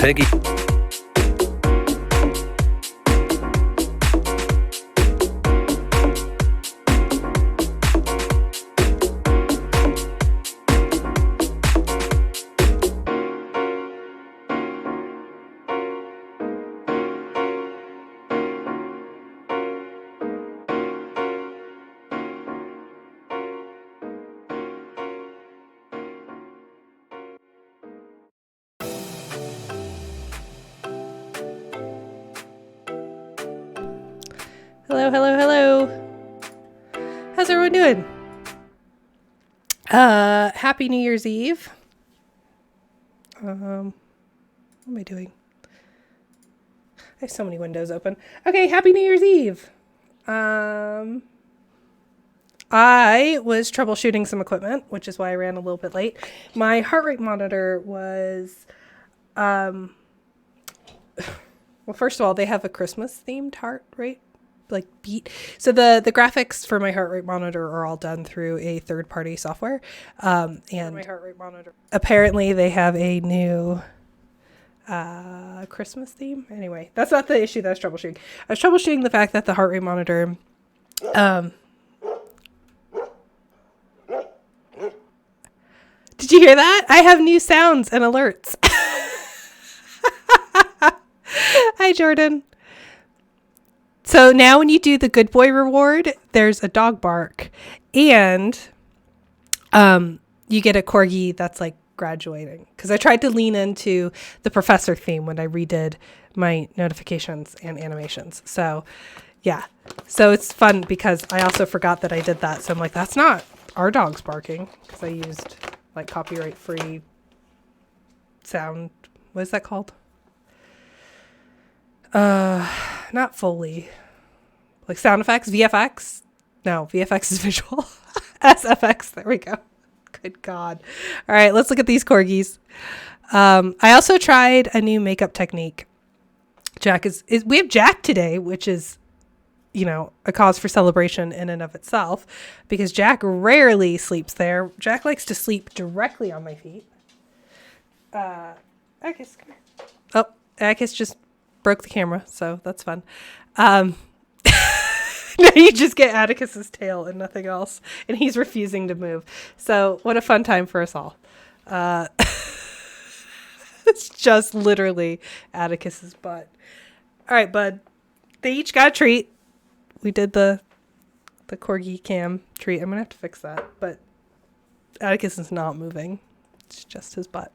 Peggy. Hello, hello, hello. How's everyone doing? Happy New Year's Eve. What am I doing? I have so many windows open. Okay, Happy New Year's Eve. I was troubleshooting some equipment, which is why I ran a little bit late. My heart rate monitor was, well, first of all, they have a Christmas themed heart rate beat. So the graphics for my heart rate monitor are all done through a third party software. And my heart rate monitor, apparently they have a new Christmas theme. Anyway, that's not the issue that I was troubleshooting. I was troubleshooting the fact that the heart rate monitor, did you hear that? I have new sounds and alerts. Hi, Jordan. So now when you do the good boy reward, there's a dog bark and you get a corgi that's like graduating. Because I tried to lean into the professor theme when I redid my notifications and animations. So yeah, so it's fun because I also forgot that I did that. So I'm like, that's not our dog's barking because I used like copyright free sound. What is that called? Not Foley, like sound effects, VFX. No, VFX is visual. SFX. There we go. Good God. All right, let's look at these corgis. I also tried a new makeup technique. Jack we have Jack today, which is, a cause for celebration in and of itself because Jack rarely sleeps there. Jack likes to sleep directly on my feet. Akis, come here. Oh, Akis just broke the camera, so that's fun. Now you just get Atticus's tail and nothing else, and he's refusing to move. So what a fun time for us all. It's just literally Atticus's butt. All right, bud. They each got a treat. We did the corgi cam treat. I'm gonna have to fix that, but Atticus is not moving. It's just his butt.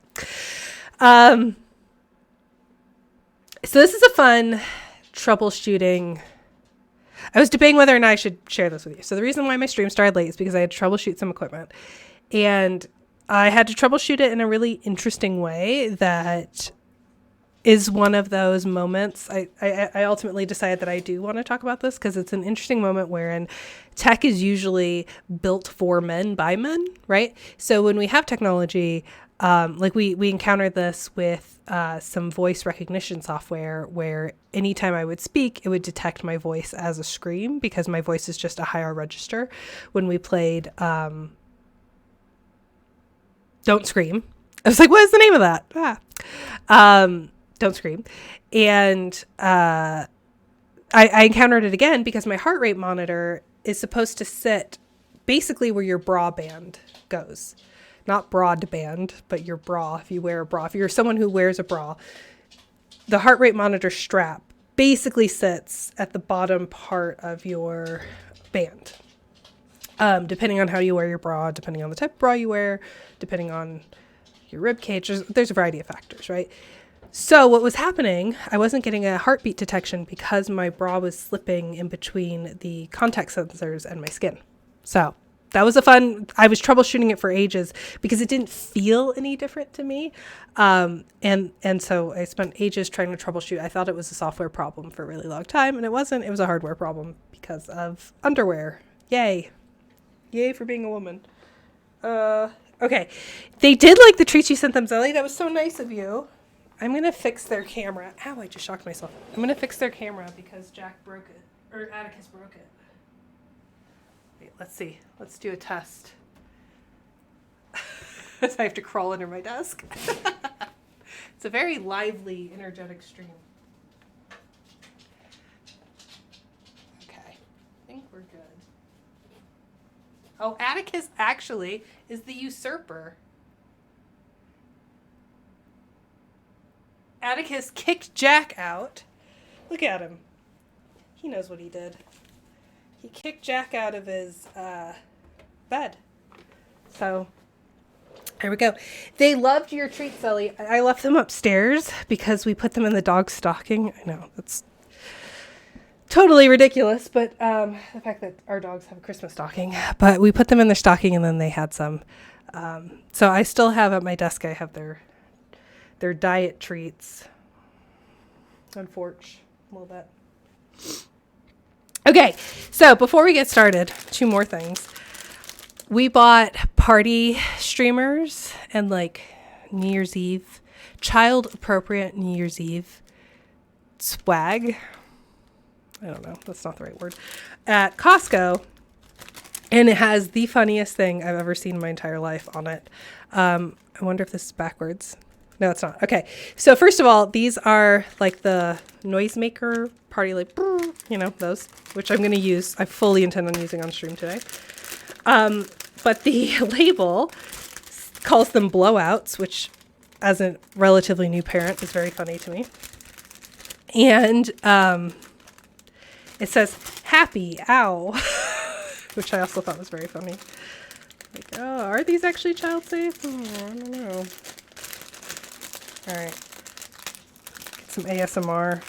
So this is a fun troubleshooting. I was debating whether or not I should share this with you. So the reason why my stream started late is because I had to troubleshoot some equipment. And I had to troubleshoot it in a really interesting way that is one of those moments. I ultimately decided that I do want to talk about this because it's an interesting moment wherein tech is usually built for men by men, right? So when we have technology, we encountered this with some voice recognition software where anytime I would speak, it would detect my voice as a scream because my voice is just a higher register. When we played Don't Scream, I was like, what is the name of that? Don't Scream. And I encountered it again because my heart rate monitor is supposed to sit basically where your bra band goes. Not broadband, but your bra, if you wear a bra. If you're someone who wears a bra, the heart rate monitor strap basically sits at the bottom part of your band. Depending on how you wear your bra, depending on the type of bra you wear, depending on your rib cage, there's a variety of factors, right? So what was happening, I wasn't getting a heartbeat detection because my bra was slipping in between the contact sensors and my skin. So that was I was troubleshooting it for ages because it didn't feel any different to me. And so I spent ages trying to troubleshoot. I thought it was a software problem for a really long time, and it wasn't. It was a hardware problem because of underwear. Yay. Yay for being a woman. Okay. They did like the treats you sent them, Zelly. That was so nice of you. I'm going to fix their camera. Ow, I just shocked myself. I'm going to fix their camera because Jack broke it. Or Atticus broke it. Wait, let's see. Let's do a test. I have to crawl under my desk. It's a very lively, energetic stream. Okay, I think we're good. Oh, Atticus actually is the usurper. Atticus kicked Jack out. Look at him. He knows what he did. He kicked Jack out of his bed. So, there we go. They loved your treats, Ellie. I left them upstairs because we put them in the dog stocking. I know, that's totally ridiculous, but the fact that our dogs have a Christmas stocking. But we put them in their stocking and then they had some. So I still have at my desk, I have their diet treats. Unfortunately, a little bit. Okay, so before we get started, 2 more things. We bought party streamers and like New Year's Eve, child appropriate New Year's Eve swag. I don't know, that's not the right word. At Costco. And it has the funniest thing I've ever seen in my entire life on it. I wonder if this is backwards. No, it's not. Okay. So first of all, these are like the noisemaker party, like, you know, those, which I'm going to use. I fully intend on using on stream today. But the label calls them blowouts, which as a relatively new parent is very funny to me. And it says happy, ow, which I also thought was very funny. Like, oh, are these actually child safe? Oh, I don't know. All right, get some ASMR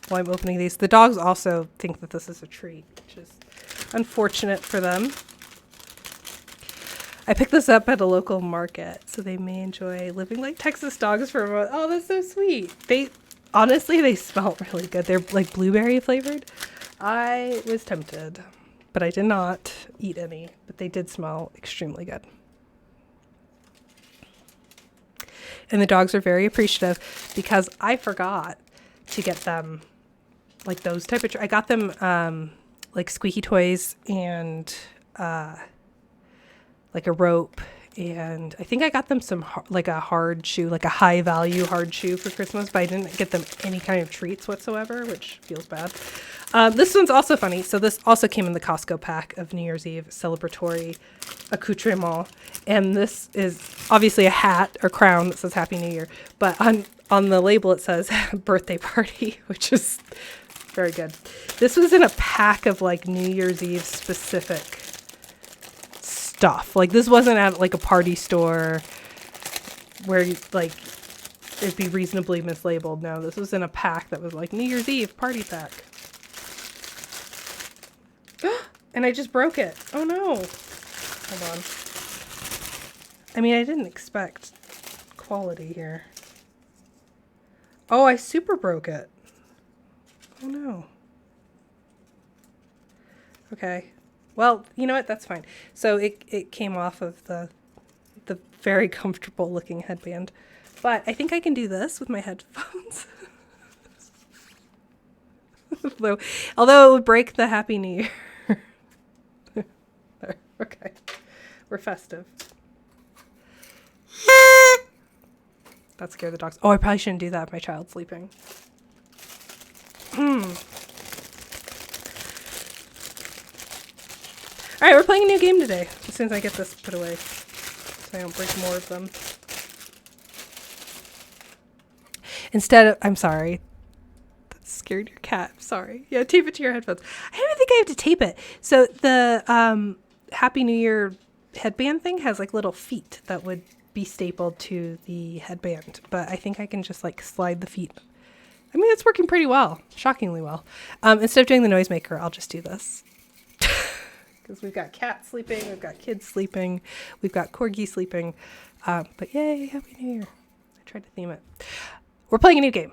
while I'm opening these. The dogs also think that this is a treat, which is unfortunate for them. I picked this up at a local market, so they may enjoy living like Texas dogs for a moment. Oh, that's so sweet. Honestly, they smell really good. They're like blueberry flavored. I was tempted, but I did not eat any, but they did smell extremely good. And the dogs are very appreciative because I forgot to get them like those type of, I got them like squeaky toys and like a rope. And I think I got them some like a hard shoe, like a high value hard shoe for Christmas, but I didn't get them any kind of treats whatsoever, which feels bad. This one's also funny. So this also came in the Costco pack of New Year's Eve celebratory accoutrement. And this is obviously a hat or crown that says Happy New Year. But on the label it says birthday party, which is very good. This was in a pack of like New Year's Eve specific stuff. Like this wasn't at like a party store where like it'd be reasonably mislabeled. No, this was in a pack that was like New Year's Eve party pack. And I just broke it. Oh no. Hold on. I mean, I didn't expect quality here. Oh, I super broke it. Oh no. Okay. Well, you know what? That's fine. So it came off of the very comfortable looking headband. But I think I can do this with my headphones. Although it would break the Happy New Year. There. Okay. We're festive. That scared the dogs. Oh, I probably shouldn't do that if my child's sleeping. All right, we're playing a new game today. As soon as I get this put away, so I don't break more of them. Instead of, I'm sorry. That scared your cat. I'm sorry. Yeah, tape it to your headphones. I don't think I have to tape it. So the Happy New Year headband thing has like little feet that would be stapled to the headband. But I think I can just like slide the feet. I mean, it's working pretty well. Shockingly well. Instead of doing the noisemaker, I'll just do this. Because we've got cats sleeping, we've got kids sleeping, we've got corgi sleeping. But yay, Happy New Year. I tried to theme it. We're playing a new game.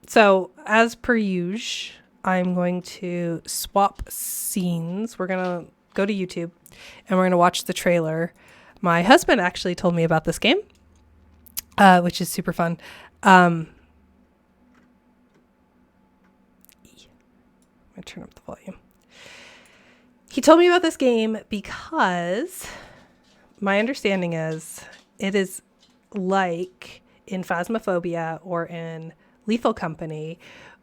So as per usual, I'm going to swap scenes. We're going to go to YouTube and we're going to watch the trailer. My husband actually told me about this game, which is super fun. I'm going to turn up the volume. He told me about this game because my understanding is it is like in Phasmophobia or in Lethal Company,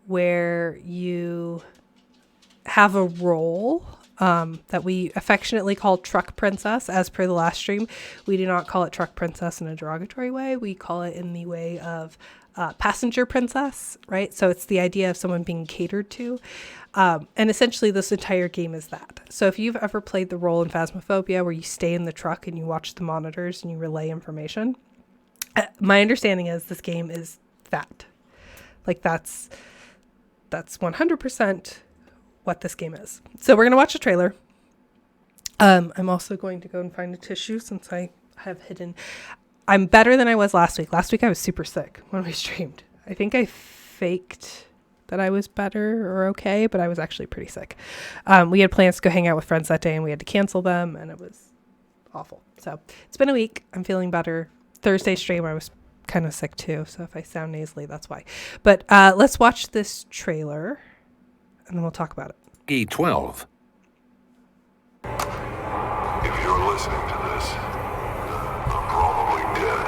where you have a role that we affectionately call Truck Princess. As per the last stream, we do not call it Truck Princess in a derogatory way. We call it in the way of passenger princess, right? So it's the idea of someone being catered to. And essentially this entire game is that. So if you've ever played the role in Phasmophobia where you stay in the truck and you watch the monitors and you relay information, my understanding is this game is that. Like that's 100% what this game is. So we're going to watch a trailer. I'm also going to go and find a tissue since I have hidden. I'm better than I was last week. Last week I was super sick when we streamed. I think I faked that I was better or okay, but I was actually pretty sick. We had plans to go hang out with friends that day and we had to cancel them and it was awful. So it's been a week. I'm feeling better. Thursday stream I was kind of sick too, so if I sound nasally, that's why. But let's watch this trailer and then we'll talk about it. E12. If you're listening to this, I'm probably dead.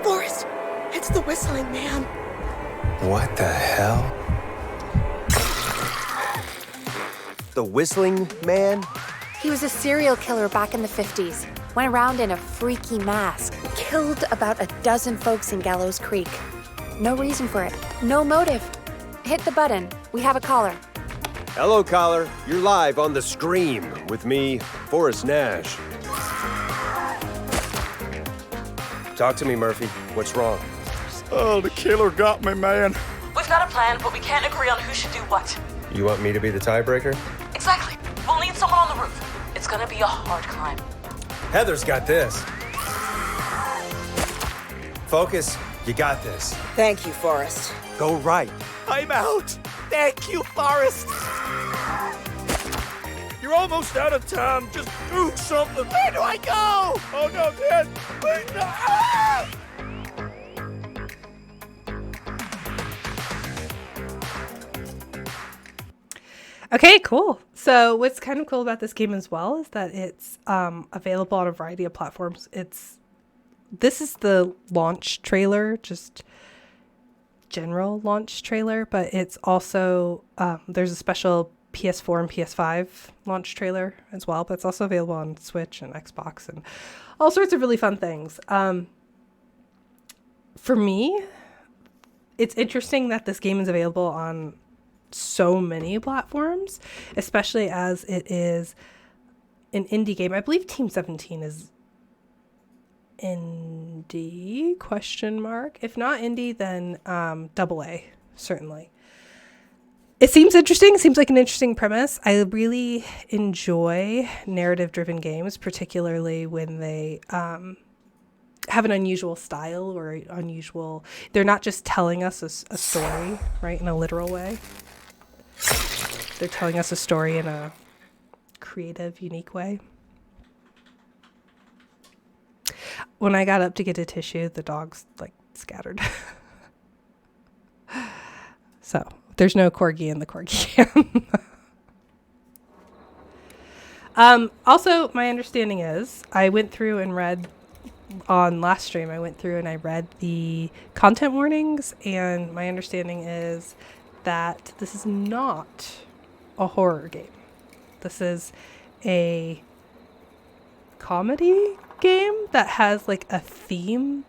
Forrest, it's the whistling man. What the hell? The whistling man? He was a serial killer back in the 50s. Went around in a freaky mask. Killed about a dozen folks in Gallows Creek. No reason for it. No motive. Hit the button. We have a caller. Hello, caller. You're live on The Scream with me, Forrest Nash. Talk to me, Murphy. What's wrong? Oh, the killer got me, man. We've got a plan, but we can't agree on who should do what. You want me to be the tiebreaker? Exactly. We'll need someone on the roof. It's gonna be a hard climb. Heather's got this. Focus. You got this. Thank you, Forrest. Go right. I'm out. Thank you, Forrest. You're almost out of time. Just do something. Where do I go? Oh, no, Dad. Wait, no. Ah! Okay, cool. So what's kind of cool about this game as well is that it's available on a variety of platforms. This is the launch trailer, just general launch trailer, but it's also there's a special PS4 and PS5 launch trailer as well, but it's also available on Switch and Xbox and all sorts of really fun things. For me, it's interesting that this game is available on so many platforms, especially as it is an indie game. I believe Team 17 is indie ? If not indie, then AA, certainly. It seems interesting. Seems like an interesting premise. I really enjoy narrative-driven games, particularly when they have an unusual style or unusual. They're not just telling us a story, right, in a literal way. They're telling us a story in a creative, unique way. When I got up to get a tissue, the dogs scattered. So there's no corgi in the corgi cam. Also, my understanding is I went through and read on last stream. I went through and I read the content warnings, and my understanding is that this is not a horror game. This is a comedy game that has a theme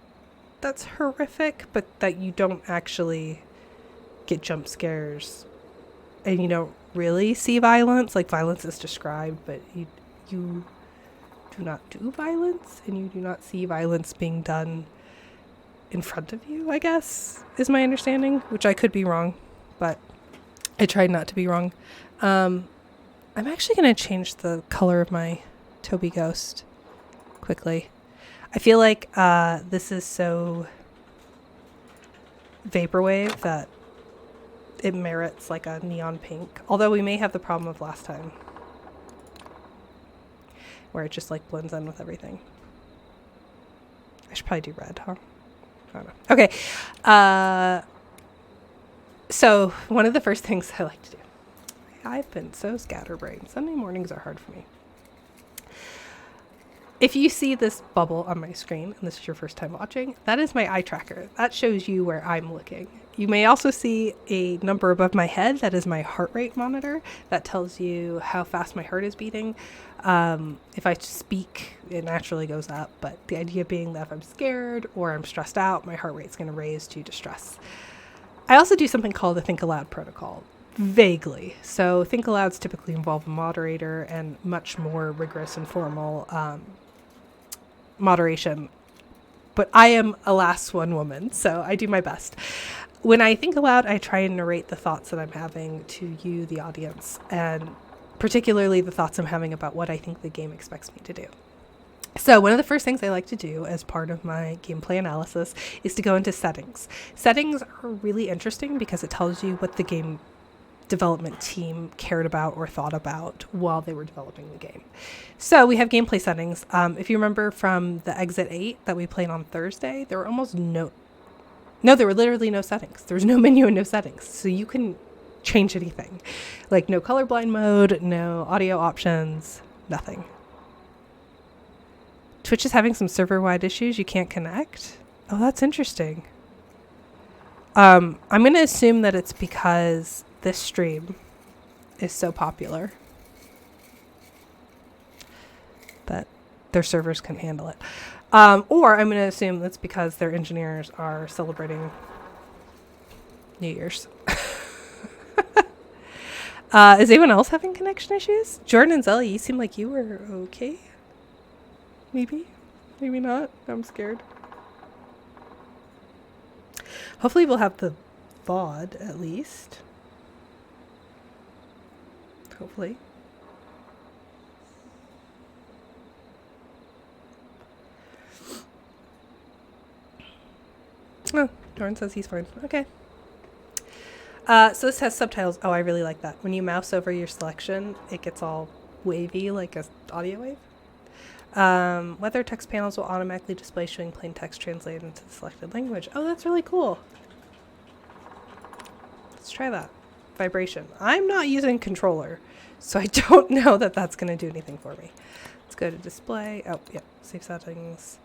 that's horrific, but that you don't actually get jump scares and you don't really see violence. Violence is described, but you do not do violence, and you do not see violence being done in front of you, I guess, is my understanding, which I could be wrong, but I tried not to be wrong. I'm actually going to change the color of my Toby Ghost quickly. I feel like this is so vaporwave that it merits a neon pink, although we may have the problem of last time where it just blends in with everything. I should probably do red, huh? I don't know. Okay. So one of the first things I like to do, I've been so scatterbrained. Sunday mornings are hard for me. If you see this bubble on my screen, and this is your first time watching, that is my eye tracker. That shows you where I'm looking. You may also see a number above my head. That is my heart rate monitor. That tells you how fast my heart is beating. If I speak, it naturally goes up, but the idea being that if I'm scared or I'm stressed out, my heart rate's going to raise to distress. I also do something called the Think Aloud protocol. Vaguely. So Think Alouds typically involve a moderator and much more rigorous and formal moderation. But I am, alas, one woman, so I do my best. When I think aloud, I try and narrate the thoughts that I'm having to you, the audience, and particularly the thoughts I'm having about what I think the game expects me to do. So one of the first things I like to do as part of my gameplay analysis is to go into settings. Settings are really interesting because it tells you what the game development team cared about or thought about while they were developing the game. So we have gameplay settings. If you remember from the Exit 8 that we played on Thursday, there were almost there were literally no settings. There was no menu and no settings. So you couldn't change anything. Like no colorblind mode, no audio options, nothing. Twitch is having some server-wide issues. You can't connect. Oh, that's interesting. I'm going to assume that it's because this stream is so popular that their servers can handle it. Or I'm going to assume that's because their engineers are celebrating New Year's. Is anyone else having connection issues? Jordan and Zelly, you seem like you were okay. Maybe not. I'm scared. Hopefully we'll have the VOD at least. Hopefully. Oh, Dorn says he's fine. Okay. So this has subtitles. Oh, I really like that. When you mouse over your selection, it gets all wavy like a audio wave. Weather text panels will automatically display showing plain text translated into the selected language. Oh, that's really cool. Let's try that. Vibration. I'm not using controller, so I don't know that that's going to do anything for me. Let's go to display. Oh, yeah. Save settings.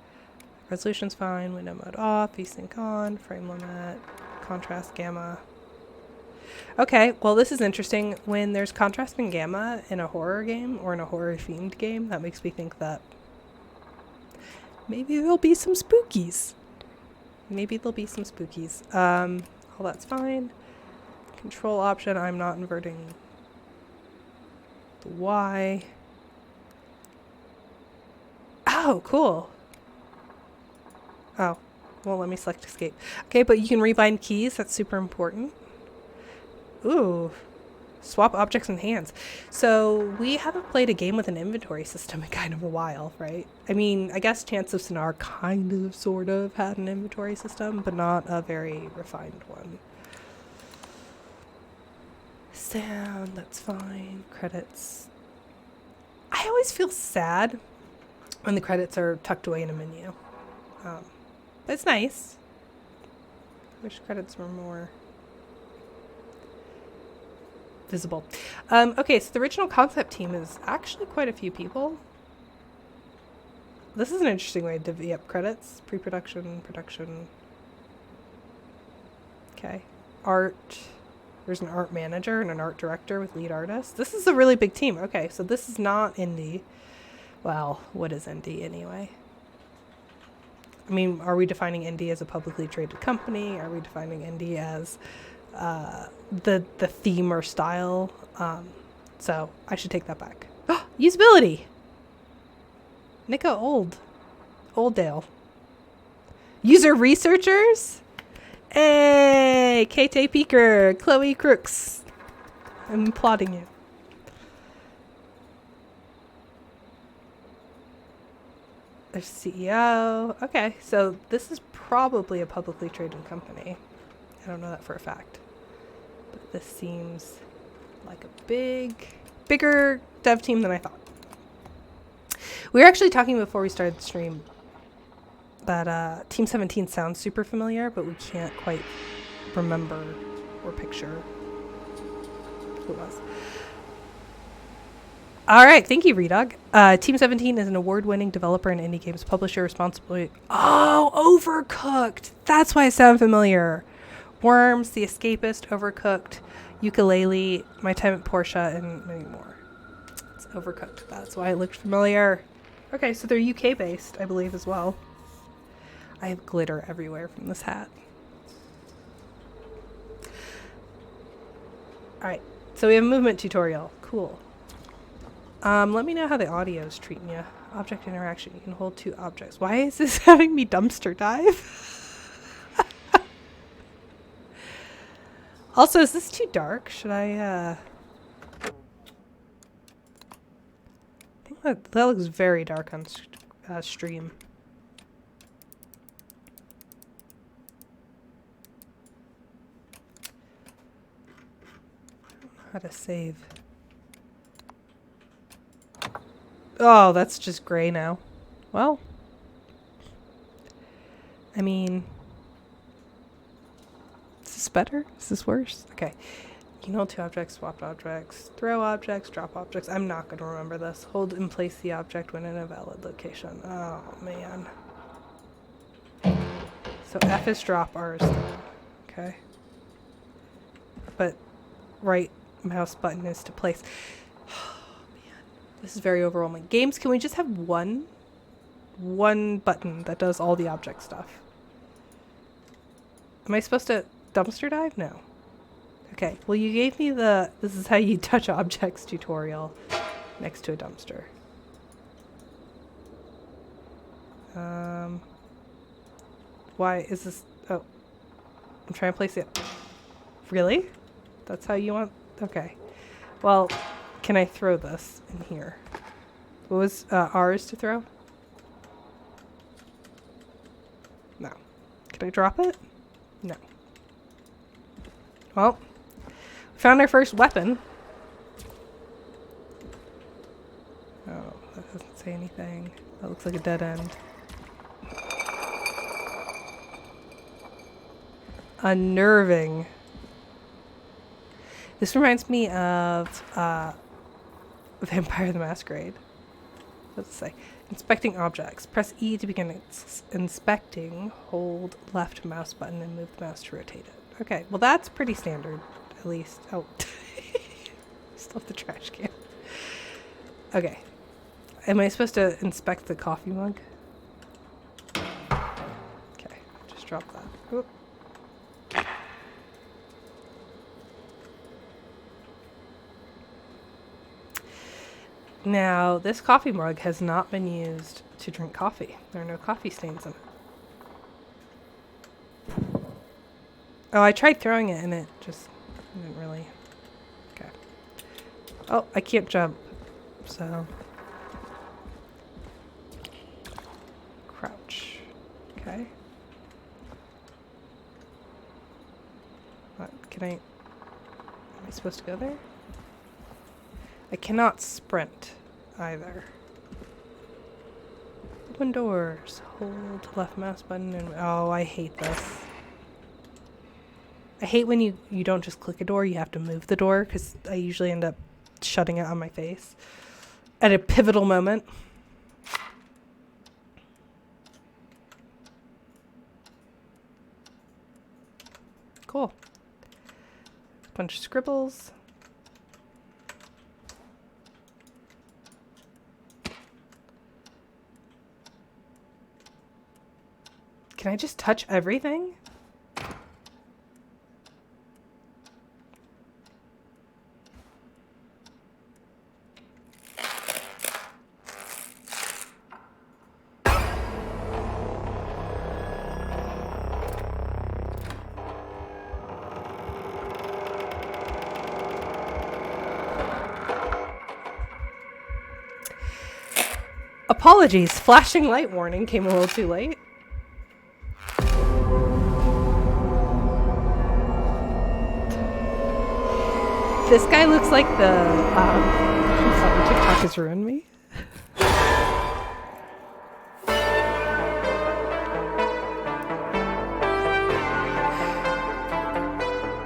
Resolution's fine. Window mode off. VSync on. Frame limit. Contrast gamma. Okay, well, this is interesting. When there's contrast and gamma in a horror game or in a horror-themed game, that makes me think that maybe there'll be some spookies. All that's fine. Control option, I'm not inverting the Y. Oh, cool. Oh, well, let me select escape. Okay, but you can rebind keys. That's super important. Ooh, swap objects and hands. So we haven't played a game with an inventory system in kind of a while, right? I mean, I guess Chants of Sonar kind of, sort of had an inventory system, but not a very refined one. Sound, that's fine. Credits. I always feel sad when the credits are tucked away in a menu. But it's nice. I wish credits were more visible. Okay, so the original concept team is actually quite a few people. This is an interesting way to divvy up credits. Pre-production, production. Okay. Art. There's an art manager and an art director with lead artists. This is a really big team. Okay, so this is not indie. Well, what is indie anyway? I mean, are we defining indie as a publicly traded company? Are we defining indie as the theme or style? So I should take that back. Oh, usability. Nico Olddale. User researchers. Hey, Kate Peeker, Chloe Crooks. I'm applauding you. There's CEO. Okay, so this is probably a publicly traded company. I don't know that for a fact. But this seems like a bigger dev team than I thought. We were actually talking before we started the stream that Team 17 sounds super familiar, but we can't quite remember or picture who it was. All right, thank you, Redog. Team 17 is an award-winning developer and indie games publisher responsible. Oh, Overcooked. That's why it sounded familiar. Worms, The Escapist, Overcooked, Ukulele, My Time at Portia, and many more. It's Overcooked. That's why it looked familiar. Okay, so they're UK-based, I believe, as well. I have glitter everywhere from this hat. All right, so we have a movement tutorial. Cool. Let me know how the audio is treating you. Object interaction. You can hold 2 objects. Why is this having me dumpster dive? Also, is this too dark? Should I, I think that looks very dark on stream. I don't know how to save. Oh, that's just gray now. Well, I mean, is this better? Is this worse? Okay. You can hold 2 objects, swap objects, throw objects, drop objects. I'm not going to remember this. Hold and place the object when in a valid location. Oh, man. So F is drop, R is throw. Okay. But right mouse button is to place. This is very overwhelming. Games, can we just have one button that does all the object stuff? Am I supposed to dumpster dive? No. Okay, well you gave me the this is how you touch objects tutorial next to a dumpster. Why is this? Oh, I'm trying to place it. Really? That's how you want? Okay. Well, can I throw this in here? What was R's to throw? No. Can I drop it? No. Well, we found our first weapon. Oh, that doesn't say anything. That looks like a dead end. Unnerving. This reminds me of Vampire the Masquerade. What does it say? Inspecting objects. Press E to begin inspecting. Hold left mouse button and move the mouse to rotate it. Okay, well that's pretty standard, at least. Oh, still have the trash can. Okay. Am I supposed to inspect the coffee mug? Okay, just drop that. Oop. Now, this coffee mug has not been used to drink coffee. There are no coffee stains in it. Oh, I tried throwing it and it just didn't really... Okay. Oh, I can't jump, so... Crouch. Okay. What, can I... Am I supposed to go there? I cannot sprint either. Open doors. Hold left mouse button and... Oh, I hate this. I hate when you don't just click a door, you have to move the door, because I usually end up shutting it on my face at a pivotal moment. Cool. Bunch of scribbles. Can I just touch everything? Apologies, flashing light warning came a little too late. This guy looks like the, I'm sorry, TikTok has ruined me.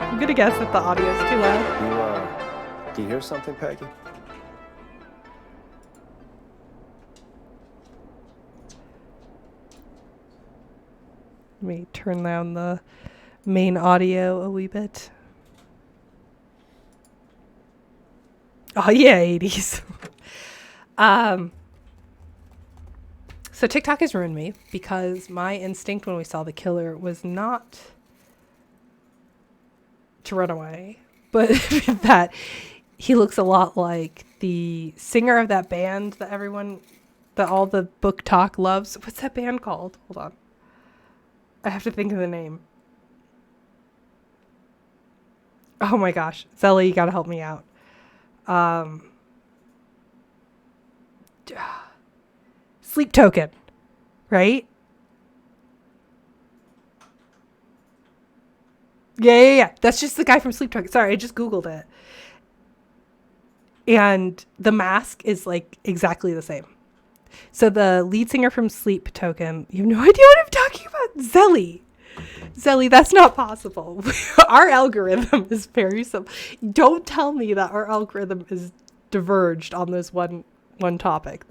I'm gonna guess that the audio's too loud. Do you hear something, Peggy? Let me turn down the main audio a wee bit. Oh yeah, 80s. So TikTok has ruined me because my instinct when we saw the killer was not to run away, but that he looks a lot like the singer of that band that all the book talk loves. What's that band called? Hold on. I have to think of the name. Oh my gosh. Zelly, you gotta help me out. Sleep Token, right? Yeah. That's just the guy from Sleep Token. Sorry, I just Googled it. And the mask is like exactly the same. So the lead singer from Sleep Token, you have no idea what I'm talking about. Zelly, that's not possible. Our algorithm is very simple. Don't tell me that our algorithm is diverged on this one topic.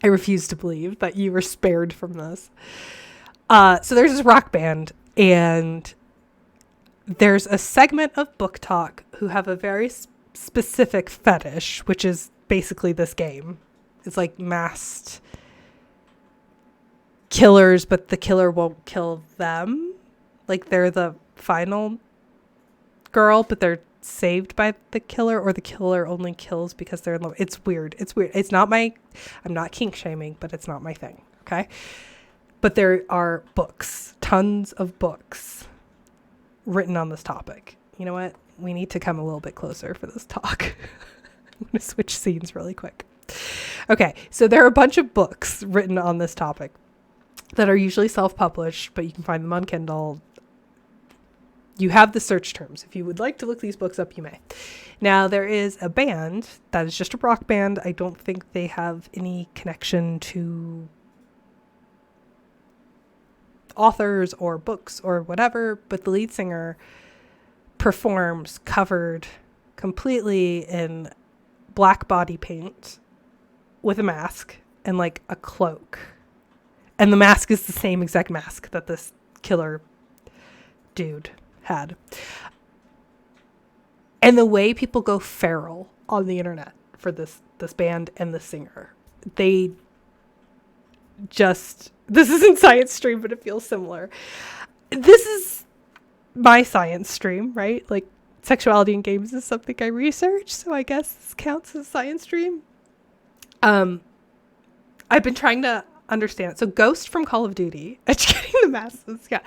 I refuse to believe that you were spared from this. So there's this rock band, and there's a segment of Book Talk who have a very specific fetish, which is basically this game. It's like masked killers, but the killer won't kill them. Like they're the final girl, but they're saved by the killer, or the killer only kills because they're in love. It's weird. It's not I'm not kink shaming, but it's not my thing. Okay. But there are books, tons of books written on this topic. You know what? We need to come a little bit closer for this talk. I'm going to switch scenes really quick. Okay. So there are a bunch of books written on this topic that are usually self-published, but you can find them on Kindle. You have the search terms. If you would like to look these books up, you may. Now, there is a band that is just a rock band. I don't think they have any connection to authors or books or whatever, but the lead singer performs covered completely in black body paint with a mask and like a cloak. And the mask is the same exact mask that this killer dude had. And the way people go feral on the internet for this band and the singer, this isn't science stream, but it feels similar. This is my science stream, right? Like sexuality in games is something I research, so I guess this counts as science stream. I've been trying to understand it. So Ghost from Call of Duty, educating the masses, yeah.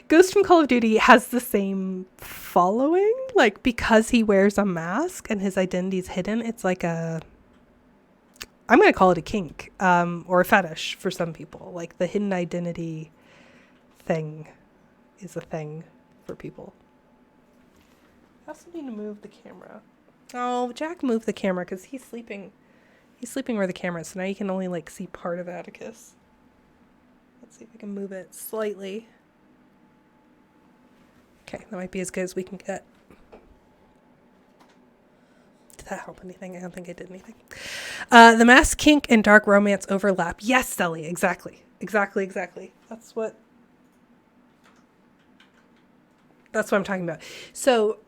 Ghost from Call of Duty has the same following, like because he wears a mask and his identity is hidden. It's like I'm going to call it a kink, or a fetish for some people. Like the hidden identity thing is a thing for people. I also need to move the camera. Oh, Jack moved the camera because he's sleeping. He's sleeping where the camera is, so now you can only like see part of Atticus. Let's see if I can move it slightly. Okay, that might be as good as we can get. Did that help anything? I don't think it did anything. The mask kink and dark romance overlap. Yes, Sally, exactly. Exactly. That's what I'm talking about. So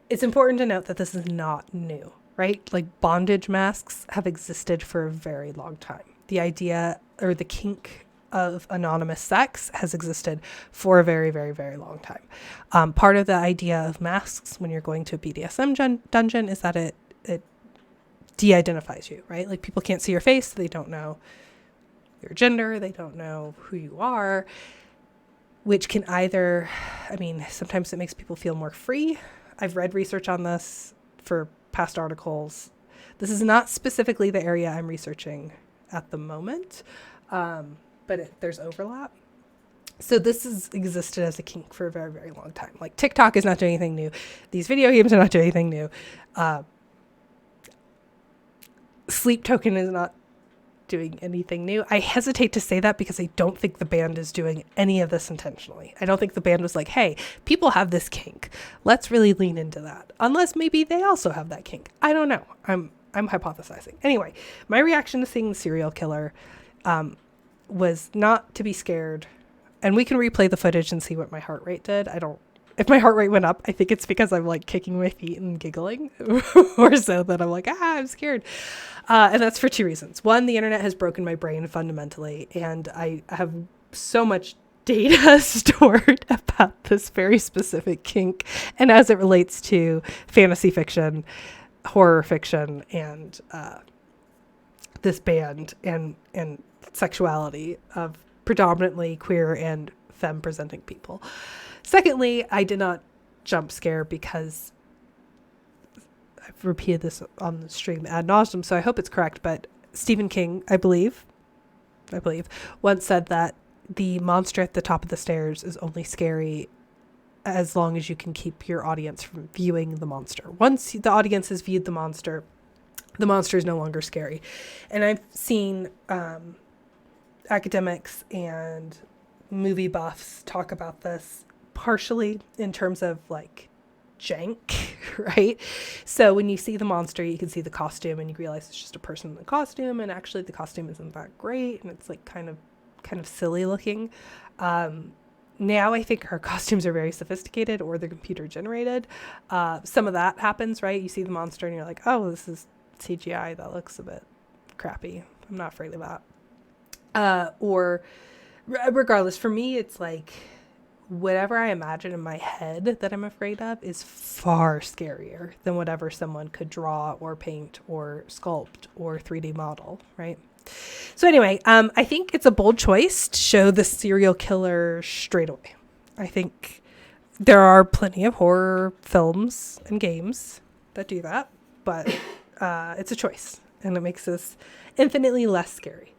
it's important to note that this is not new. Right? Like bondage masks have existed for a very long time. The idea or the kink of anonymous sex has existed for a very, very, very long time. Part of the idea of masks when you're going to a BDSM dungeon is that it de-identifies you, right? Like people can't see your face. They don't know your gender. They don't know who you are, which can sometimes it makes people feel more free. I've read research on this for past articles. This is not specifically the area I'm researching at the moment, but there's overlap. So this has existed as a kink for a very, very long time. Like TikTok is not doing anything new. These video games are not doing anything new. Sleep Token is not doing anything new. I hesitate to say that because I don't think the band is doing any of this intentionally. I don't think the band was like, hey, people have this kink. Let's really lean into that. Unless maybe they also have that kink. I don't know. I'm hypothesizing. Anyway, my reaction to seeing the serial killer was not to be scared. and we can replay the footage and see what my heart rate did. If my heart rate went up, I think it's because I'm like kicking my feet and giggling or so that I'm like, I'm scared. And that's for two reasons. One, the internet has broken my brain fundamentally, and I have so much data stored about this very specific kink, and as it relates to fantasy fiction, horror fiction, and this band and sexuality of predominantly queer and femme presenting people. Secondly, I did not jump scare because I've repeated this on the stream ad nauseum, so I hope it's correct, but Stephen King, I believe, once said that the monster at the top of the stairs is only scary as long as you can keep your audience from viewing the monster. Once the audience has viewed the monster is no longer scary. And I've seen academics and movie buffs talk about this partially in terms of like jank, right? So when you see the monster, you can see the costume and you realize it's just a person in the costume, and actually the costume isn't that great, and it's like kind of silly looking. Now I think our costumes are very sophisticated, or they're computer generated. Some of that happens, right? You see the monster and you're like, oh, this is CGI. That looks a bit crappy. I'm not afraid of that. Or regardless, for me, it's like whatever I imagine in my head that I'm afraid of is far scarier than whatever someone could draw or paint or sculpt or 3D model, right? So anyway, I think it's a bold choice to show the serial killer straight away. I think there are plenty of horror films and games that do that, but it's a choice, and it makes this infinitely less scary.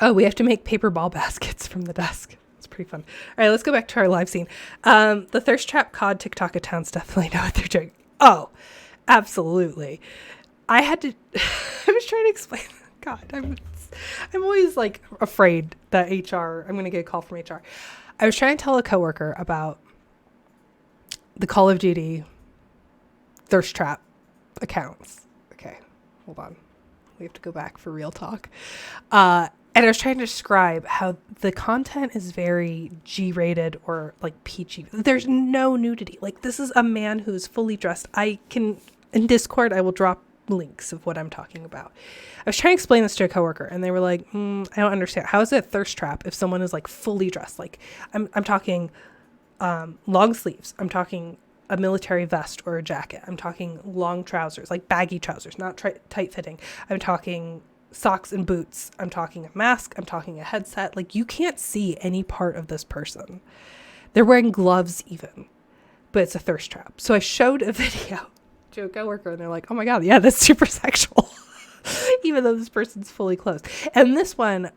Oh, we have to make paper ball baskets from the desk. It's pretty fun. All right, let's go back to our live scene. The Thirst Trap COD TikTok accounts definitely know what they're doing. Oh, absolutely. I was trying to explain. God, I'm always like afraid that I'm going to get a call from HR. I was trying to tell a coworker about the Call of Duty Thirst Trap accounts. Okay, hold on. We have to go back for real talk. And I was trying to describe how the content is very G-rated or like PG. There's no nudity. Like, this is a man who's fully dressed. In Discord, I will drop links of what I'm talking about. I was trying to explain this to a coworker, and they were like, I don't understand. How is it a thirst trap if someone is like fully dressed? Like, I'm talking long sleeves. I'm talking a military vest or a jacket. I'm talking long trousers, like baggy trousers, not tight fitting. I'm talking socks and boots. I'm talking a mask. I'm talking a headset. Like, you can't see any part of this person. They're wearing gloves even, but it's a thirst trap. So I showed a video to a coworker, and they're like, oh my God, yeah, that's super sexual, even though this person's fully clothed. And this one,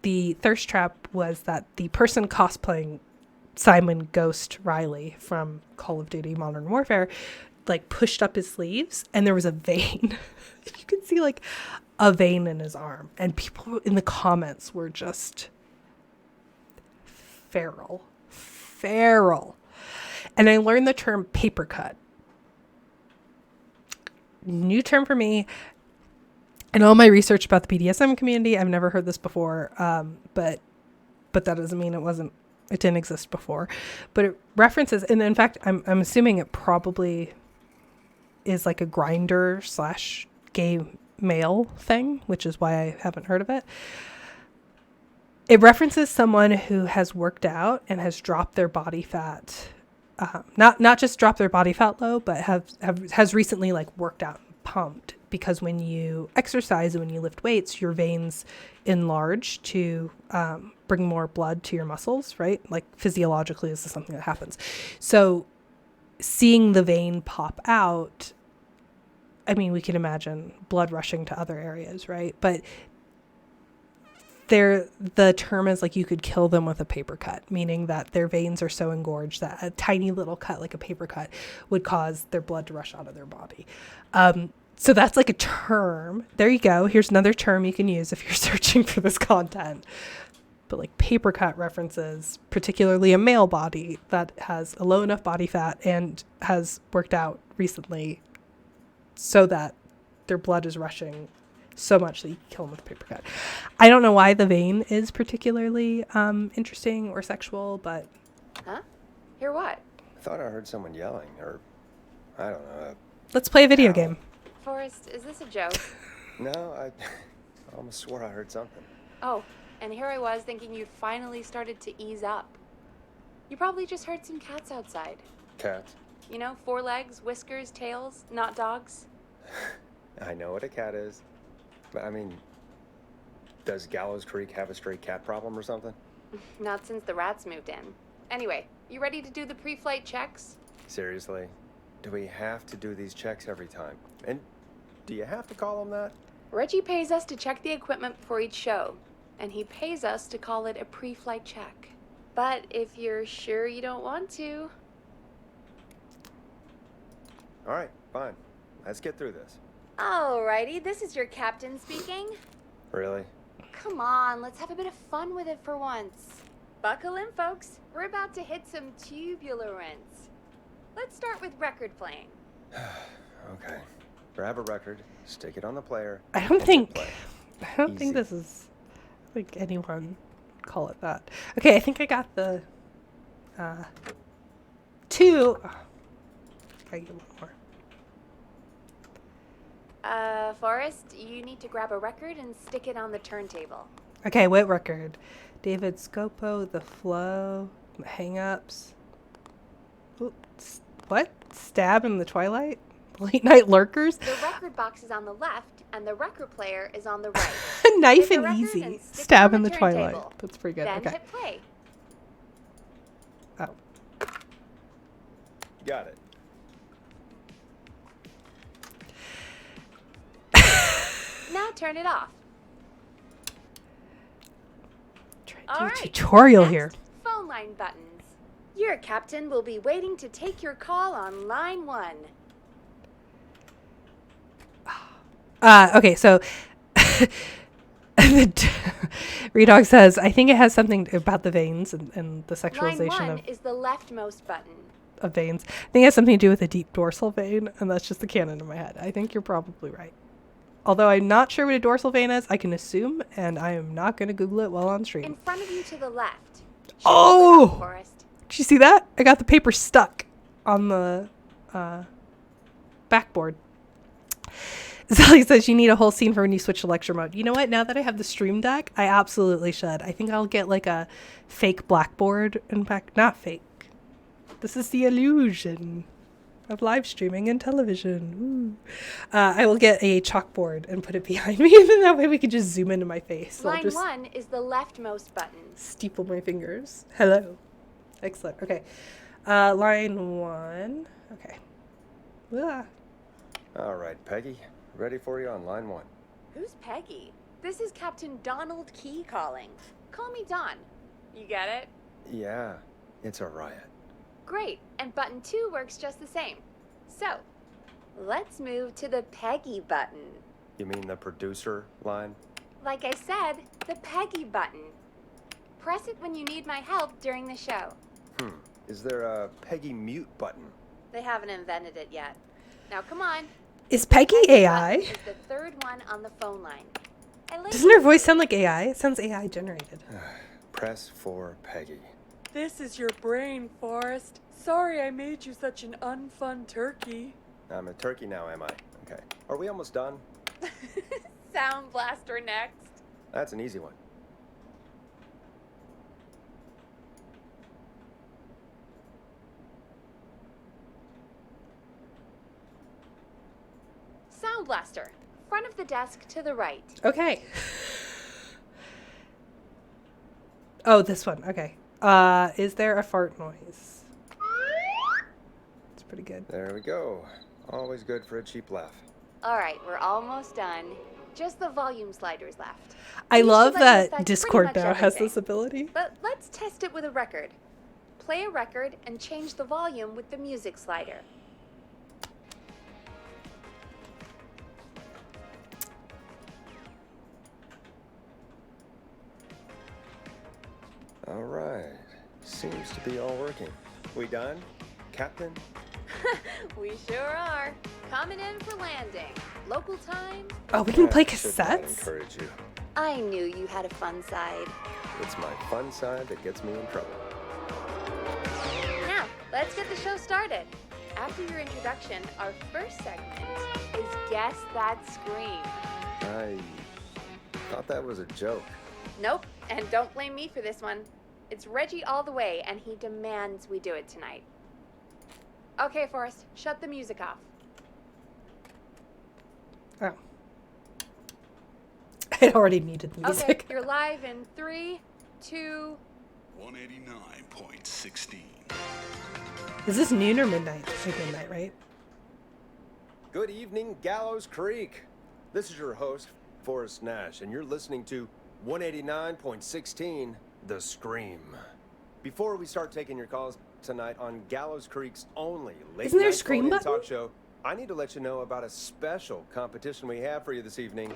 the thirst trap was that the person cosplaying Simon Ghost Riley from Call of Duty Modern Warfare like pushed up his sleeves, and there was a vein. You could see like a vein in his arm, and people in the comments were just feral. And I learned the term paper cut. New term for me. In all my research about the BDSM community, I've never heard this before, but that doesn't mean it didn't exist before. But it references, and in fact, I'm assuming it probably is like a grinder / gay male thing, which is why I haven't heard of it. It references someone who has worked out and has dropped their body fat, not just dropped their body fat low, but has recently like worked out and pumped, because when you exercise and when you lift weights, your veins enlarge to bring more blood to your muscles, right? Like physiologically, this is something that happens. So seeing the vein pop out, I mean, we can imagine blood rushing to other areas, right? But the term is like you could kill them with a paper cut, meaning that their veins are so engorged that a tiny little cut, like a paper cut, would cause their blood to rush out of their body. So that's like a term. There you go. Here's another term you can use if you're searching for this content. But like paper cut references, particularly a male body that has a low enough body fat and has worked out recently so that their blood is rushing so much that you can kill him with a paper cut. I don't know why the vein is particularly interesting or sexual, but... Huh? Hear what? I thought I heard someone yelling, or I don't know. Let's play a video game. Forrest, is this a joke? No, I almost swore I heard something. Oh, and here I was thinking you'd finally started to ease up. You probably just heard some cats outside. Cats? You know, 4 legs, whiskers, tails, not dogs. I know what a cat is. But I mean, does Gallows Creek have a stray cat problem or something? Not since the rats moved in. Anyway, you ready to do the pre-flight checks? Seriously? Do we have to do these checks every time? And do you have to call them that? Reggie pays us to check the equipment before each show, and he pays us to call it a pre-flight check. But if you're sure you don't want to... All right, fine. Let's get through this. Alrighty, this is your captain speaking. Really? Come on, let's have a bit of fun with it for once. Buckle in, folks. We're about to hit some tubular rents. Let's start with record playing. Okay. Grab a record, stick it on the player. I don't think Easy. this is like anyone would call it that. Okay, I think I got the 2. Oh, I get one more. Forrest, you need to grab a record and stick it on the turntable. Okay, what record? David Scopo, The Flow, Hang-Ups. Oops. What? Stab in the Twilight? Late Night Lurkers? The record box is on the left, and the record player is on the right. Knife Pick a and record Easy. and stick it Stab on in the the Twilight. turntable. That's pretty good. Then Okay. hit play. Oh. Got it. Now turn it off. Try to do All a right. tutorial Next, here. phone line buttons. Your captain will be waiting to take your call on line 1. Okay, so Redog says, I think it has something about the veins and the Line sexualization 1 is the leftmost button. of veins. I think it has something to do with a deep dorsal vein, and that's just the canon in my head. I think you're probably right. Although I'm not sure what a dorsal vein is, I can assume, and I am not going to Google it while on stream. In front of you to the left. Oh! Shoulder up, Forrest. Did you see that? I got the paper stuck on the backboard. Sally says you need a whole scene for when you switch to lecture mode. You know what? Now that I have the Stream Deck, I absolutely should. I think I'll get like a fake blackboard. In fact, not fake. This is the illusion of live streaming and television. Ooh. I will get a chalkboard and put it behind me, and then that way we can just zoom into my face. So I'll Line just 1 is the leftmost button. steeple my fingers. Hello. Excellent. Okay. Line 1. Okay. Ah. All right, Peggy. Ready for you on line 1. Who's Peggy? This is Captain Donald Key calling. Call me Don. You get it? Yeah, it's a riot. Great, and button 2 works just the same. So, let's move to the Peggy button. You mean the producer line? Like I said, the Peggy button. Press it when you need my help during the show. Is there a Peggy mute button? They haven't invented it yet. Now come on. Is Peggy Peggy AI? button is the third one on the phone line. Doesn't her voice sound like AI? It sounds AI generated. Press for Peggy. This is your brain, Forrest. Sorry I made you such an unfun turkey. I'm a turkey now, am I? Okay. Are we almost done? Sound Blaster next. That's an easy one. Sound Blaster. Front of the desk to the right. Okay. Oh, this one. Okay. Is there a fart noise? It's pretty good. There we go. Always good for a cheap laugh. All right, we're almost done. Just the volume sliders left. I These love should let you that affect Discord pretty now much has everything. this ability. But let's test it with a record. Play a record and change the volume with the music slider. All right. Seems to be all working. We done? Captain? We sure are. Coming in for landing. Local time. Oh, we can play That should not cassettes? encourage you. I knew you had a fun side. It's my fun side that gets me in trouble. Now, let's get the show started. After your introduction, our first segment is Guess That Scream. I thought that was a joke. Nope, and don't blame me for this one. It's Reggie all the way, and he demands we do it tonight. Okay, Forrest, shut the music off. Oh. I already muted the Okay, music. you're live in 3, 2... 189.16. Is this noon or midnight? It's like midnight, right? Good evening, Gallows Creek. This is your host, Forrest Nash, and you're listening to 189.16, The Scream. Before we start taking your calls tonight on Gallows Creek's only Isn't there a late-night Scream phone-in button? talk show, I need to let you know about a special competition we have for you this evening.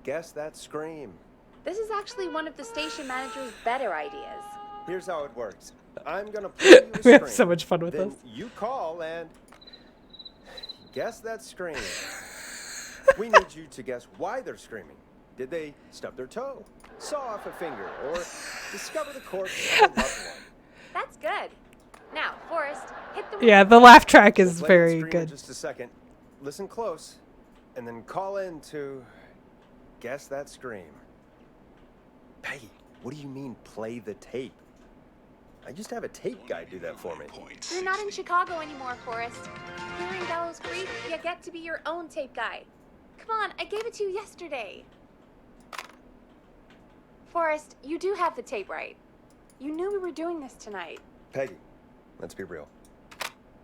Guess That Scream. This is actually one of the station manager's better ideas. Here's how it works. I'm gonna play you a We scream. have so much fun with Then this. you call and guess that scream. We need you to guess why they're screaming. Did they stub their toe, saw off a finger, or discover the corpse of a loved one? That's good. Now, Forrest, hit the... Yeah, the laugh track is We'll play that very scream in good. just a second. Listen close, and then call in to guess that scream. Peggy, what do you mean play the tape? I just have a tape guy do that for me. You're not in Chicago anymore, Forrest. Here in Gallows Creek, you get to be your own tape guy. Come on, I gave it to you yesterday. Forrest, you do have the tape right. You knew we were doing this tonight. Peggy, let's be real.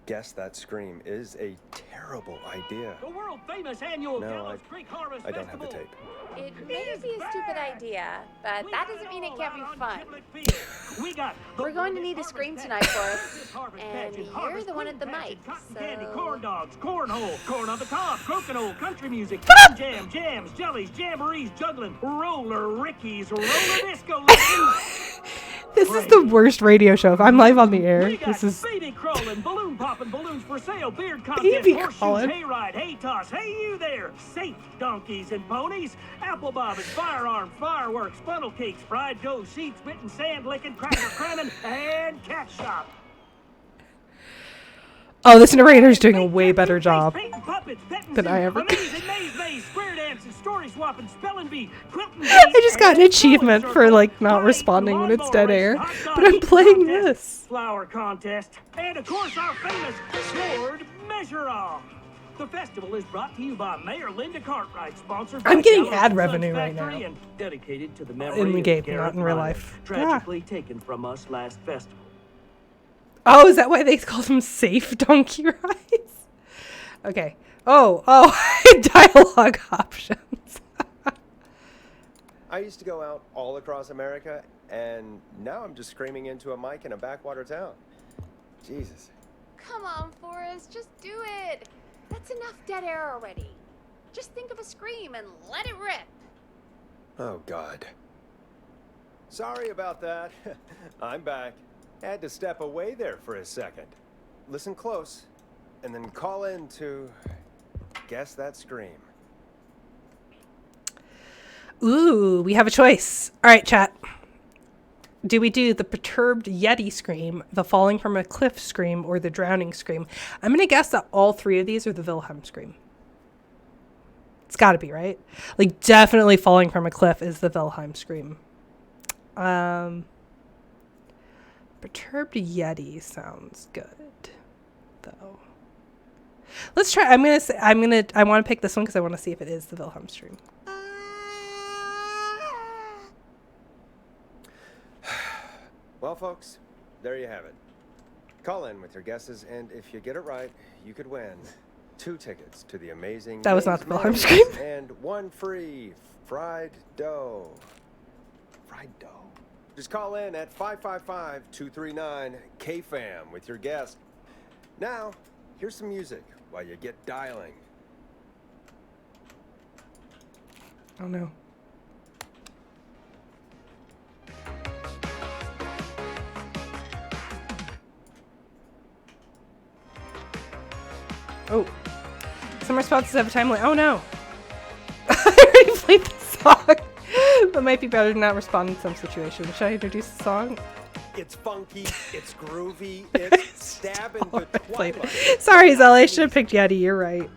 Guess that scream is a terrible idea. The world famous annual No, Gallows Creek Harvest I don't have the Festival. tape. It may be a stupid idea, but that doesn't mean it can't be fun. We got We're going to need a scream tonight, Forrest. And you're the one at the mic, Cotton candy, so... corn dogs, cornhole, corn on the cob, crokinole, country music, jam, jams, jellies, jamborees, juggling, roller rickies, roller disco. This is the worst radio show. If I'm live on the air, We got this is... baby crawling, balloon popping, balloons for sale, beard contest, Baby horseshoes, crawling. hay ride, hay toss, hey you there, safe donkeys and ponies, apple bobbing, firearms, fireworks, funnel cakes, fried dough, seed spitting, sand licking, cracker cramming, and cat shop. Oh, this narrator's doing a way better job Painting puppets, petting than I zoo, ever did. amazing maze, square dancing, story swapping, spelling bee, quilting I just got an and achievement sewing for, circle, like, not bike, responding when it's lawnmower dead air. race, hot dog But I'm eating playing contest, this. flower contest, and of course our famous sword measure-off. The festival is brought to you by Mayor Linda Cartwright, sponsored by I'm getting Gallows ad and revenue Sons right Factory now. and dedicated to the memory In the of game, Garrett not in real Ryan, life. tragically taken from us last festival. Oh, is that why they call them safe donkey rides? Okay. Oh, dialogue options. I used to go out all across America, and now I'm just screaming into a mic in a backwater town. Jesus. Come on, Forrest, just do it. That's enough dead air already. Just think of a scream and let it rip. Oh, God. Sorry about that. I'm back. Had to step away there for a second. Listen close, and then call in to guess that scream. Ooh, we have a choice. All right, chat. Do we do the perturbed Yeti scream, the falling from a cliff scream, or the drowning scream? I'm going to guess that all three of these are the Wilhelm scream. It's got to be, right? Like, definitely falling from a cliff is the Wilhelm scream. Perturbed Yeti sounds good, though. Let's try. I want to pick this one because I want to see if it is the Wilhelm scream. Well, folks, there you have it. Call in with your guesses, and if you get it right, you could win 2 tickets to the amazing That was not the Maze Wilhelm Maze scream. and 1 free fried dough. Fried dough. Just call in at 555-239-KFAM with your guess. Now, here's some music while you get dialing. Oh no. Oh. Some responses have a timeline. Oh no. I already played the song. That might be better to not respond in some situations. Should I introduce the song? It's funky, it's groovy, it's stabbing the Played twilight. it. Sorry, Zell. I should have picked Yeti. You're right.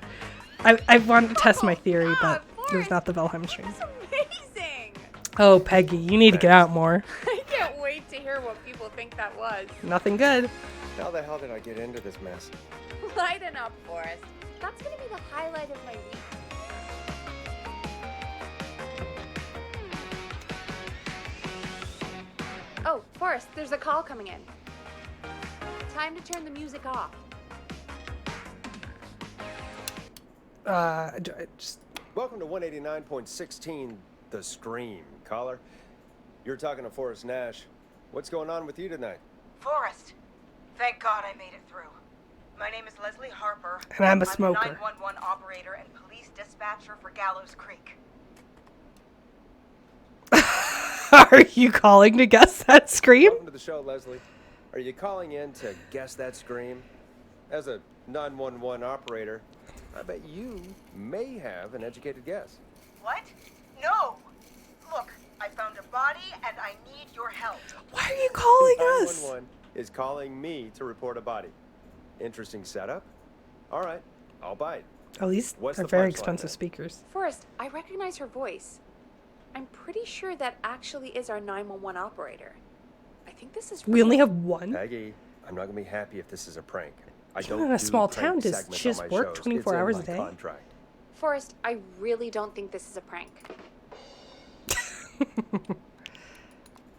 I wanted to test my theory, but it was not the Valheim stream. Amazing! Oh, Peggy, you need to get out more. I can't wait to hear what people think that was. Nothing good. How the hell did I get into this mess? Lighten up, Forrest. That's gonna be the highlight of my week. Oh, Forrest, there's a call coming in. Time to turn the music off. Just Welcome to 189.16, The Scream, caller. You're talking to Forrest Nash. What's going on with you tonight? Forrest. Thank God I made it through. My name is Leslie Harper. And I'm a smoker. I'm a 911 operator and police dispatcher for Gallows Creek. Are you calling to guess that scream? Welcome to the show, Leslie. Are you calling in to guess that scream? As a 911 operator, I bet you may have an educated guess. What? No. Look, I found a body and I need your help. Why are you calling us? 911 is calling me to report a body. Interesting setup. All right, I'll bite. Oh, these What's are the very punchline expensive then? speakers. Forrest, I recognize her voice. I'm pretty sure that actually is our 911 operator. I think this is We only real. have one? Peggy, I'm not gonna be happy if this is a prank. I You're don't in a do small prank town. Does segments she on just my work shows. 24 It's in hours my a day? contract. Forrest, I really don't think this is a prank.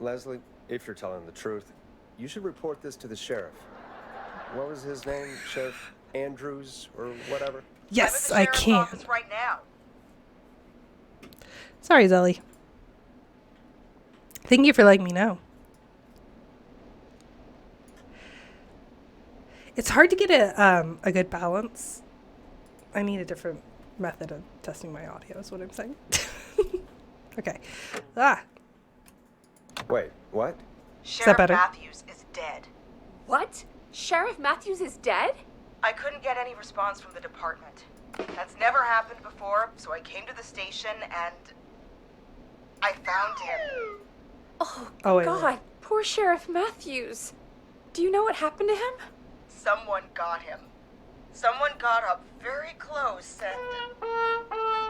Leslie, if you're telling the truth, you should report this to the sheriff. What was his name? Sheriff Andrews or whatever? Yes, I'm I at the sheriff's can. office right now. Sorry, Zelly. Thank you for letting me know. It's hard to get a good balance. I need a different method of testing my audio is what I'm saying. Okay. Ah, Wait, what? Sheriff better? Matthews is dead. What? Sheriff Matthews is dead? I couldn't get any response from the department. That's never happened before, so I came to the station and I found him. Oh, Oh, wait, God. Poor Sheriff Matthews. Do you know what happened to him? Someone got him. Someone got up very close and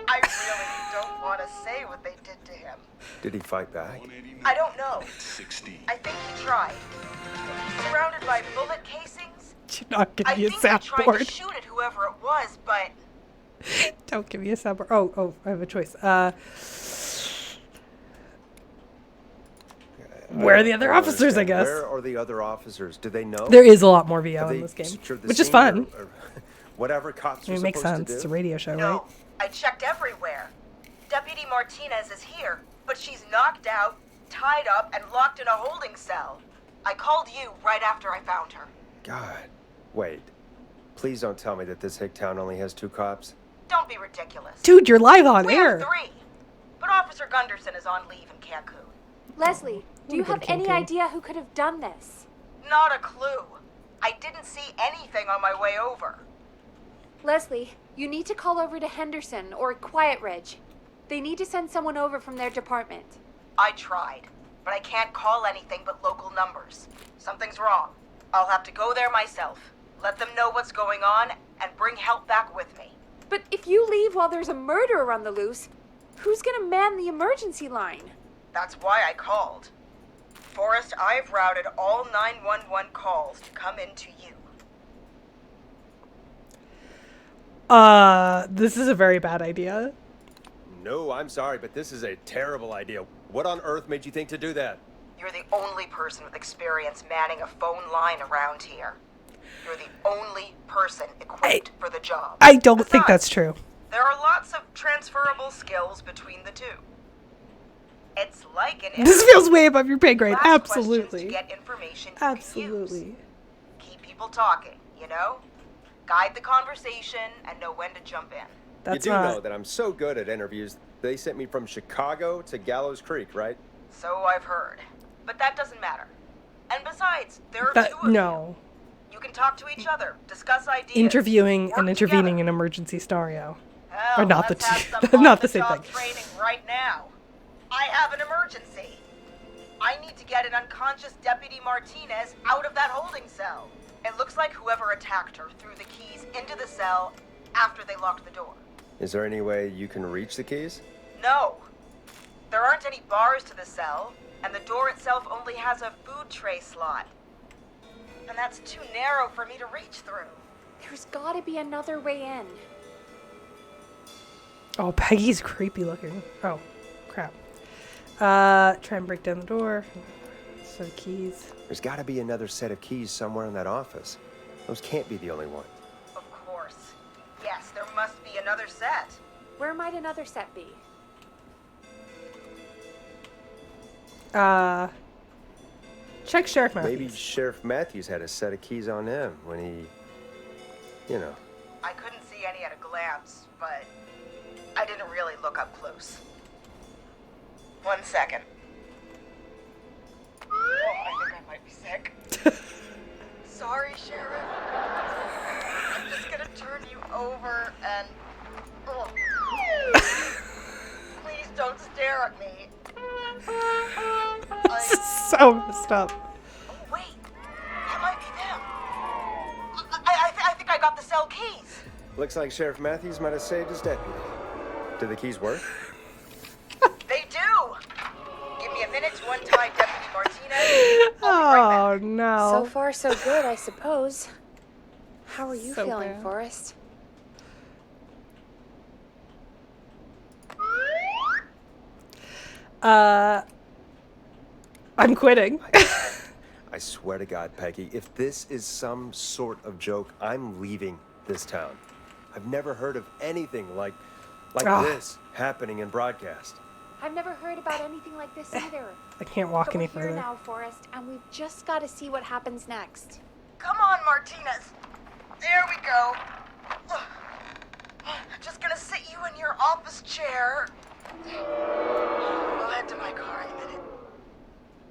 I really don't want to say what they did to him. Did he fight back? I don't know. I think he tried. Surrounded by bullet casings. should not give I me a think he tried to soundboard. shoot at whoever it was, but Don't give me a soundboard. Oh, I have a choice. Where are the other I don't officers, I understand. guess? Where are the other officers? Do they know? There is a lot more VO Have in they this game, secured the which is scene fun. or whatever cops I are mean, it makes supposed sense. to It's a do? radio show, no. right? I checked everywhere. Deputy Martinez is here, but she's knocked out, tied up, and locked in a holding cell. I called you right after I found her. God. Wait. Please don't tell me that this hick town only has 2 cops. Don't be ridiculous. Dude, you're live on We air. have 3. But Officer Gunderson is on leave in Cancun. Leslie, do you go have to any Cancun. idea who could have done this? Not a clue. I didn't see anything on my way over. Leslie, you need to call over to Henderson or Quiet Ridge. They need to send someone over from their department. I tried, but I can't call anything but local numbers. Something's wrong. I'll have to go there myself, let them know what's going on, and bring help back with me. But if you leave while there's a murderer on the loose, who's gonna man the emergency line? That's why I called. Forrest, I've routed all 911 calls to come into you. This is a very bad idea. No, I'm sorry, but this is a terrible idea. What on earth made you think to do that? You're the only person with experience manning a phone line around here. You're the only person equipped for the job. I don't think Besides, that's true. there are lots of transferable skills between the two. It's like an This feels way above your pay You grade. ask questions Absolutely. to get information you can use. Absolutely. Keep people talking, you know? Guide the conversation and know when to jump in. That's you do not. know that I'm so good at interviews. They sent me from Chicago to Gallows Creek, right? So I've heard. But that doesn't matter. And besides, there are That 2 of you. no. You can talk to each other, discuss ideas. Interviewing work and intervening together. in emergency scenario. Hell, Or not the let's have two- some not the same on-the-job thing. training right now. I have an emergency. I need to get an unconscious Deputy Martinez out of that holding cell. It looks like whoever attacked her threw the keys into the cell after they locked the door. Is there any way you can reach the keys? No. There aren't any bars to the cell, and the door itself only has a food tray slot. And that's too narrow for me to reach through. There's gotta be another way in. Oh, Peggy's creepy looking. Oh, crap. Try and break down the door. So the keys. There's got to be another set of keys somewhere in that office. Those can't be the only one. Of course. Yes, there must be another set. Where might another set be? Check Sheriff Matthews. Maybe Sheriff Matthews had a set of keys on him when he, you know. I couldn't see any at a glance, but I didn't really look up close. 1 second. Oh, I think I might be sick. Sorry, Sheriff. I'm just gonna turn you over and... Oh. Please don't stare at me. This is so messed up. Oh, wait. That might be them. I think I got the cell keys. Looks like Sheriff Matthews might have saved his deputy. Do the keys work? They do. Give me a minute to untie Deputy Martinez. I'll be right Oh, back. no. So far, so good, I suppose. How are you So feeling, bad. Forrest? I'm quitting. I swear to God, Peggy, if this is some sort of joke, I'm leaving this town. I've never heard of anything like Ah. this happening in broadcast. I've never heard about anything like this either. I can't walk But any we're here further. now, Forrest, and we've just got to see what happens next. Come on, Martinez. There we go. Just gonna sit you in your office chair. We'll head to my car in a minute.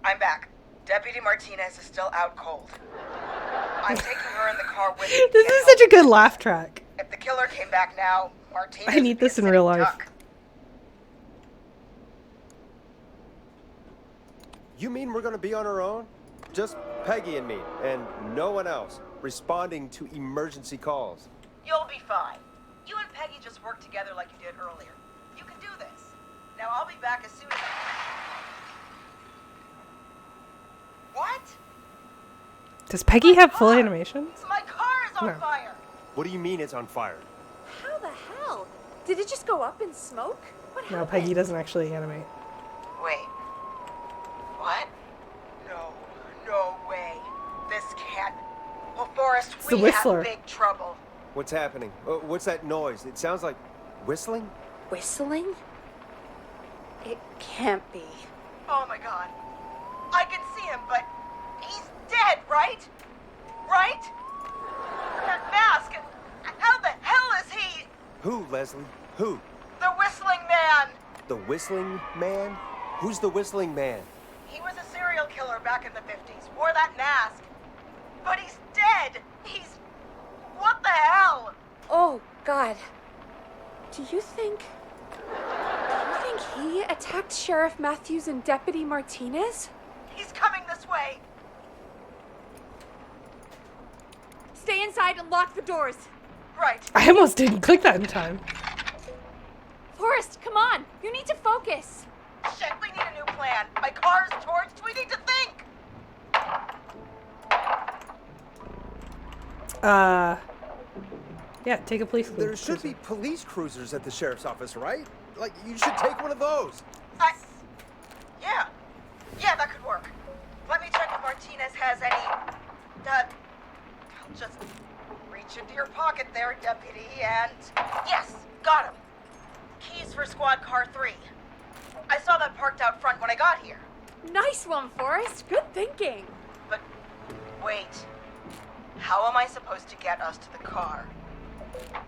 I'm back. Deputy Martinez is still out cold. I'm taking her in the car with me. to This get is help. such a good laugh track. If the killer came back now, Martinez I need would be this a in real sitting life. duck. You mean we're gonna be on our own? Just Peggy and me, and no one else, responding to emergency calls. You'll be fine. You and Peggy just work together like you did earlier. You can do this. Now I'll be back as soon as What? Does Peggy have full animations? My car is on No. fire! What do you mean it's on fire? How the hell? Did it just go up in smoke? What No, happened? Peggy doesn't actually animate. Wait. What? No way. This can't. Well, Forrest, the we Whistler. have big trouble. What's happening? What's that noise? It sounds like whistling? Whistling? It can't be. Oh my god. I can see him, but he's dead, right? Right? That mask. How the hell is he? Who, Leslie? Who? The Whistling Man. The Whistling Man? Who's the Whistling Man? He was a serial killer back in the 50s. Wore that mask. But he's dead. He's... What the hell? Oh, God. Do you think he attacked Sheriff Matthews and Deputy Martinez? He's coming this way. Stay inside and lock the doors. Right. I almost didn't click that in time. Forrest, come on. You need to focus. Shit, we need a new plan. My car's torched. We need to think. Yeah, take a police There cruiser. should be police cruisers at the sheriff's office, right? Like, you should take one of those. Yeah. Yeah, that could work. Let me check if Martinez has any... I'll just reach into your pocket there, deputy, and... Yes, got him. Keys for squad car 3. I saw that parked out front when I got here. Nice one, Forrest. Good thinking. But wait. How am I supposed to get us to the car?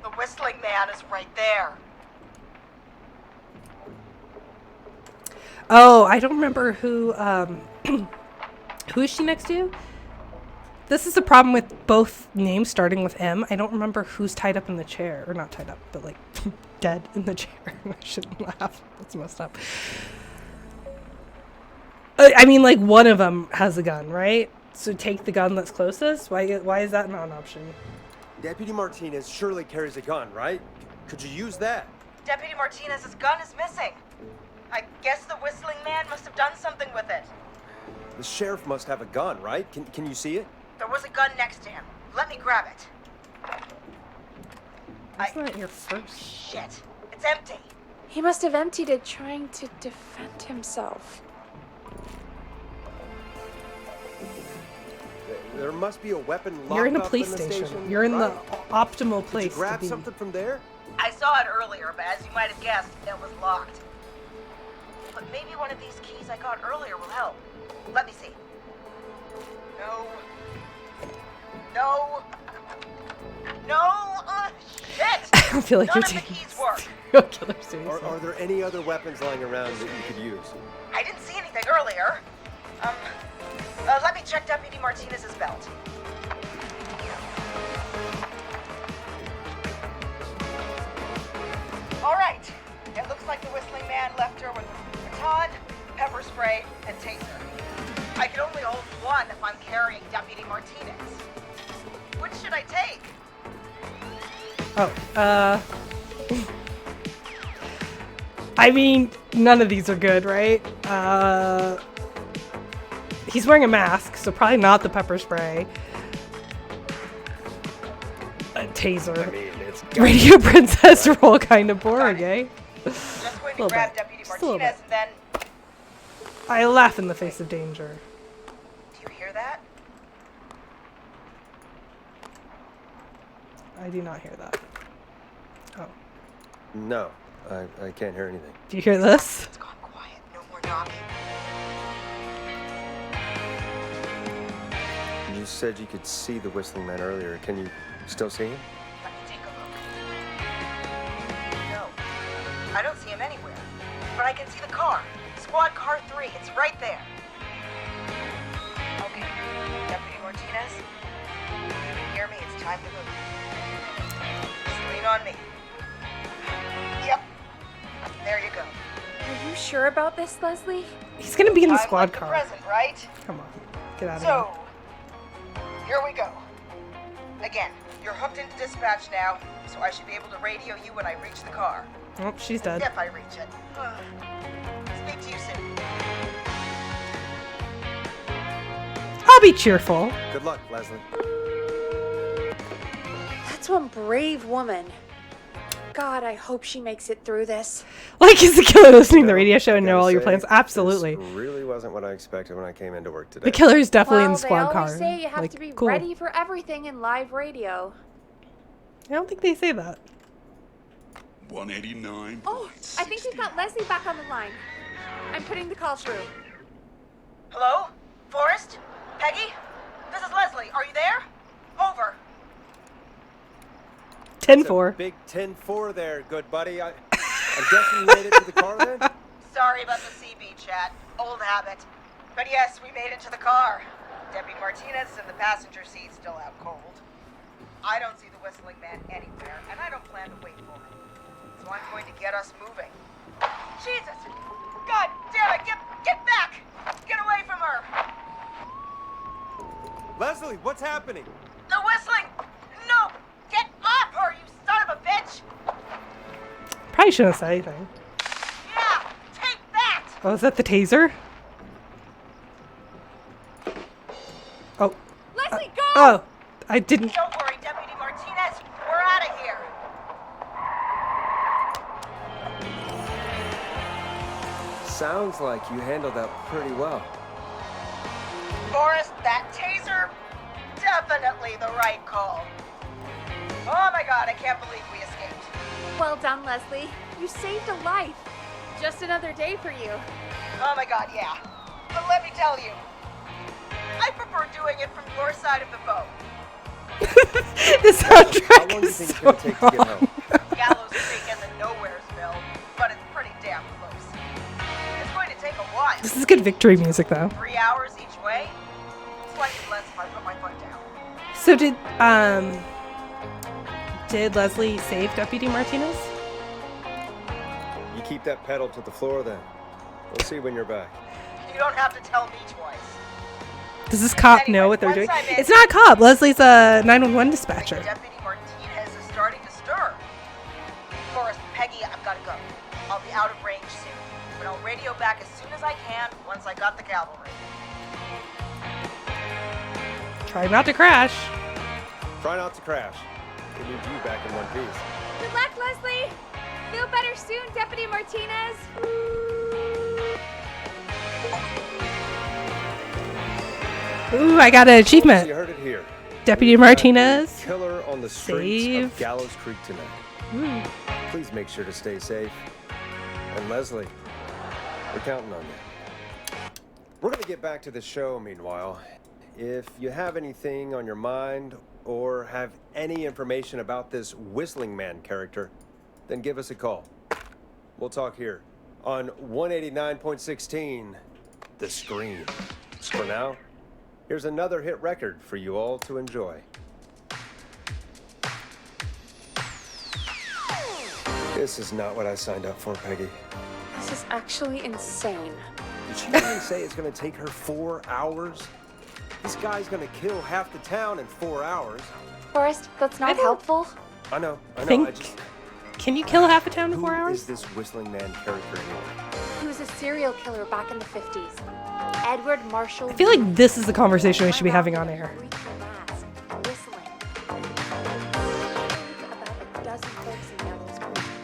The Whistling Man is right there. Oh, I don't remember who who is she next to? This is the problem with both names starting with M. I don't remember who's tied up in the chair. Or not tied up, but like dead in the chair. I shouldn't laugh. That's messed up. I mean, like, one of them has a gun, right? So take the gun that's closest? Why is that not an option? Deputy Martinez surely carries a gun, right? Could you use that? Deputy Martinez's gun is missing. I guess the whistling man must have done something with it. The sheriff must have a gun, right? Can you see it? There was a gun next to him. Let me grab it. That's not your first. Shit. It's empty. He must have emptied it trying to defend himself. There must be a weapon locked You're in a up police the station. You're in the optimal Did place you grab to be. something from there? I saw it earlier, but as you might have guessed, it was locked. But maybe one of these keys I got earlier will help. Let me see. No. No. No. Shit! I feel like None you're of the taking keys work. serial killer seriously. Are there any other weapons lying around that you could use? I didn't see anything earlier. Let me check Deputy Martinez's belt. All right. It looks like the whistling man left her with a baton, pepper spray, and taser. I can only hold one if I'm carrying Deputy Martinez. Which should I take? I mean, none of these are good, right? He's wearing a mask, so probably not the pepper spray. A taser. I mean, it's Radio Princess role kind of boring, eh? Just going to Little grab bit. Deputy Just a little Martinez and then... I laugh in the face of danger. Do you hear that? I do not hear that. Oh. No, I can't hear anything. Do you hear this? It's gone quiet. No more knocking. You said you could see the whistling man earlier. Can you still see him? Let me take a look. No. I don't see him anywhere. But I can see the car. Squad car 3. It's right there. Okay. Deputy Martinez. You hear me? It's time to move. Just lean on me. Yep. There you go. Are you sure about this, Leslie? He's gonna be in the I'm squad like the car. present, right? Come on, get out of So, here we go. Again, you're hooked into dispatch now, so I should be able to radio you when I reach the car. here. Oh, she's dead. If I reach it. Speak to you soon. I'll be cheerful. Good luck, Leslie. That's one brave woman. God, I hope she makes it through this. Like, is the killer listening to the radio show I and know gotta all your say, plans? Absolutely. This really wasn't what I expected when I came into work today. The killer is definitely in Well, the they squad always car. say you have Like, to be cool. ready for everything in live radio. I don't think they say that. 189. Oh, I think we've got Leslie back on the line. I'm putting the call through. Hello? Forrest? Peggy? This is Leslie. Are you there? Over. 10-4. Big 10-4 there, good buddy. I'm guessing you made it to the car then? Sorry about the CB chat. Old habit. But yes, we made it to the car. Deputy Martinez is in the passenger seat, still out cold. I don't see the whistling man anywhere, and I don't plan to wait for him. So I'm going to get us moving. Jesus! God damn it! Get back! Get away from her! Leslie, what's happening? The whistling! No! Get off her, you son of a bitch! Probably shouldn't have said anything. Yeah! Take that! Oh, is that the taser? Oh. Leslie, go! Oh, I didn't. Don't worry, Deputy Martinez. We're out of here. Sounds like you handled that pretty well. Forrest, that taser, definitely the right call. Oh my god, I can't believe we escaped. Well done, Leslie. You saved a life. Just another day for you. Oh my god, yeah. But let me tell you, I prefer doing it from your side of the boat. The soundtrack How long do you is think it's so going to take to get wrong. home? Gallows Creek and the Nowheresville, but it's pretty damn close. It's going to take a while. This is good victory music, though. 3 hours each way? Slightly less if I put my foot down. So did Leslie save Deputy Martinez? You keep that pedal to the floor then. We'll see when you're back. You don't have to tell me twice. Does this cop Anyway, know what they're once doing? I'm in- It's not a cop. Leslie's a 911 dispatcher. Deputy Martinez is starting to stir. Forrest, Peggy, I've got to go. I'll be out of range soon, but I'll radio back as soon as I can once I got the cavalry. Try not to crash. Try not to crash. We need you back in one piece. Good luck, Leslie. Feel better soon, Deputy Martinez. Ooh, I got an You achievement. heard it here. Deputy We've got a Martinez. Killer on the streets Saved. of Gallows Creek tonight. Please make sure to stay safe. And Leslie, we're counting on you. We're going to get back to the show meanwhile. If you have anything on your mind or have any information about this Whistling Man character, then give us a call. We'll talk here on 189.16, The Scream. For now, here's another hit record for you all to enjoy. This is not what I signed up for, Peggy. This is actually insane. Did she really say it's going to take her 4 hours? This guy's going to kill half the town in 4 hours. Forrest, that's not don't- helpful. I know. Think- I just... Can you kill half a town in 4 Who hours? is this Whistling Man character anyway? He was a serial killer back in the 50s. Edward Marshall. I feel like this is the conversation we should be having on air.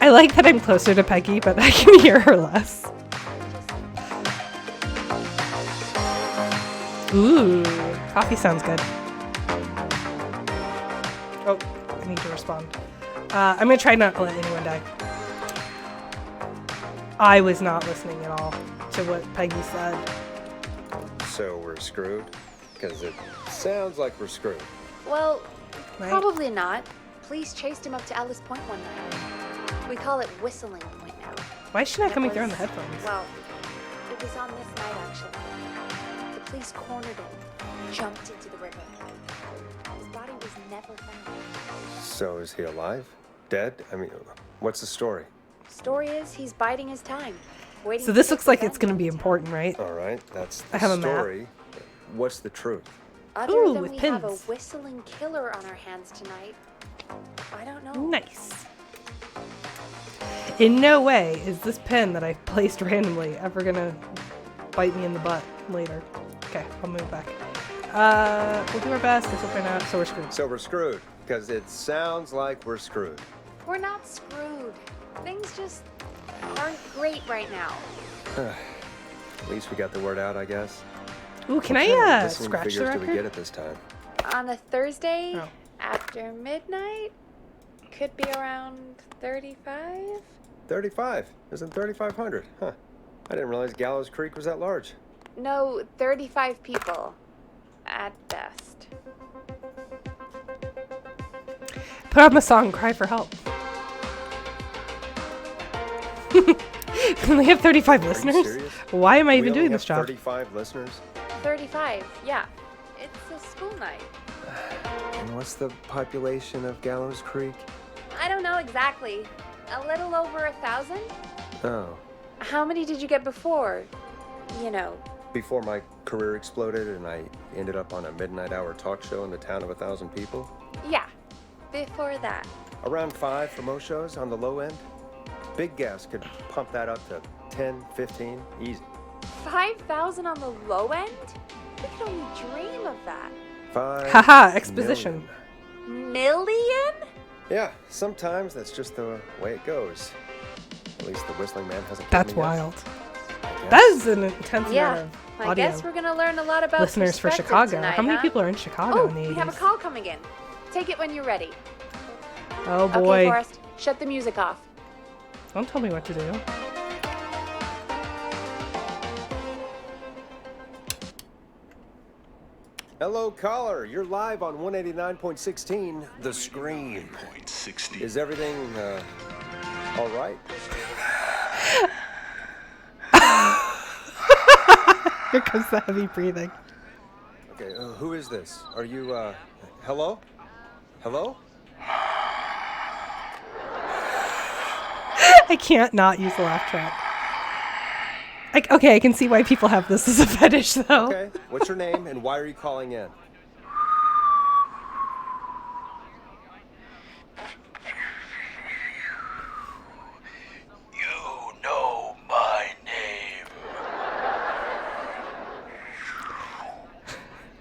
I like that I'm closer to Peggy, but I can hear her less. Ooh, coffee sounds good. Oh, I need to respond. I'm gonna try not to let anyone die. I was not listening at all to what Peggy said. So we're screwed? Because it sounds like we're screwed. Well, Right. probably not. Police chased him up to Alice Point one night. We call it Whistling Point now. Why is she not And it coming through on was- the headphones? Well, it was on this night actually. The police cornered him, jumped into the river. His body was never found. So is he alive? Dead? I mean, what's the story? Story is he's biding his time. Waiting So to this take looks like it's revenge gonna on be the town. important, right? All right, that's the I have a map. story. What's the truth? Other Ooh, than with we have a pins. whistling killer on our hands tonight, I don't know. Nice. In no way is this pen that I placed randomly ever gonna bite me in the butt later. Okay, I'll move back. We'll do our best. This will find out. So we're screwed. So we're screwed, because it sounds like we're screwed. We're not screwed. Things just aren't great right now. At least we got the word out, I guess. Ooh, can What kind of I listening scratch the figures do we get record? at this time? On a Thursday Oh. after midnight, could be around 35. 35. Isn't 3,500? Huh. I didn't realize Gallows Creek was that large. No, 35 people at best. Put on the song "Cry for Help." We only have 35 Are you listeners. serious? Why am I We even only doing have this job? 35 listeners? 35, yeah. It's a school night. And what's the population of Gallows Creek? I don't know exactly. A little over 1,000? Oh. How many did you get before? You know, Before my career exploded and I ended up on a midnight hour talk show in the town of 1,000 people? yeah. Before that. Around 5 for most shows on the low end. Big gas could pump that up to 10, 15, easy. 5,000 on the low end? We could only dream of that. 5 Haha, exposition. million. Million? Yeah, sometimes that's just the way it goes. At least the Whistling Man hasn't. That's killed me yet, wild. I guess. That is an intense Yeah. amount of I audio. guess we're gonna learn a lot about Listeners for perspective Chicago. tonight, How many huh? people are in Chicago Oh, in the 80s? we have a call coming in. Take it when you're ready. Oh Okay, boy. Forrest, shut the music off. Don't tell me what to do. Hello, caller. You're live on 189.16, The Scream. Is everything, all right? Here comes the heavy breathing. Okay, who is this? Are you, Hello? Hello? I can't not use the laugh track. Okay, I can see why people have this as a fetish, though. Okay. What's your name and why are you calling in? You know my name.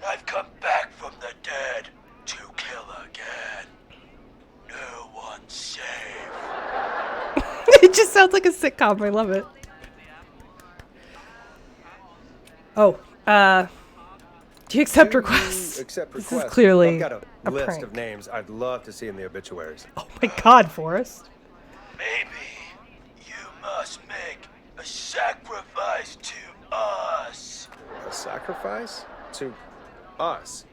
I've come back from the dead to kill again. No one's safe. It just sounds like a sitcom. I love it. Oh, do you accept requests? Accept This requests. is clearly I've got a a list prank. of names I'd love to see in the obituaries. Oh my God, Forrest. Maybe you must make a sacrifice to us. A sacrifice? To us?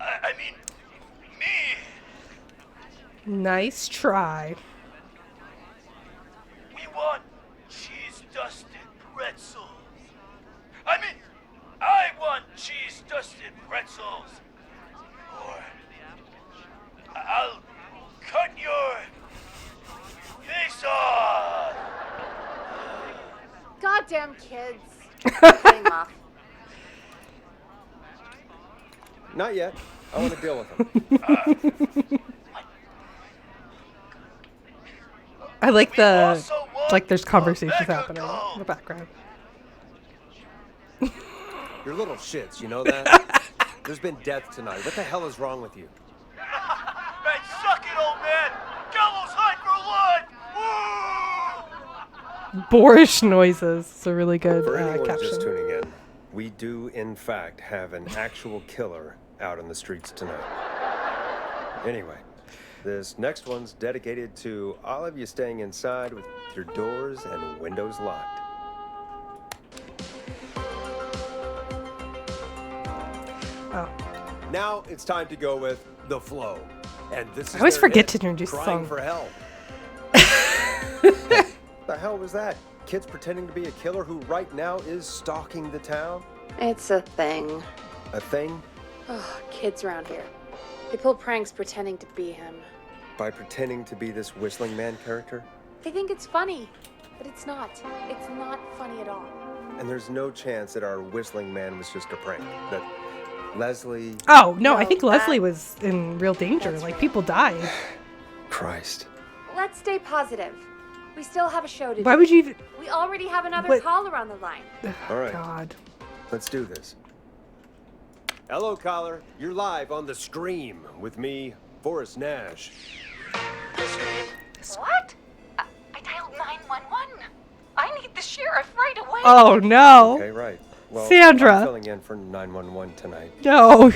I mean, me. Nice try. We want cheese-dusted pretzels. I want cheese-dusted pretzels. Or I'll cut your face off. Goddamn kids. Cut him off. Not yet. I want to deal with them. I like the, want there's conversations Omega happening in Gold. the background. You're little shits, you know that? There's been death tonight. What the hell is wrong with you? Hey, suck it, old man. Gallows high for life. Woo! Boorish noises. It's a really good For anyone caption. just tuning in, we do, in fact, have an actual killer out in the streets tonight. Anyway, this next one's dedicated to all of you staying inside with your doors and windows locked. Oh. Now it's time to go with The Flow. And this is I always their forget hit, to introduce the Crying song. for Help. The hell was that? Kids pretending to be a killer who right now is stalking the town? It's a thing. A thing? Oh, kids around here. They pull pranks pretending to be him. By pretending to be this whistling man character? They think it's funny, but it's not. It's not funny at all. And there's no chance that our whistling man was just a prank. That Leslie... Oh, no, I No, think Leslie was in real danger. that's Like, real. people died. Christ. Let's stay positive. We still have a show to Why do. would you... We already have another What- caller on the line. All right. God. Let's do this. Hello, caller. You're live on The Scream with me, Forrest Nash. What? I dialed 911. I need the sheriff right away. Oh, no. Okay, right. Well, Sandra. I'm filling in for 911 tonight. No.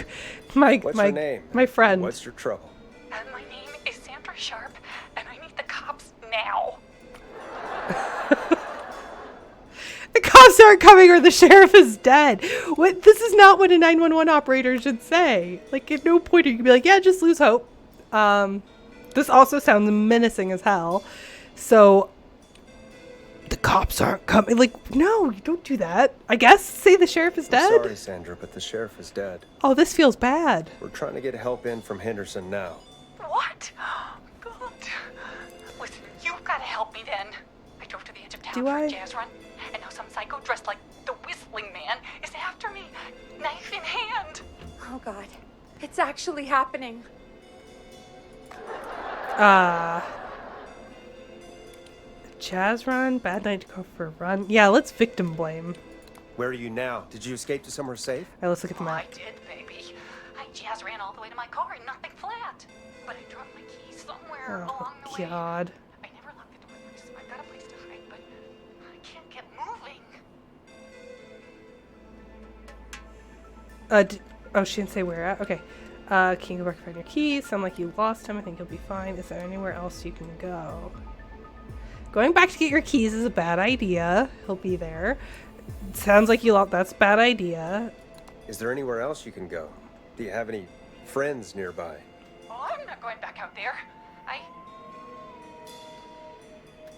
My What's my your name? my friend. What's your trouble? My name is Sandra Sharp, and I need the cops now. The cops aren't coming or the sheriff is dead. What? This is not what a 911 operator should say. Like, at no point are you gonna be like, yeah, just lose hope. This also sounds menacing as hell. So, the cops aren't coming. Like, no, you don't do that. I guess say the sheriff is dead. Sorry, Sandra, but the sheriff is dead. Oh, this feels bad. We're trying to get help in from Henderson now. What? God. Listen, you've got to help me then. I drove to the edge of town Do for I? a jazz run, and now some psycho dressed like the Whistling Man is after me, knife in hand. Oh, God. It's actually happening. Jazz run, bad night to go for a run. Yeah, let's victim blame. Where are you now? Did you escape to somewhere safe? All right, let's look at the Oh, I map. did, baby. I jazz ran all the way to my car and nothing flat. But I dropped my keys somewhere along the way. God. I never locked the door, so I've got a place to hide, but I can't get moving. Oh, she didn't say where at. Okay. Can you go back and find your keys? Sound like you lost him. I think you'll be fine. Is there anywhere else you can go? Going back to get your keys is a bad idea. He'll be there. Sounds like you lost. That's a bad idea. Is there anywhere else you can go? Do you have any friends nearby? Oh, I'm not going back out there.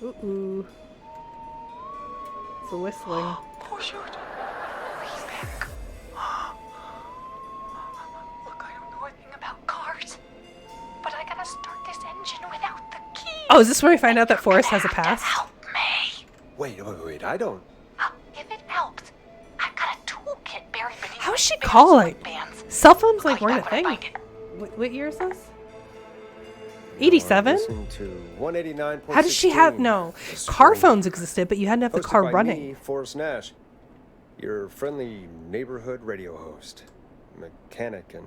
Ooh. It's a whistling. Oh, shoot. He's back. Look, I Oh, is this where we find out that Forrest has a past? Help me. Wait, I don't... If it helps, I've got a toolkit buried beneath. How is she my calling? bands. Cell phones I'll like call you weren't a back when I thing. find it. What year is this? You're 87? listening to 189.16. How does she have no car phones existed, but you had to have the Hosted car by running. me, Forrest Nash, your friendly neighborhood radio host, mechanic, and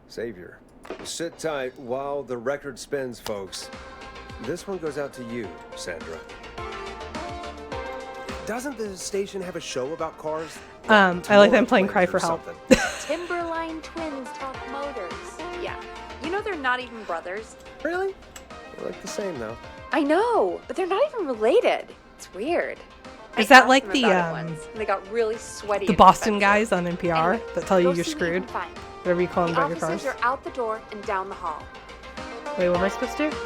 savior. Sit tight while the record spins, folks. This one goes out to you, Sandra. Doesn't the station have a show about cars? I like them playing Cry for Help. Timberline Twins Talk Motors. Yeah. You know they're not even brothers. Really? They look the same, though. I know, but they're not even related. It's weird. Is I that asked like them the, about it once, and they got really sweaty. The and Boston defensive. guys on NPR Anyway, that tell you go you're see what screwed? can find. Whatever you call them The about your cars. officers are out the door and down the hall. Wait, what am I supposed to do?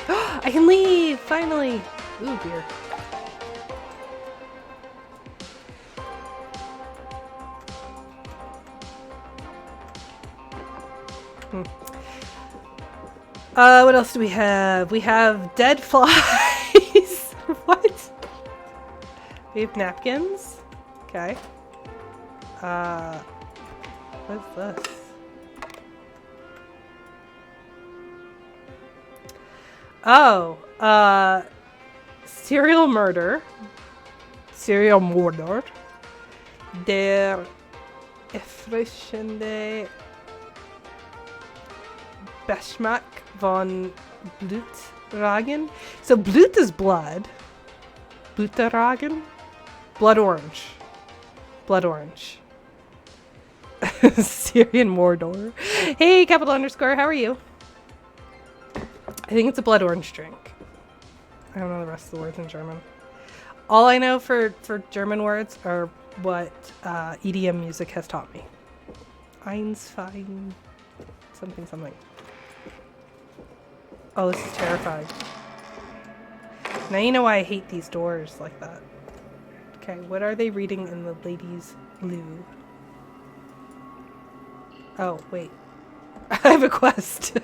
I can leave! Finally! Ooh, beer. What else do we have? We have dead flies. What? We have napkins. Okay. What's this? Oh, serial murder. Serial murder. Der erfrischende Geschmack von Blutragen. So Blut is blood. Blutragen? Blood orange. Blood orange. Syrian Mordor. Hey, capital underscore, how are you? I think it's a blood orange drink. I don't know the rest of the words in German. All I know for German words are what EDM music has taught me. Eins, fein, something. Oh, this is terrifying. Now you know why I hate these doors like that. Okay, what are they reading in the ladies' loo? Oh, wait. I have a quest.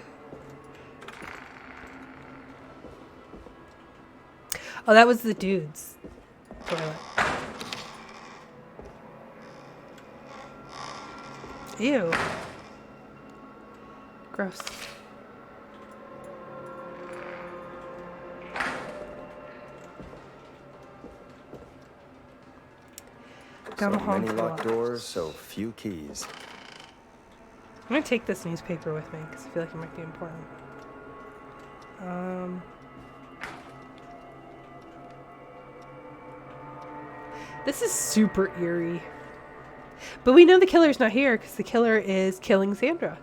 Oh, that was the dude's toilet. Ew. Gross. So many locked doors, so few keys. I'm gonna take this newspaper with me because I feel like it might be important. This is super eerie. But we know the killer's not here because the killer is killing Sandra.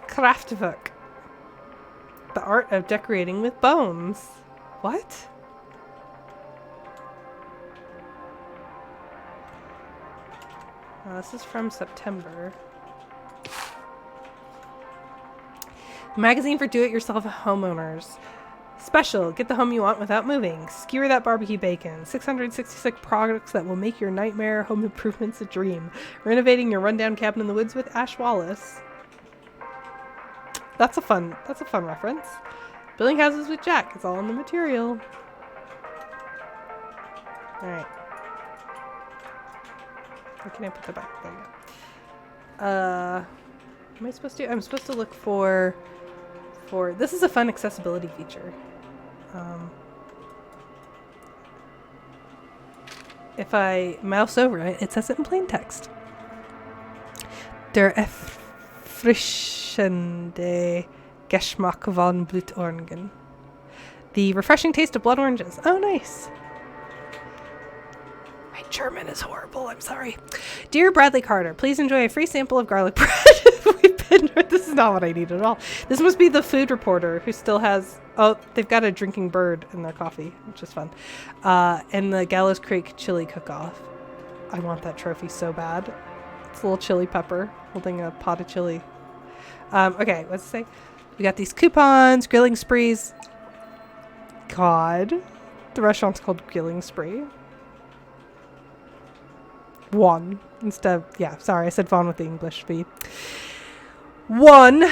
Kraftwerk. The art of decorating with bones. What? This is from September. Magazine for do-it-yourself homeowners. Special, get the home you want without moving. Skewer that barbecue bacon. 666 products that will make your nightmare home improvements a dream. Renovating your rundown cabin in the woods with Ash Wallace. That's a fun reference. Building houses with Jack. It's all in the material. Alright. Where can I put the back? There you go. Am I supposed to? I'm supposed to look for this is a fun accessibility feature. If I mouse over it, it says it in plain text. Der erfrischende Geschmack von Blutorangen. The refreshing taste of blood oranges. Oh, nice. My German is horrible. I'm sorry. Dear Bradley Carter, please enjoy a free sample of garlic bread. This is not what I need at all. This must be the food reporter who still has... Oh, they've got a drinking bird in their coffee, which is fun. And the Gallows Creek chili cook-off. I want that trophy so bad. It's a little chili pepper holding a pot of chili. Okay, what's it say? We got these coupons, grilling sprees. God. The restaurant's called Grilling Spree. One. Instead of, yeah, sorry, I said von with the English V. One.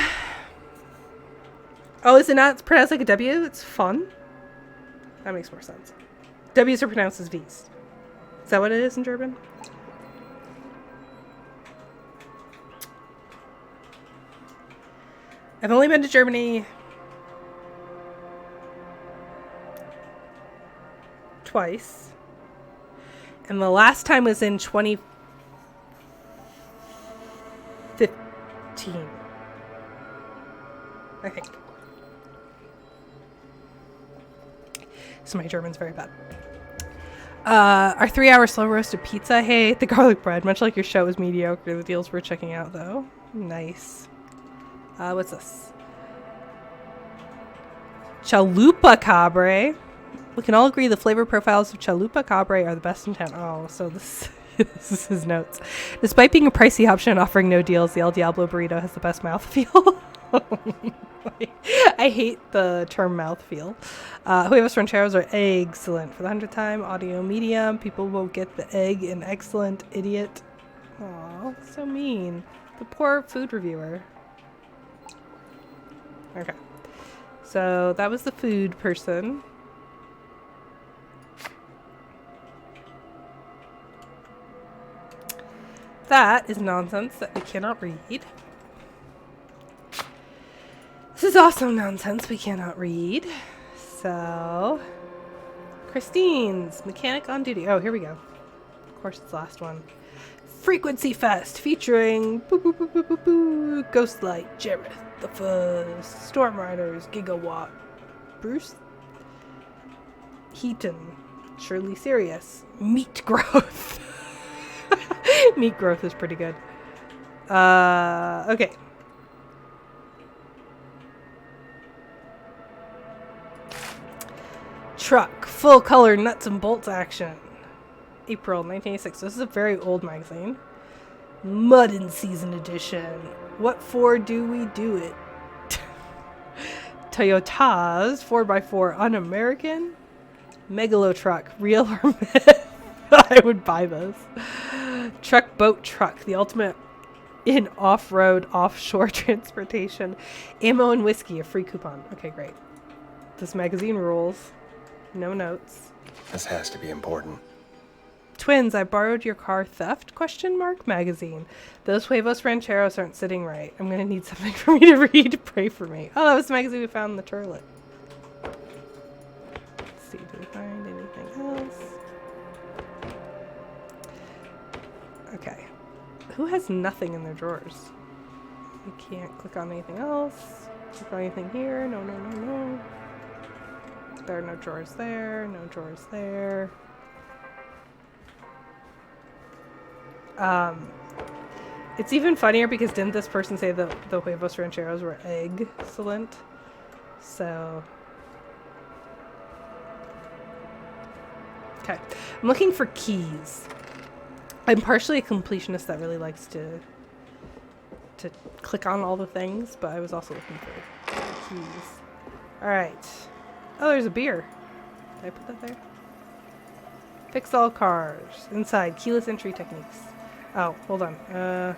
Oh, is it not pronounced like a W? It's fun? That makes more sense. W's are pronounced as V's. Is that what it is in German? I've only been to Germany twice. And the last time was in 2015. I think. So my German's very bad. Our 3-hour slow roasted pizza. Hey, I ate the garlic bread. Much like your show was mediocre. The deals we're checking out, though. Nice. What's this? Chalupa Cabre. We can all agree the flavor profiles of Chalupa Cabre are the best in town. Oh, so this is his notes. Despite being a pricey option and offering no deals, the El Diablo burrito has the best mouthfeel. I hate the term mouthfeel. Huevos rancheros are excellent. For the 100th time, audio medium. People will get the egg in excellent. Idiot. Aw, so mean. The poor food reviewer. Okay. So that was the food person. That is nonsense that we cannot read. This is also nonsense we cannot read. So, Christine's Mechanic on Duty. Oh, here we go. Of course, it's the last one. Frequency Fest featuring Ghostlight, Jareth, The Fuzz, Storm Riders, Gigawatt, Bruce, Heaton, Shirley Sirius, Meat Growth. Meat Growth is pretty good. Okay. Truck, full color nuts and bolts action. April 1986. This is a very old magazine. Mud and Season Edition. What for do we do it? Toyota's 4x4 un-American. Megalo truck, real or myth? I would buy this. Truck, boat, truck. The ultimate in off-road, offshore transportation. Ammo and whiskey, a free coupon. Okay, great. This magazine rules. No notes. This has to be important. Twins, I borrowed your car theft? ? Magazine. Those huevos rancheros aren't sitting right. I'm gonna need something for me to read. Pray for me. Oh, that was the magazine we found in the toilet. Let's see, do we find anything else? Okay. Who has nothing in their drawers? We can't click on anything else. Click on anything here. No, no, no, no. There are no drawers there. No drawers there. It's even funnier because didn't this person say the huevos rancheros were excellent? So, okay. I'm looking for keys. I'm partially a completionist that really likes to click on all the things, but I was also looking for keys. All right. Oh, there's a beer. Did I put that there? Fix all cars. Inside. Keyless entry techniques. Oh, hold on. Oh,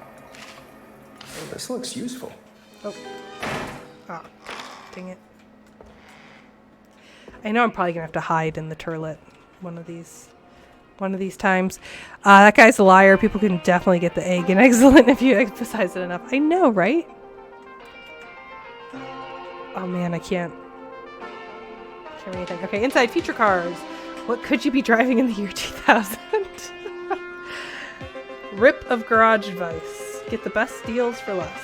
this looks useful. Oh. Ah. Dang it. I know I'm probably gonna have to hide in the toilet one of these times. That guy's a liar. People can definitely get the egg and excellent if you emphasize it enough. I know, right? Oh man, I can't read anything. Okay, inside future cars. What could you be driving in the year 2000? Rip of garage advice. Get the best deals for less.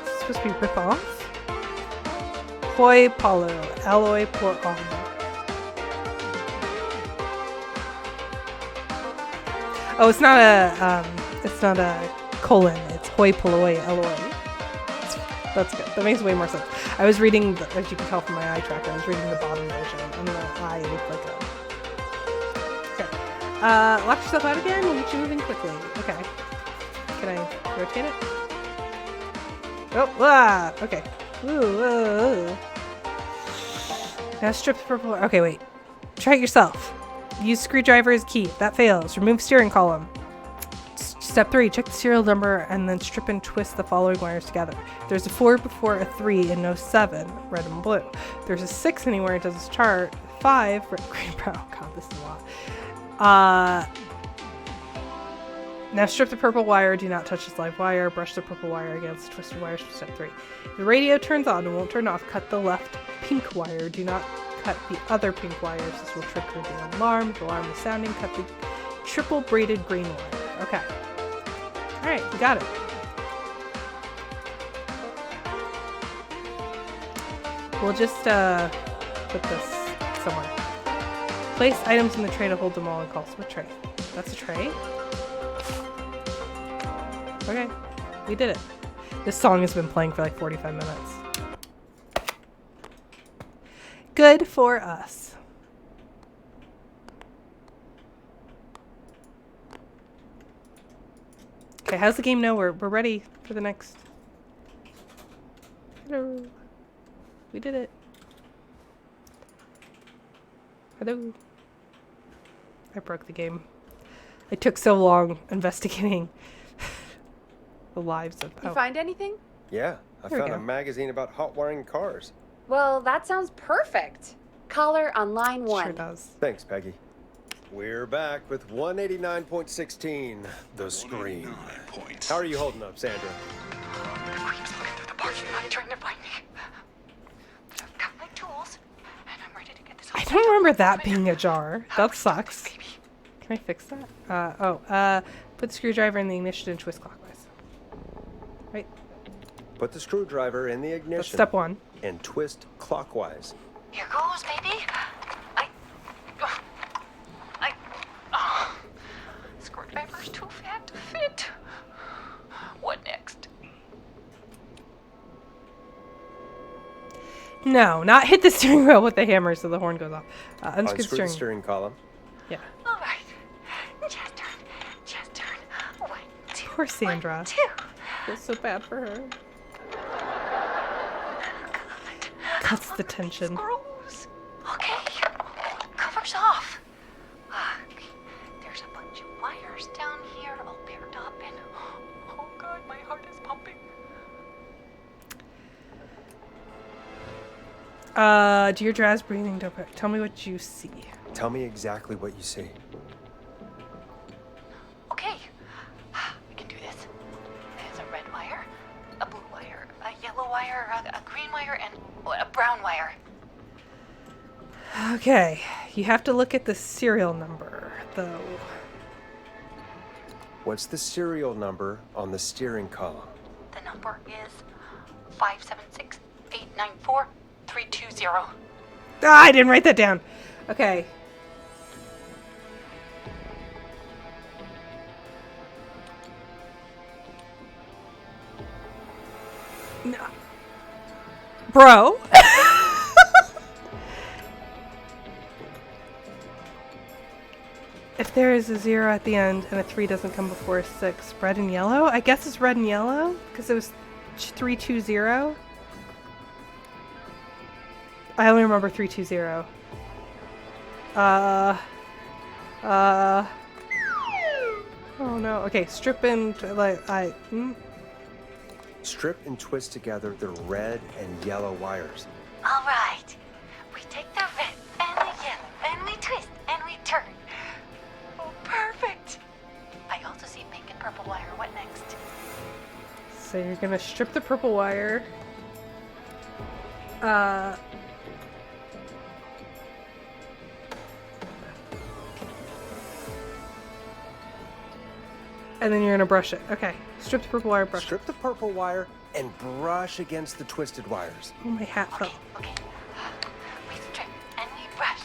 It's supposed to be rip off? Hoi Palo. Alloy port on. Oh, it's not a colon. It's hoi polloi alloy. That's good. That makes way more sense. I was reading, as you can tell from my eye tracker, I was reading the bottom version, and the eye looked like a... Okay. Lock yourself out again. We'll get you moving quickly. Okay. Can I rotate it? Oh, ah! Okay. Ooh. Now strip purple... Okay, wait. Try it yourself. Use screwdriver as key. That fails. Remove steering column. Step 3. Check the serial number and then strip and twist the following wires together. There's a 4 before a 3 and no 7, red and blue. There's a 6 anywhere it does this chart. 5, red, green, brown. Oh god, this is a lot. Now strip the purple wire. Do not touch this live wire. Brush the purple wire against the twisted wires for step 3. The radio turns on and won't turn off. Cut the left pink wire. Do not cut the other pink wires. This will trigger the alarm. If the alarm is sounding, cut the triple braided green wire. Okay. Alright, we got it. We'll just put this somewhere. Place items in the tray to hold them all in calls. What tray? That's a tray? Okay, we did it. This song has been playing for like 45 minutes. Good for us. Okay, how's the game know we're ready for the next? Hello. We did it. Hello. I broke the game. I took so long investigating the lives of... You find anything? Yeah, I There we found a go. magazine about hot wiring cars. Well, that sounds perfect. Caller on line 1. Sure does. Thanks, Peggy. We're back with 189.16, The Scream. How are you holding up, Sandra? The creep's looking through the parking lot trying to find me. But I've got my tools, and I'm ready to get this. I don't remember that being a jar. That sucks. Can I fix that? Put the screwdriver in the ignition and twist clockwise. Right? Put the screwdriver in the ignition. That's step 1. And twist clockwise. Here goes, baby. Screwdriver's too fat to fit. What next? No, not hit the steering wheel with the hammer so the horn goes off. Unscrew Unscrew the steering. steering column. Yeah. All right. Just turn. 1, 2. Poor Sandra. 1, 2. Feels so bad for her. Cuts the tension. Screws. Okay. Covers off. There's a bunch of wires down here all paired up and oh god, my heart is pumping. Dear Draz, breathing, tell me what you see. Tell me exactly what you see. Okay. We can do this. There's a red wire, a blue wire, a yellow wire, a green wire, and a brown wire. Okay, you have to look at the serial number, though. What's the serial number on the steering column? The number is 576-894-320. Ah, I didn't write that down. Okay. No. Bro. If there is a 0 at the end and a 3 doesn't come before a 6, red and yellow? I guess it's red and yellow because it was 320. I only remember 320. Oh no. Okay, strip and Strip and twist together the red and yellow wires. All right. We take the red and the yellow and we twist and we turn. Oh, perfect. I also see pink and purple wire. What next? So you're gonna strip the purple wire. And then you're gonna brush it. Okay. Strip the purple wire, brush. Strip the purple wire and brush against the twisted wires. Oh, my hat fell. Okay. We strip and we brush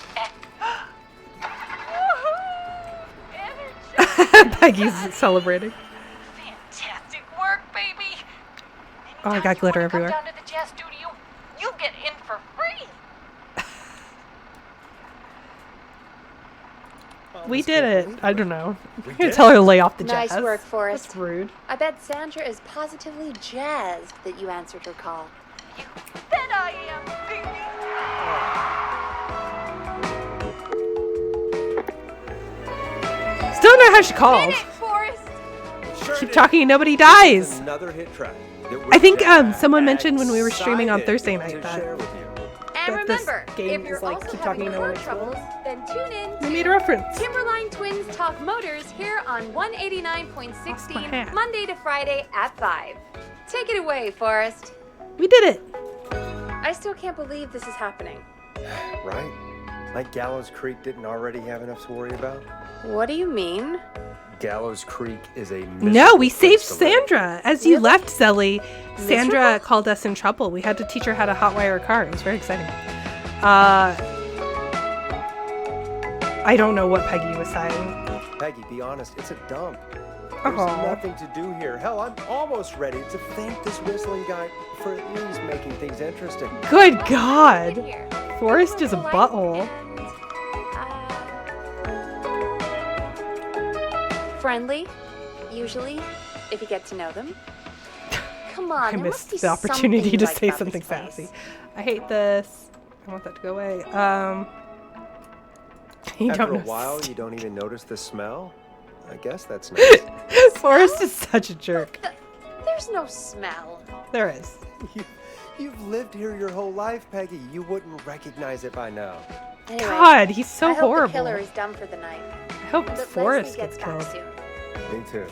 and... Peggy's celebrating. Fantastic work, baby. Oh, I got glitter everywhere. Come down to the jazz studio. You get in for free. We did it. I don't know. I'm gonna tell her to lay off the jazz. Nice work, Forrest. That's rude. I bet Sandra is positively jazzed that you answered her call. You bet I am, baby. Still don't know how she called. Did it, Forrest! Sure Keep did. talking and nobody This is dies. another hit track. that I think we're someone mentioned when we were streaming on excited Thursday night to that share with you. And That this remember, game if you're is like, also keep having talking, no one car will. troubles, then tune in they to made a reference. Timberline Twins Talk Motors here on Lost my 189.16 hat. Monday to Friday at 5. Take it away, Forrest. We did it. I still can't believe this is happening. Right? Like Gallows Creek didn't already have enough to worry about? What do you mean? Gallows Creek is a No, we miserable saved place to live. Sandra. As you Really? left, Zelly, Sandra Miserable? called us in trouble. We had to teach her how to hotwire a car. It was very exciting. I don't know what Peggy was saying. Peggy, be honest, it's a dump. There's Aw. nothing to do here. Hell, I'm almost ready to thank this whistling guy for at least making things interesting. Good Get God. here. Forrest is a Polite butthole. and, friendly, usually, if you get to know them. Come on, I there missed must be the opportunity something you to like say about something this place. sassy. I hate this. I want that to go away. You After don't a know. while, you don't even notice the smell? I guess that's nice. Forrest is such a jerk. There's no smell. There is. You've lived here your whole life, Peggy. You wouldn't recognize it by now. Anyway, God, he's so I hope horrible. the killer is done for the night. I hope But Forrest Leslie gets gets back killed. soon. Me too.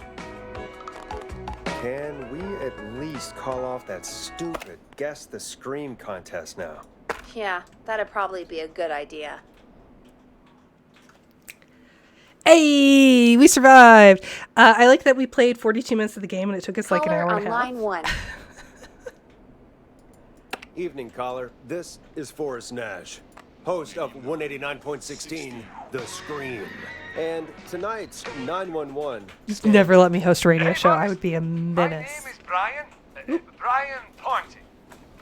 Can we at least call off that stupid Guess the Scream contest now? Yeah, that'd probably be a good idea. Hey, we survived. I like that we played 42 minutes of the game and it took us like an Caller hour on and a half. line 1. Evening, caller. This is Forrest Nash, host of 189.16, The Scream. And tonight's 911. Just never let me host a radio show. I would be a My name menace. is Brian. Brian Ponty.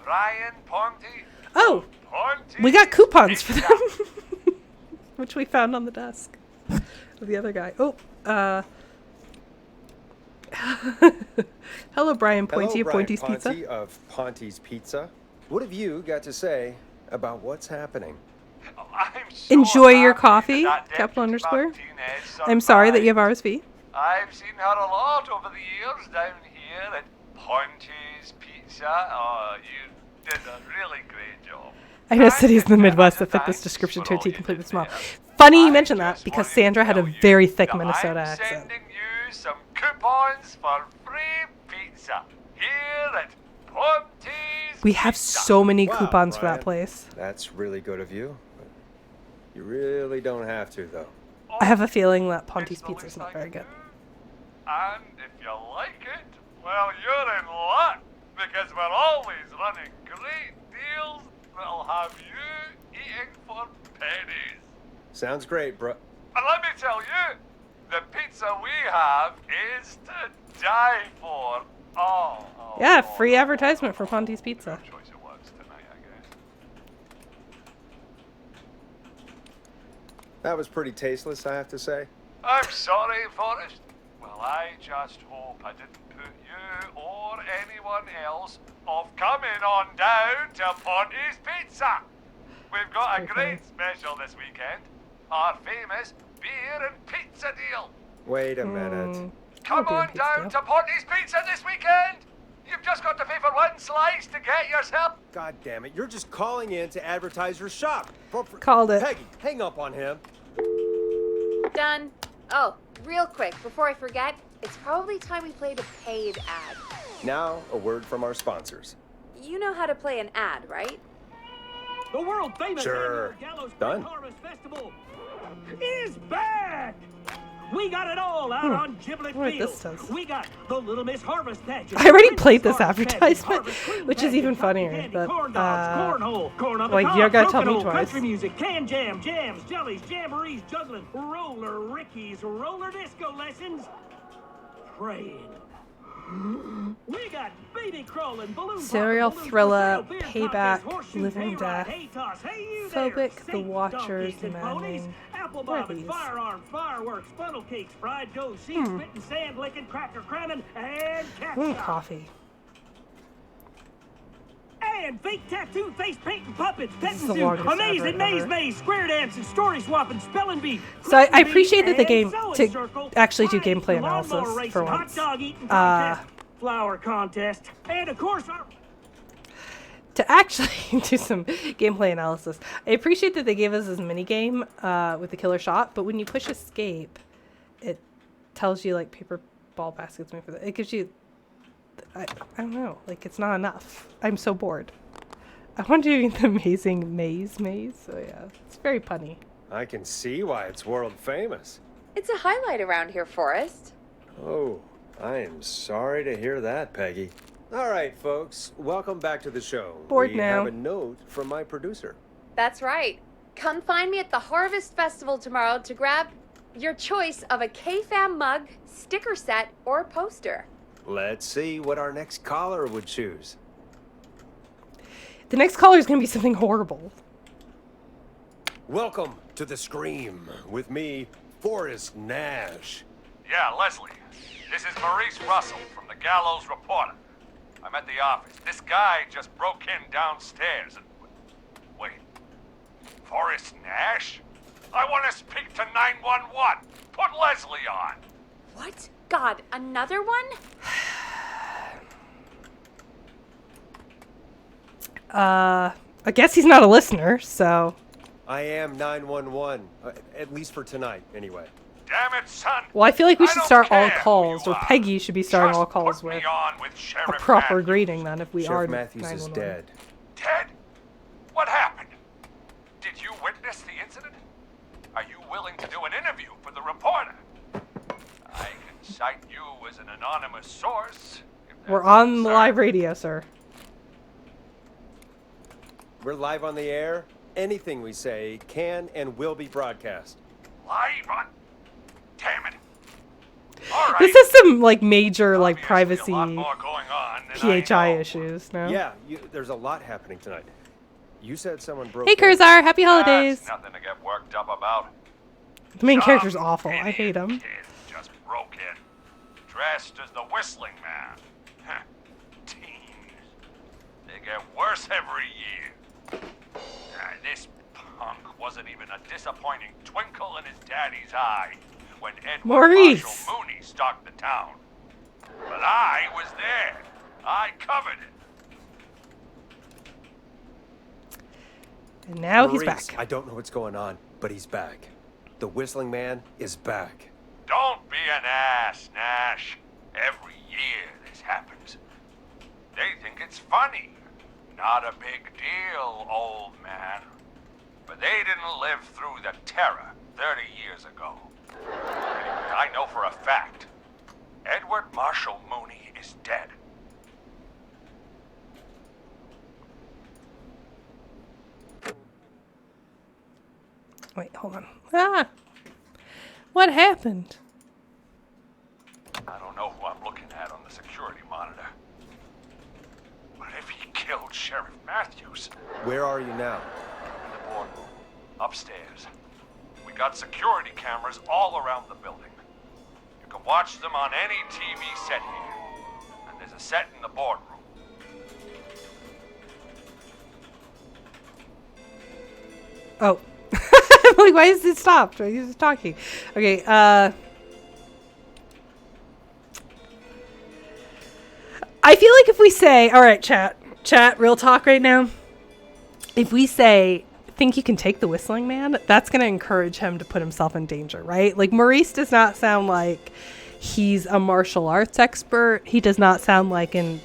Brian Ponty. Oh, Ponty. we got coupons for them, which we found on the desk of the other guy. Oh, hello, Brian Pointy Hello, of Pointy's Brian Pizza. Ponty of Ponty's Pizza. What have you got to say about what's happening? I'm so Enjoy your happy coffee, that capital Deputy underscore. Martinez I'm sorry that you survived. have RSV. I've seen her a lot over the years down here at Ponty's Pizza. Oh, you did a really great job. I know cities in the Midwest that fit this Thanks description for to a all T you completely did small. there. Funny you I mentioned that just because wanted to Sandra had a tell you very thick that Minnesota I'm accent. sending you some coupons for free pizza here at Ponty's We have Pizza. so many Wow, coupons for that Brian. place. That's really good of you. But you really don't have to, though. I have a feeling that It's Ponty's the Pizza least is not I very can good. do. And if you like it, well, you're in luck because we're always running great deals that'll have you eating for pennies. Sounds great, bro. And let me tell you, the pizza we have is to die for. Oh. Yeah, free advertisement for Ponty's Pizza. Good choice of words tonight, I guess. That was pretty tasteless, I have to say. I'm sorry, Forrest. Well, I just hope I didn't put you or anyone else off coming on down to Ponty's Pizza. We've got a great special this weekend. Our famous beer and pizza deal. Wait a minute. Come beer and on pizza down deal. to Ponty's Pizza this weekend. You've just got to pay for one slice to get yourself. God damn it, you're just calling in to advertise your shop. Called it. Peggy, hang up on him. Done. Oh, real quick, before I forget, it's probably time we played a paid ad. Now, a word from our sponsors. You know how to play an ad, right? The world famous Sure. annual Gallows Creek Done. Harvest Festival is back. We got it all out on Giblet What Field. this says. We got the Little Miss Harvest pageant. I already Princess played this Harvest pageant, advertisement, Harvest Queen which is pageant, even cotton funnier, candy, but, corn dogs, cornhole, corn on the well, cob, you gotta tell me crokinole, twice. country music, can jam, jams, jellies, jamborees, juggling, roller rickies, roller disco lessons, praying. We got baby crawling, balloon Serial popping, balloon thriller, for sale, beer payback, contest, horseshoes, living hayride, death, hay toss, hey you phobic, there, the safe watchers, donkeys and ponies, maddening. apple What are bobbing, these? firearms, fireworks, funnel cakes, fried dough, seed spitting, sand licking, cracker cramming, and cat shot. Coffee. band, fake tattoo, face painting, puppets, petting the zoo, longest amazing ever maze ever. maze, square dancing, story swapping, spelling bee. So I cooking bee, appreciate that the and game sewing to circle, actually do pie eating, gameplay lawnmower analysis racing, for hot once. dog eating contest, flower contest, and of course our To actually do some gameplay analysis. I appreciate that they gave us this mini game with the killer shot, but when you push escape, it tells you like paper ball baskets. It gives you, I don't know, like it's not enough. I'm so bored. I want to do the amazing maze. So yeah, it's very punny. I can see why it's world famous. It's a highlight around here, Forrest. Oh, I am sorry to hear that, Peggy. All right, folks, welcome back to the show. Bored we now. have a note from my producer. That's right. Come find me at the Harvest Festival tomorrow to grab your choice of a K-Fam mug, sticker set, or poster. Let's see what our next caller would choose. The next caller is going to be something horrible. Welcome to the Scream with me, Forrest Nash. Yeah, Leslie. This is Maurice Russell from the Gallows Reporter. I'm at the office. This guy just broke in downstairs and... Wait. Forrest Nash? I want to speak to 911. Put Leslie on. What? God, another one? I guess he's not a listener, so... I am 911, at least for tonight, anyway. Damn it, son. Well, I feel like we I should don't start all care who calls, you or are. Peggy should be starting Just all calls put me with on with a Sheriff proper Matthews. greeting then if we are Sheriff Matthews is 911. dead. Dead? What happened? Did you witness the incident? Are you willing to do an interview for the reporter? I can cite you as an anonymous source. if We're that's on the concerned. live radio, sir. We're live on the air. Anything we say can and will be broadcast. Live on? Damn it. All right. This is some like major like Obviously, privacy a lot more going on than PHI I know. issues, no? Yeah, there's a lot happening tonight. You said someone broke Hey in. Kurzar, happy That's holidays. nothing to get worked up about. The main Some character's awful. I idiot hate him. Kid just broke in, dressed as the Whistling Man. Huh. Teens. They get worse every year. This punk wasn't even a disappointing twinkle in his daddy's eye when Edward Maurice. Marshall Mooney stalked the town. But I was there. I covered it. And now he's Maurice, back. I don't know what's going on, but he's back. The Whistling Man is back. Don't be an ass, Nash. Every year this happens. They think it's funny. Not a big deal, old man. But they didn't live through the terror 30 years ago. Anyway, I know for a fact. Edward Marshall Mooney is dead. Wait, hold on. Ah! What happened? I don't know who I'm looking at on the security monitor. But if he killed Sheriff Matthews... Where are you now? In the boardroom, upstairs. We got security cameras all around the building. You can watch them on any TV set here. And there's a set in the boardroom. Oh. I'm like, why is it stopped? He's just talking. Okay, I feel like if we say, all right, chat, real talk right now. If we say, think you can take the Whistling Man, that's going to encourage him to put himself in danger, right? Like, Maurice does not sound like he's a martial arts expert. He does not sound like a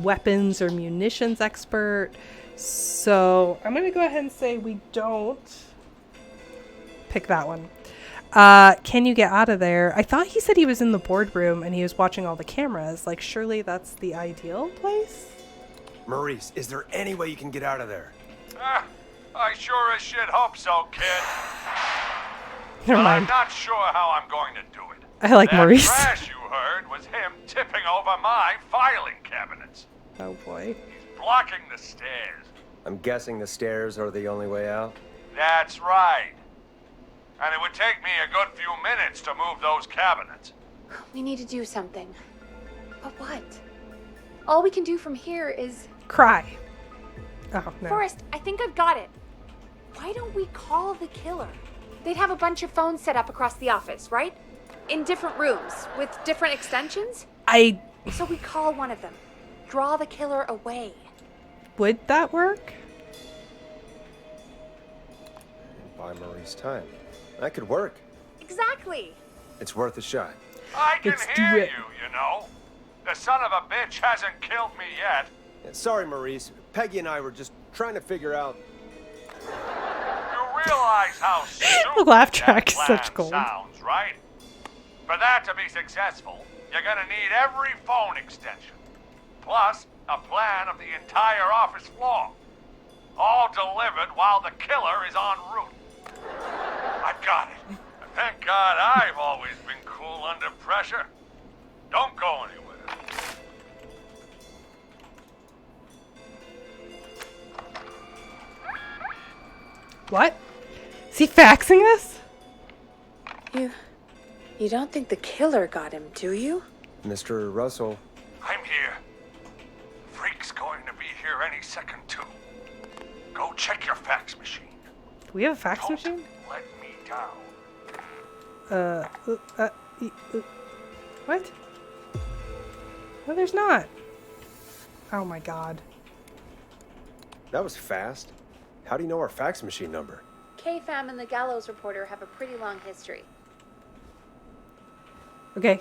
weapons or munitions expert. So I'm going to go ahead and say we don't pick that one. Can you get out of there? I thought he said he was in the boardroom and he was watching all the cameras. Like, surely that's the ideal place? Maurice, is there any way you can get out of there? I sure as shit hope so, kid. Never But mind. I'm not sure how I'm going to do it. I like that Maurice. crash you heard was him tipping over my filing cabinets. Oh boy. He's blocking the stairs. I'm guessing the stairs are the only way out. That's right. And it would take me a good few minutes to move those cabinets. We need to do something. But what? All we can do from here is... Cry. Oh, no. Forrest, I think I've got it. Why don't we call the killer? They'd have a bunch of phones set up across the office, right? In different rooms, with different extensions? So we call one of them. Draw the killer away. Would that work? Buy Marie's time. That could work. Exactly. It's worth a shot. I can Let's do hear it. you know. The son of a bitch hasn't killed me yet. Sorry, Maurice. Peggy and I were just trying to figure out. You realize how stupid laugh that track is plan such gold. sounds, right? For that to be successful, you're gonna need every phone extension, plus a plan of the entire office floor, all delivered while the killer is en route. I've got it. Thank God I've always been cool under pressure. Don't go anywhere. What? Is he faxing us? You don't think the killer got him, do you? Mr. Russell. I'm here. Freak's going to be here any second, too. Go check your fax machine. Do we have a fax Don't machine? let me down. What? No, there's not. Oh my god. That was fast. How do you know our fax machine number? K-Fam and the Gallows Reporter have a pretty long history. Okay.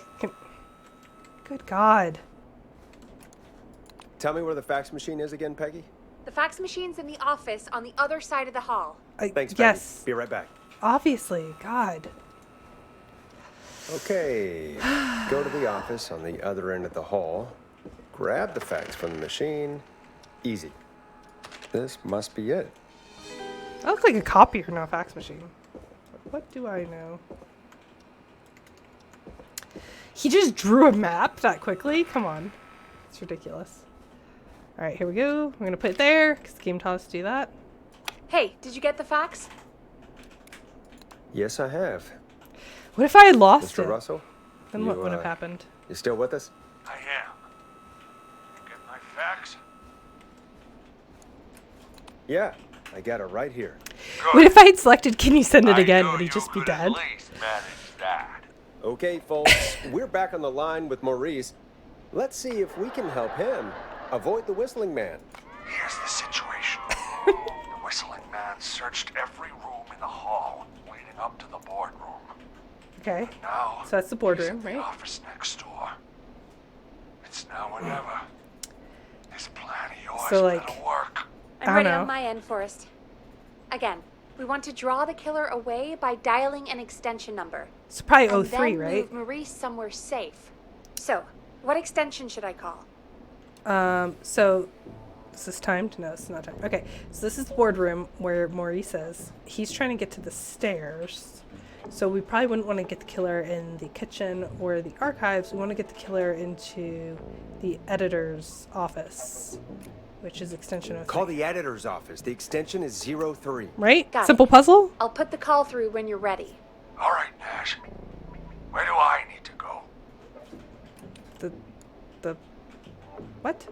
Good god. Tell me where the fax machine is again, Peggy? The fax machine's in the office on the other side of the hall. Thanks, Peggy. Yes. Be right back. Obviously. God. Okay. Go to the office on the other end of the hall. Grab the fax from the machine. Easy. This must be it. That looks like a copier, not a fax machine. What do I know? He just drew a map that quickly? Come on. It's ridiculous. Alright, here we go. We're gonna put it there, because the game taught us to do that. Hey, did you get the fax? Yes, I have. What if I had lost Mr. it? Russell? Then what would have happened? You still with us? I am. Get my fax? Yeah, I got it right here. Good. What if I had selected, can you send it again? I Would knew he just you be could at dead? least manage that. Okay, folks, we're back on the line with Maurice. Let's see if we can help him avoid the whistling man. Here's the situation. The whistling man searched every room in the hall leading up to the boardroom. Okay. Now, So that's the he's boardroom, in right? the office next door. It's now or never. This plan of yours So, like, better work. I I'm don't ready know. on my end, Forrest. Again, we want to draw the killer away by dialing an extension number. It's probably And 03, then right? move Maurice somewhere safe. So, what extension should I call? So is this timed? No, it's not timed. Okay, so this is the boardroom where Maurice is. He's trying to get to the stairs. So we probably wouldn't want to get the killer in the kitchen or the archives. We want to get the killer into the editor's office, which is extension 03. Call the editor's office. The extension is 03. Right? Got it. Simple puzzle? I'll put the call through when you're ready. All right, Nash. Where do I need to go? The what?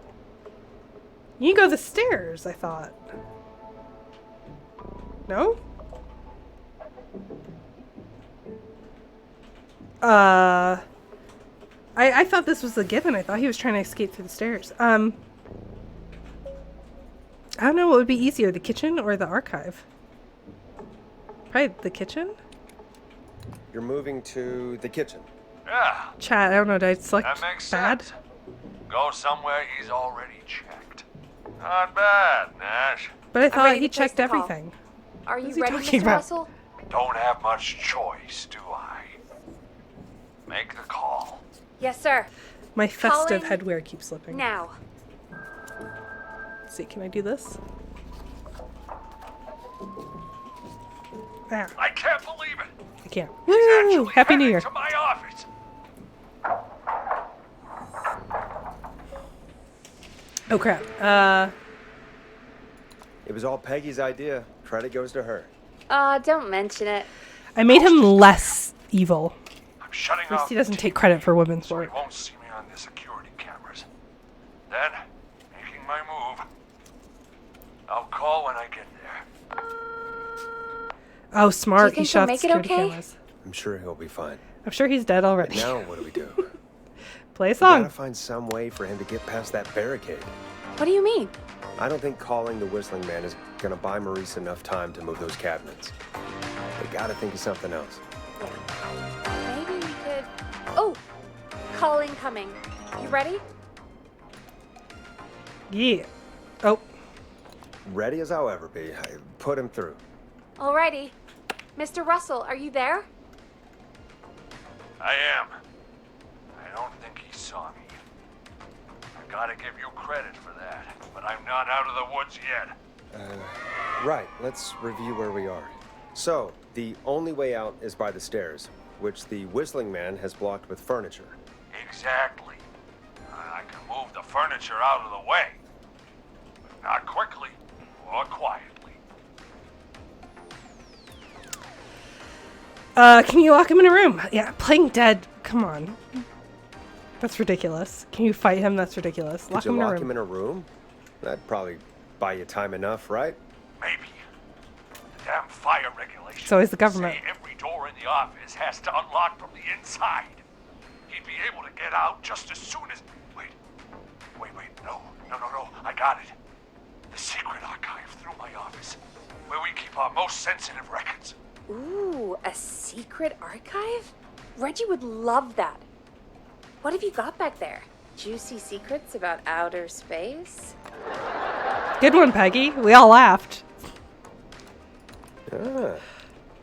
You can go the stairs, I thought. No? I thought this was a given. I thought he was trying to escape through the stairs. I don't know what would be easier, the kitchen or the archive? Probably the kitchen? You're moving to the kitchen. Yeah, Chat, I don't know, did I select that makes bad? sense. Go somewhere he's already checked. Not bad, Nash. But I thought ready he to place checked the call. everything. Are What you is he ready, talking Mr. about? Russell? Don't have much choice, do I? Make the call. Yes, sir. My festive Calling headwear keeps slipping. Now. Let's see, can I do this? Ah, I can't believe it. I can't. He's Woo! actually Happy New heading Year. to my office. Oh crap. It was all Peggy's idea. Credit goes to her. Don't mention it. I made him less evil. I'm shutting At least off he doesn't the take TV credit for women's so he work. won't see me on the security cameras. Then, making my move, I'll call when I get there. Oh, smart. Do you think He shot he'll the make it security okay? cameras. I'm sure he'll be fine. I'm sure he's dead already. Now what do we do? Play a We song. gotta find some way for him to get past that barricade. What do you mean? I don't think calling the Whistling Man is gonna buy Maurice enough time to move those cabinets. They gotta think of something else. Maybe we could... Oh! Call incoming. You ready? Yeah. Oh, Ready as I'll ever be. I put him through. Alrighty. Mr. Russell, are you there? I am. I don't think he saw me. I gotta give you credit for that, but I'm not out of the woods yet. Right, let's review where we are. So, the only way out is by the stairs, which the Whistling Man has blocked with furniture. Exactly. I can move the furniture out of the way, but not quickly or quietly. can you lock him in a room? Yeah, playing dead. Come on. That's ridiculous. Can you fight him? That's ridiculous. Could you him in a lock room. him in a room? That'd probably buy you time enough, right? Maybe. The damn fire regulations. So is the government. Say every door in the office has to unlock from the inside. He'd be able to get out just as soon as... Wait. No. I got it. The secret archive through my office, where we keep our most sensitive records. Ooh, a secret archive? Reggie would love that. What have you got back there? Juicy secrets about outer space? Good one, Peggy. We all laughed. Ah,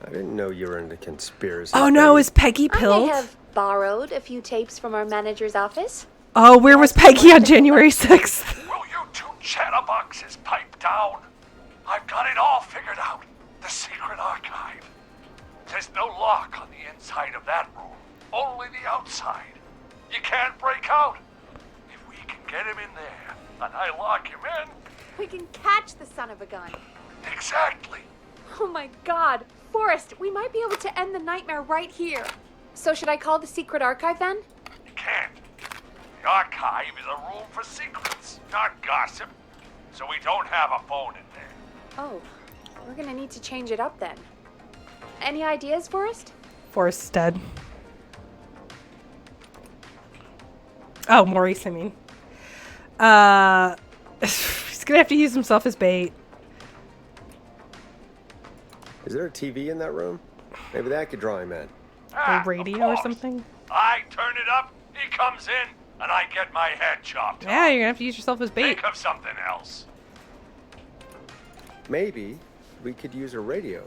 I didn't know you were into conspiracy. Oh no, theories. is Peggy I pilled? may have borrowed a few tapes from our manager's office. Oh, where was Peggy on January 6th? Will you two chatterboxes pipe down? I've got it all figured out. The secret archive. There's no lock on the inside of that room. Only the outside. You can't break out. If we can get him in there, and I lock him in... We can catch the son of a gun. Exactly. Oh my god. Forrest, we might be able to end the nightmare right here. So should I call the secret archive then? You can't. The archive is a room for secrets, not gossip. So we don't have a phone in there. Oh, we're gonna need to change it up then. Any ideas, Forrest? Forrest's dead. Oh, Maurice, I mean. He's gonna have to use himself as bait. Is there a TV in that room? Maybe that could draw him in. A radio or something? I turn it up, he comes in, and I get my head chopped off. Yeah, you're gonna have to use yourself as bait. Think of something else. Maybe we could use a radio.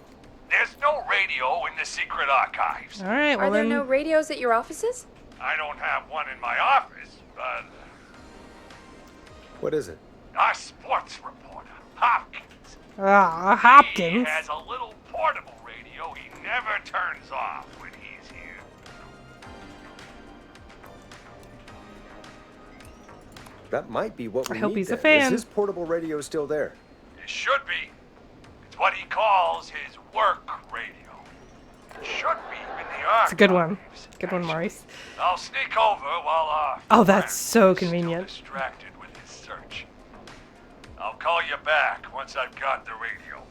There's no radio in the secret archives. All right, well Are there then. no radios at your offices? I don't have one in my office, but What is it? our sports reporter, Hopkins. Hopkins. He has a little portable radio he never turns off when he's here. That might be what we I hope need he's a then. fan. Is his portable radio still there? It should be. It's what he calls his work radio. It should be in the archives. It's a good one. Good one, Maurice. I'll sneak over while our Oh, that's friend so is still convenient. distracted with his search. I'll call you back once I've got the radio.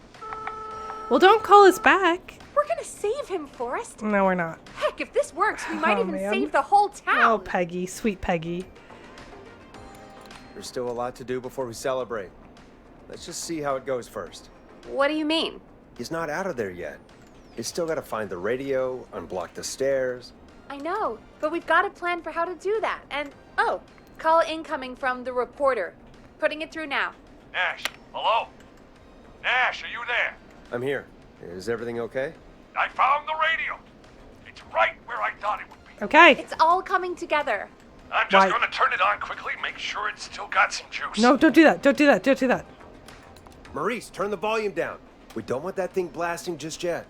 Well, don't call us back. We're gonna save him, Forrest. No, we're not. Heck, if this works, we might Oh, even man. save the whole town. Oh, Peggy. Sweet Peggy. There's still a lot to do before we celebrate. Let's just see how it goes first. What do you mean? He's not out of there yet. He's still got to find the radio, unblock the stairs. I know, but we've got a plan for how to do that. And, oh, call incoming from the reporter. Putting it through now. Nash, hello? Nash, are you there? I'm here. Is everything okay? I found the radio. It's right where I thought it would be. Okay. It's all coming together. I'm just Why? going to turn it on quickly, make sure it's still got some juice. No, don't do that. Don't do that. Don't do that. Maurice, turn the volume down. We don't want that thing blasting just yet.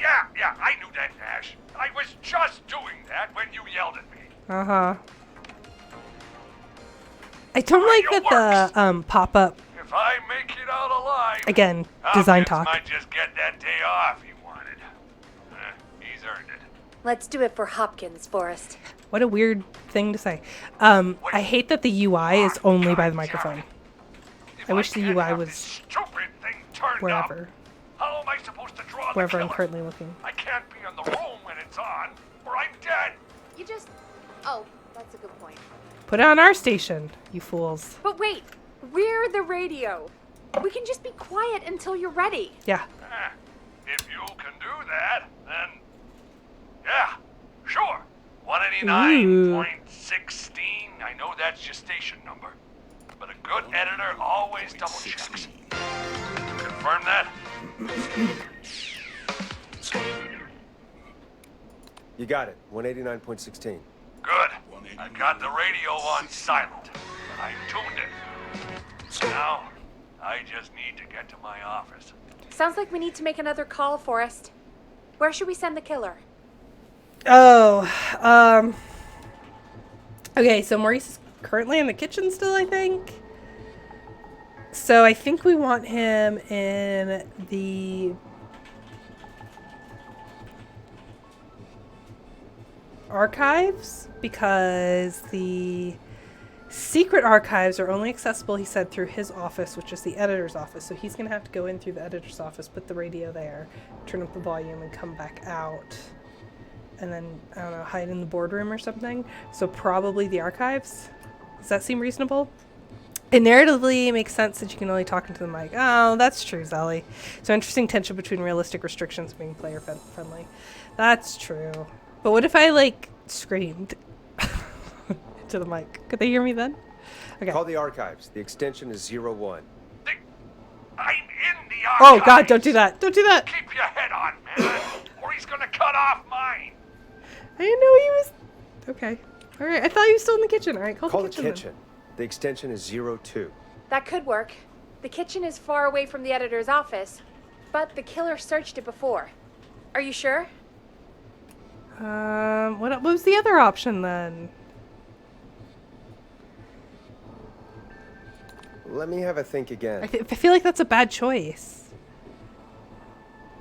Yeah, I knew that, Nash. I was just doing that when you yelled at me. Uh-huh. I don't like that the pop-up, If I make it out alive, again, design Hopkins talk. might just get that day off he wanted. He's earned it. Let's do it for Hopkins, Forrest. What a weird thing to say. I hate that the UI is only by the microphone. I wish the can't UI have was this stupid thing turned wherever. up, how am I supposed to draw Wherever the I'm killer? currently looking. I can't be in the room when it's on, or I'm dead. You just... Oh, that's a good point. Put it on our station, you fools. But wait, we're the radio. We can just be quiet until you're ready. Yeah. If you can do that, then yeah, sure. 189.16. I know that's your station number, but a good editor always double checks. Confirm that. You got it. 189.16. Good. I got the radio on silent. I tuned it. Now, I just need to get to my office. Sounds like we need to make another call, Forrest. Where should we send the killer? Oh, okay, so Maurice is currently in the kitchen still, I think. So I think we want him in the archives because the secret archives are only accessible, he said, through his office, which is the editor's office. So he's going to have to go in through the editor's office, put the radio there, turn up the volume, and come back out. And then, I don't know, hide in the boardroom or something. So probably the archives. Does that seem reasonable? It narratively makes sense that you can only talk into the mic. Oh, that's true, Zelly. So interesting tension between realistic restrictions and being player friendly. That's true. But what if I, like, screamed into the mic? Could they hear me then? Okay. Call the archives. The extension is 01. I'm in the Oh, archives. God, don't do that. Don't do that. Keep your head on, man, or he's gonna cut off mine. I didn't know he was... Okay. All right, I thought he was still in the kitchen. All right, call Call the the kitchen. kitchen. The extension is 02. That could work. The kitchen is far away from the editor's office, but the killer searched it before. Are you sure? What was the other option then? Let me have a think again. I feel like that's a bad choice.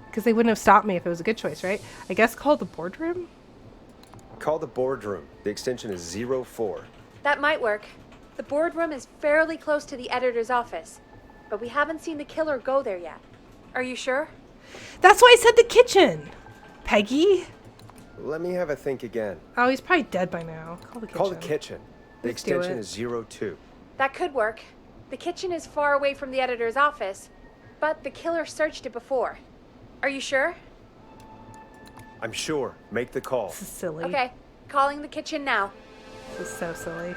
Because they wouldn't have stopped me if it was a good choice, right? I guess call the boardroom? Call the boardroom. The extension is 04. That might work. The boardroom is fairly close to the editor's office, but we haven't seen the killer go there yet. Are you sure? That's why I said the kitchen. Peggy? Let me have a think again. Oh, he's probably dead by now. Call the kitchen. Call the kitchen. The Let's do extension it. is 02. That could work. The kitchen is far away from the editor's office, but the killer searched it before. Are you sure? I'm sure. Make the call. This is silly. Okay, calling the kitchen now. This is so silly.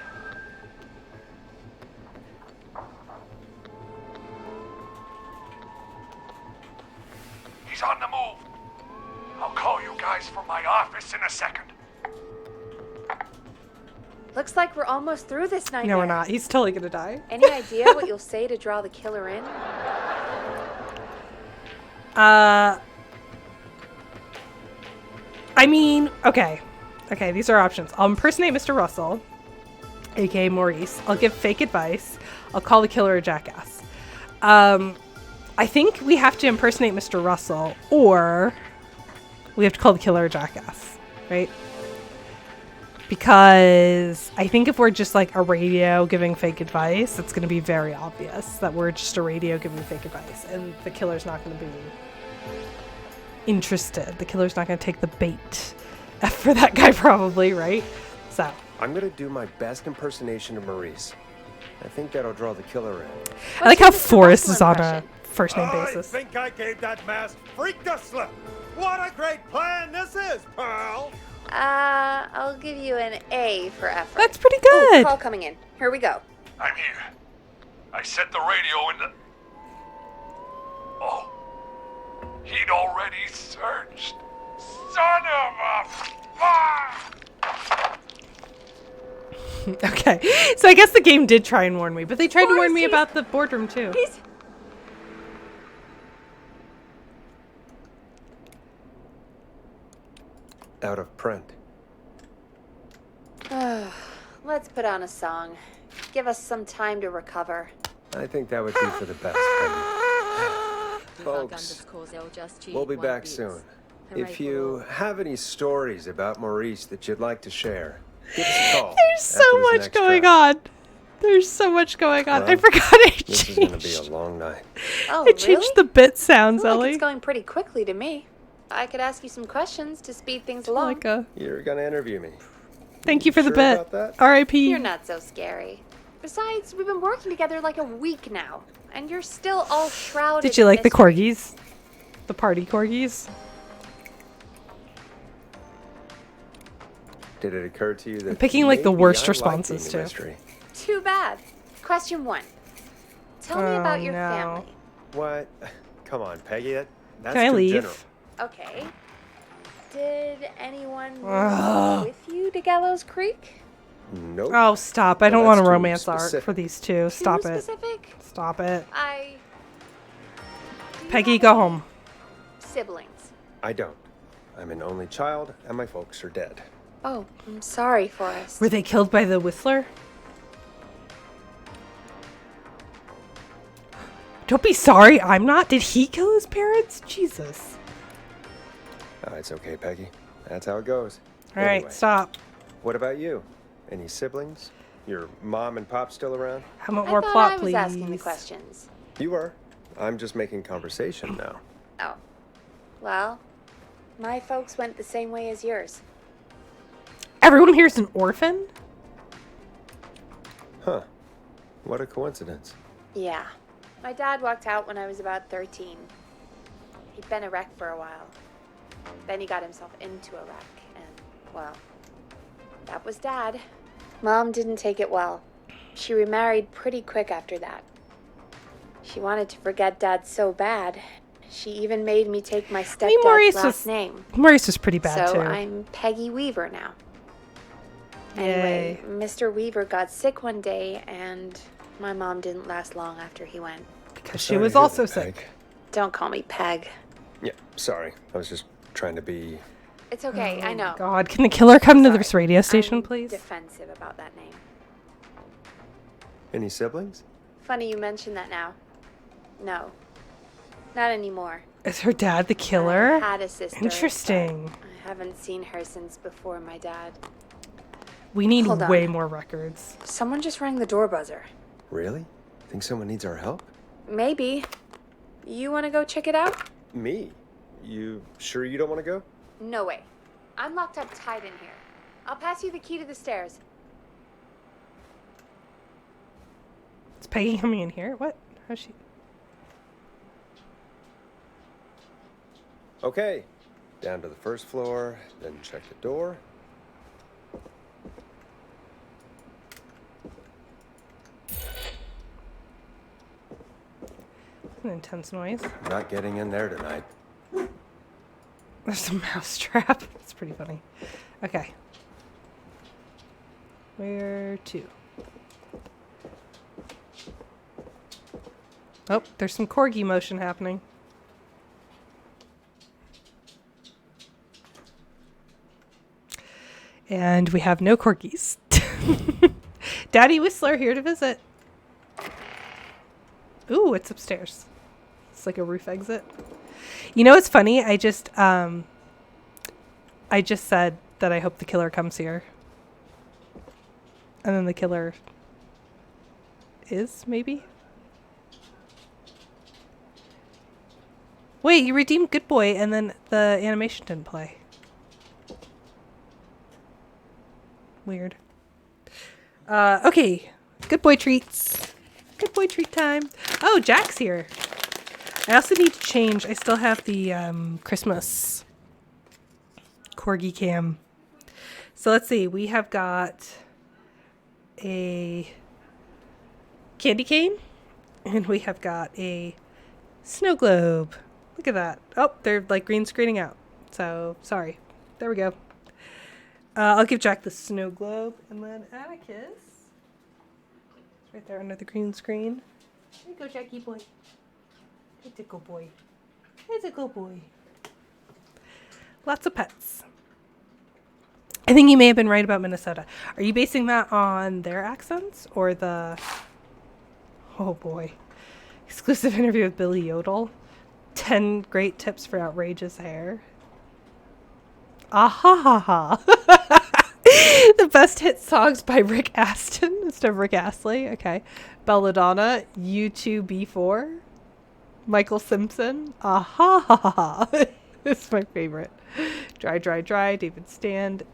He's on the move. I'll call you guys from my office in a second. Looks like we're almost through this nightmare. No, we're not. He's totally gonna die. Any idea what you'll say to draw the killer in? I mean, okay. Okay, these are options. I'll impersonate Mr. Russell, aka Maurice. I'll give fake advice. I'll call the killer a jackass. I think we have to impersonate Mr. Russell, or we have to call the killer a jackass, right? Because I think if we're just like a radio giving fake advice, it's going to be very obvious that we're just a radio giving fake advice, and the killer's not going to be interested. The killer's not going to take the bait for that guy, probably, right? So I'm going to do my best impersonation of Maurice. I think that'll draw the killer in. I like how Forrest is on a first name I basis. think I gave that masked freak the slip. What a great plan this is, Pearl. I'll give you an A for effort. That's pretty Ooh, good. call coming in. Here we go. I'm here. I set the radio in the... Oh. He'd already searched. Son of a... Okay, so I guess the game did try and warn me, but they tried to warn me Forrest, about the boardroom too. He's... Out of print. Let's put on a song. Give us some time to recover. I think that would be for the best, Peggy. Folks, we'll be back soon. If you have any stories about Maurice that you'd like to share, give us a call. There's so after this much next going round. on. There's so much going on. I Well, forgot I This is gonna be a changed. long night. Oh, I changed really? the bit sounds, I feel like Ellie. it's going pretty quickly to me. I could ask you some questions to speed things along. Like a You're gonna interview me. thank you for the Sure bit. about that? R.I.P. You're not so scary. Besides, we've been working together like a week now, and you're still all shrouded Did you in like the mystery. corgis? The party corgis? Did it occur to you that I'm picking, like, the maybe worst I like responses, being a too. mystery? Too bad. Question 1. Tell me about your no. family. What? Come on, Peggy. That's Can I too leave? general. Okay. Did anyone Ugh. move with you to Gallows Creek? Nope. Oh, stop. I Well, don't want a that's too romance arc specific. for these two. Stop Too it. specific? Stop it. Do you Peggy, have go any home. Siblings. I don't. I'm an only child, and my folks are dead. Oh, I'm sorry, Forrest. Were they killed by the Whistler? Don't be sorry. I'm not. Did he kill his parents? Jesus. Oh, it's okay, Peggy. That's how it goes. All right, Anyway, stop. What about you? Any siblings? Your mom and pop still around? How about I more thought plot, I was please? asking the questions. You were. I'm just making conversation now. Oh. Well, my folks went the same way as yours. Everyone here's an orphan? Huh. What a coincidence. Yeah. My dad walked out when I was about 13. He'd been a wreck for a while. Then he got himself into a wreck, and, well, that was Dad. Mom didn't take it well. She remarried pretty quick after that. She wanted to forget Dad so bad. She even made me take my stepdad's Maurice last was- name. Maurice was pretty bad, So too. I'm Peggy Weaver now. Anyway, Mr. Weaver got sick one day, and my mom didn't last long after he went. Because she Sorry to was hear also that, sick. Peg. Don't call me Peg. Yeah, sorry. I was just trying to be... It's okay, I know. God, can the killer come to Sorry. this radio station, I'm please? defensive about that name. Any siblings? Funny you mention that now. No. Not anymore. Is her dad the killer? I had a sister. Interesting. but I haven't seen her since before my dad. We need Hold on. way more records. Someone just rang the door buzzer. Really? Think someone needs our help? Maybe. You want to go check it out? Me? You sure you don't want to go? No way. I'm locked up tight in here. I'll pass you the key to the stairs. Is Peggy coming in here? What? How's she? Okay. Down to the first floor, then check the door. An intense noise. Not getting in there tonight. There's a mouse trap. It's pretty funny. Okay. Where to? Oh, there's some corgi motion happening. And we have no corgis. Daddy Whistler here to visit. Ooh, it's upstairs. It's like a roof exit. You know what's funny? I just said that I hope the killer comes here. And then the killer is, maybe? Wait, you redeemed Good Boy and then the animation didn't play. Weird. Okay. Good Boy treats. Good Boy treat time. Oh, Jack's here. I also need to change. I still have the Christmas corgi cam. So let's see. We have got a candy cane. And we have got a snow globe. Look at that. Oh, they're like green screening out. So, sorry. There we go. I'll give Jack the snow globe. And then Atticus. It's right there under the green screen. There you go, Jackie boy. It's a good boy. It's a good boy. Lots of pets. I think you may have been right about Minnesota. Are you basing that on their accents or the... Oh boy. Exclusive interview with Billy Yodel. 10 great tips for outrageous hair. Ah ha ha ha. The best hit songs by Rick Aston. sentenced to Rick Astley. Okay. Belladonna, U2B4. Michael Simpson. Aha ha ha ha. This is my favorite. Dry, Dry, Dry, David Stand.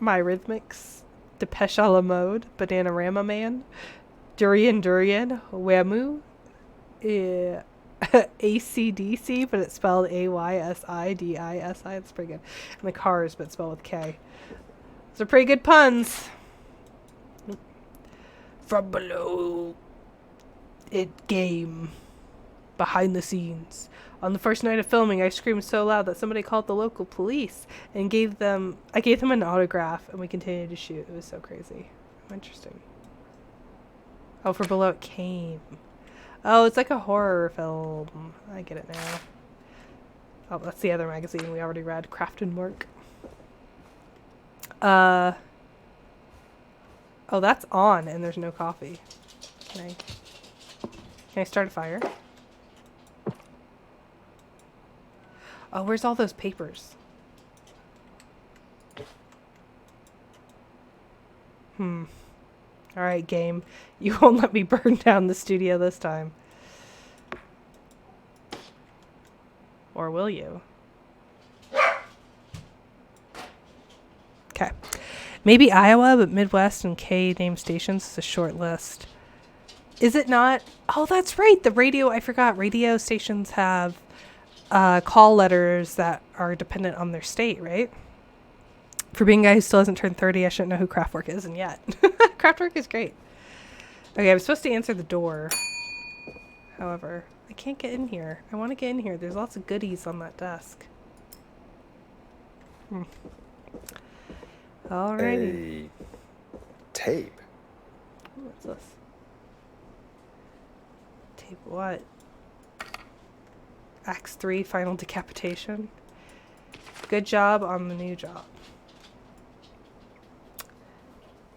My Rhythmics. Depeche a la Mode. Bananarama Man. Durian Durian. Wemu. ACDC, but it's spelled AYSIDISI. That's pretty good. And the Cars, but spelled with K. Those are pretty good puns. From below. It game. Behind the scenes. On the first night of filming, I screamed so loud that somebody called the local police and I gave them an autograph, and we continued to shoot. It was so crazy. Interesting. Oh, for below it came. Oh, it's like a horror film. I get it now. Oh, that's the other magazine we already read. Craft and Work. Oh, that's on, and there's no coffee. Can I start a fire? Oh, where's all those papers? Alright, game. You won't let me burn down the studio this time. Or will you? Okay. Maybe Iowa, but Midwest and K name stations is a short list. Is it not? Oh, that's right. The radio, I forgot. Radio stations have call letters that are dependent on their state, right? For being a guy who still hasn't turned 30, I shouldn't know who Kraftwerk is, and yet. Kraftwerk is great. Okay, I'm supposed to answer the door. However, I can't get in here. I want to get in here. There's lots of goodies on that desk. Alrighty. A tape. What's this? Tape what? Acts 3, Final Decapitation. Good job on the new job.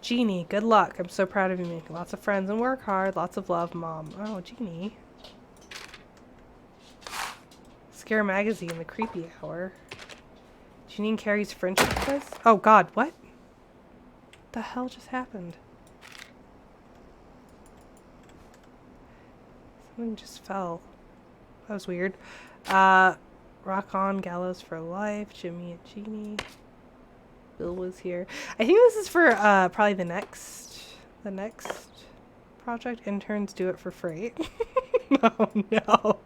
Jeannie, good luck. I'm so proud of you. Making lots of friends and work hard. Lots of love, Mom. Oh, Jeannie. Scare Magazine, The Creepy Hour. Jeannie and Carrie's friendship quiz? Oh, God, what? The hell just happened? Something just fell. That was weird. Rock On, Gallows for Life, Jimmy and Jeannie. Bill was here. I think this is for probably the next project. Interns do it for free. Oh no.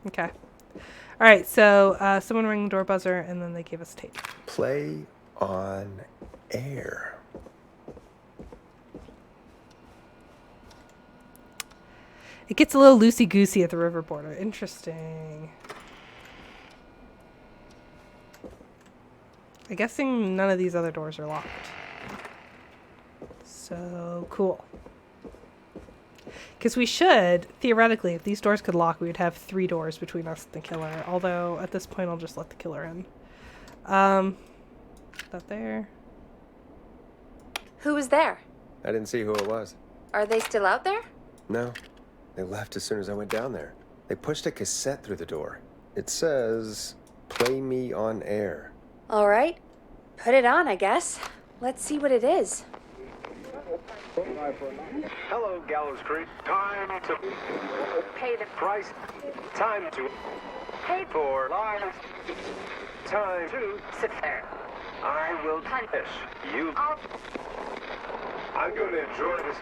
Okay. All right. So someone rang the door buzzer, and then they gave us tape. Play on air. It gets a little loosey-goosey at the river border. Interesting. I'm guessing none of these other doors are locked. So, cool. Because we should, theoretically, if these doors could lock, we would have 3 doors between us and the killer. Although, at this point, I'll just let the killer in. That there. Who was there? I didn't see who it was. Are they still out there? No. They left as soon as I went down there. They pushed a cassette through the door. It says, "Play me on air." All right. Put it on, I guess. Let's see what it is. Hello, Gallows Creek. Time to Pay the price. Time to pay for live. Time to sit there. I will punish you. I'm going to enjoy this.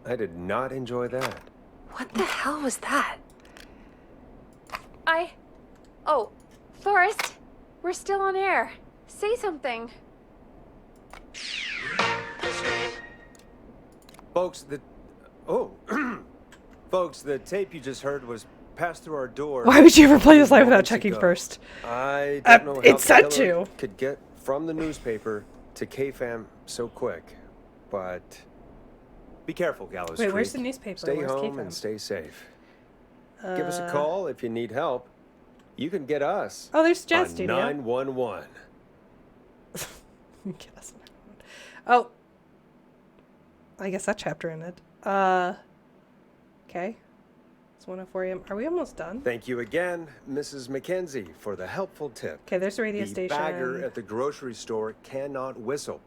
I did not enjoy that. What the hell was that? Oh, Forrest, we're still on air. Say something. Folks, Folks, the tape you just heard was passed through our door. Why would you ever play this live without moments checking ago. first? I don't know how it said the killer to. could get from the newspaper to K-Fam so quick, but be careful, Gallows Wait, Creek. where's the newspaper? Stay Where's home K-Fam? and stay safe. Give us a call if you need help. You can get us. Oh, there's Jazz on Studio. 911. Yes. Oh. I guess that chapter ended. Okay. It's 1:04 a.m. Are we almost done? Thank you again, Mrs. McKenzie, for the helpful tip. Okay, there's the radio The station. bagger at the grocery store cannot whistle.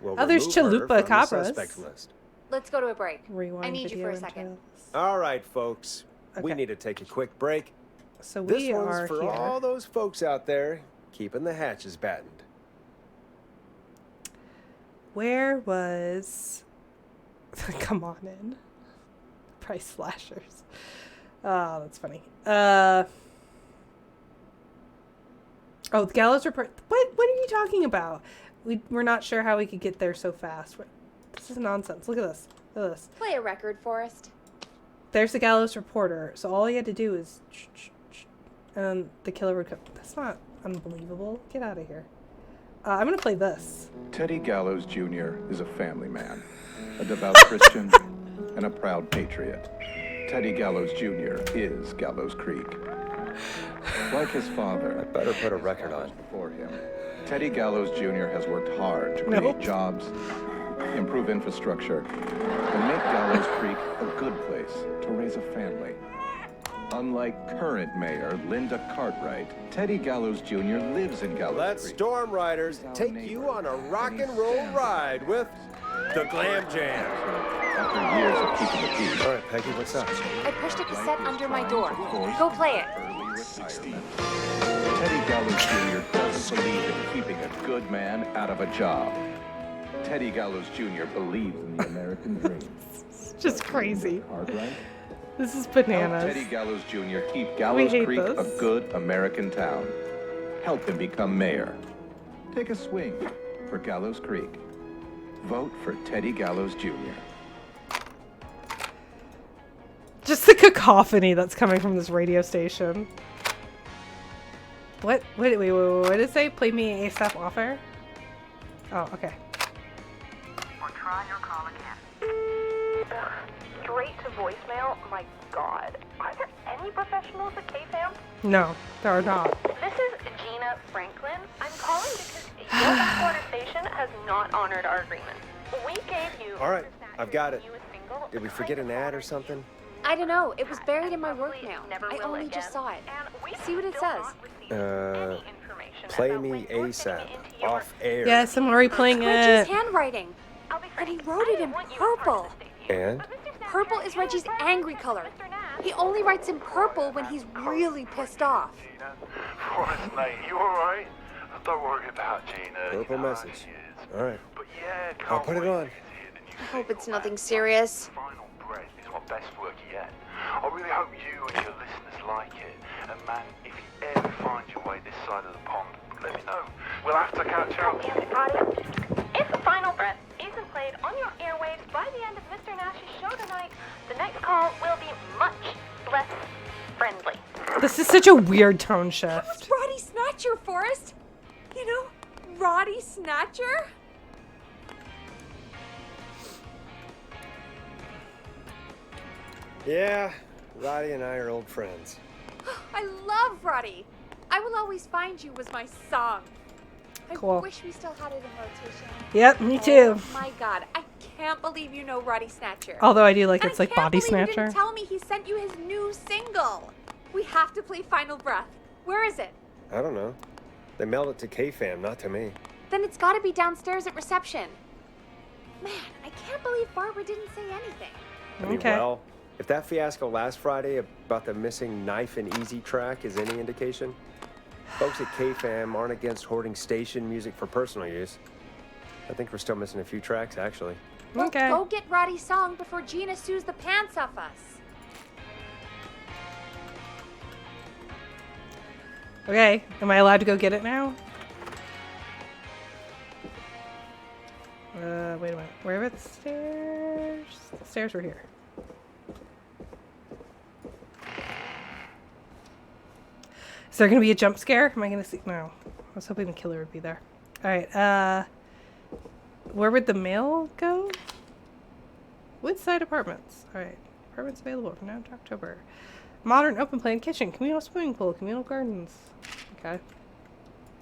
We'll Oh, there's remove her chalupa from the cabras. suspect list. Let's go to a break. Rewind I need you video for a and second. titles. All right, folks. We Okay. need to take a quick break. So This we one's are for here. all those folks out there keeping the hatches battened. Where was... Come on in. Price slashers. Oh, that's funny. Oh, the gallows report. What are you talking about? We're not sure how we could get there so fast. This is nonsense. Look at this. Look at this. Play a record, Forrest. There's the gallows reporter. So all you had to do is... And the killer would come. That's not unbelievable. Get out of here. I'm going to play this. Teddy Gallows Jr. is a family man, a devout Christian, and a proud patriot. Teddy Gallows Jr. is Gallows Creek. Like his father, I better put a record on. Before him, Teddy Gallows Jr. has worked hard to create jobs, improve infrastructure, and make Gallows Creek a good place to raise a family. Unlike current mayor Linda Cartwright, Teddy Gallows Jr. lives in Gallows Let's Creek. Storm Riders take you on a rock and roll ride with the Glam Jam. After years of keeping the peace. All right, Peggy, what's up? I pushed a cassette under my door. Go play it. Early retirement. Teddy Gallows Jr. doesn't believe in keeping a good man out of a job. Teddy Gallows Jr. believes in the American dream. It's just crazy. Cartwright? This is Help bananas. Teddy Gallows Jr. keep Gallows hate Creek this. a good American town. Help him become mayor. Take a swing for Gallows Creek. Vote for Teddy Gallows Jr. Just the cacophony that's coming from this radio station. What? Wait, what did it say? Play me ASAP offer? Oh, okay. Or try your call again. Straight to voicemail? My God. Are there any professionals at KFAM? No, there are not. This is Gina Franklin. I'm calling because your headquarters station has not honored our agreement. We gave you... All right, I've got it. Did we forget an ad or something? I don't know. It was buried in my work mail. I only just saw it. See what it says. Play me ASAP, off air. Yes, I'm already playing Reggie's it. handwriting. And he wrote it in purple. And? Purple is Reggie's angry color. He only writes in purple when he's really pissed off. Forrest, mate, you alright? Don't worry about Gina. Purple You know message. how she is. All right. But yeah, I'll can't put it wait on. to hear the new I hope it's single, nothing man. serious. Final breath is my best work yet. I really hope you and your listeners like it. And man, if you ever find your way this side of the pond, let me know. We'll have to catch up. If Final Breath isn't played on your airwaves by the end of Mr. Nash's show tonight, the next call will be much less friendly. This is such a weird tone shift. It's Roddy Snatcher, Forrest. You know, Roddy Snatcher? Yeah, Roddy and I are old friends. I love Roddy. I Will Always Find You was my song. I Cool. wish we still had it in rotation. Yep, me too. Oh my God, I can't believe you know Roddy Snatcher. Although I do like And it's like I can't Body believe you Snatcher. didn't tell me he sent you his new single. We have to play Final Breath. Where is it? I don't know. They mailed it to KFAM, not to me. Then it's got to be downstairs at reception. Man, I can't believe Barbara didn't say anything. I mean, Okay. well, if that fiasco last Friday about the missing Knife and Easy track is any indication, folks at KFAM aren't against hoarding station music for personal use. I think we're still missing a few tracks, actually. Well, Okay. go get Roddy's song before Gina sues the pants off us. Okay, am I allowed to go get it now? Wait a minute. Where are the stairs? The stairs were here. Is there gonna be a jump scare? Am I gonna see? No. I was hoping the killer would be there. Alright, where would the mail go? Woodside Apartments. Alright. Apartments available from now to October. Modern open plan kitchen. Communal swimming pool. Communal gardens. Okay.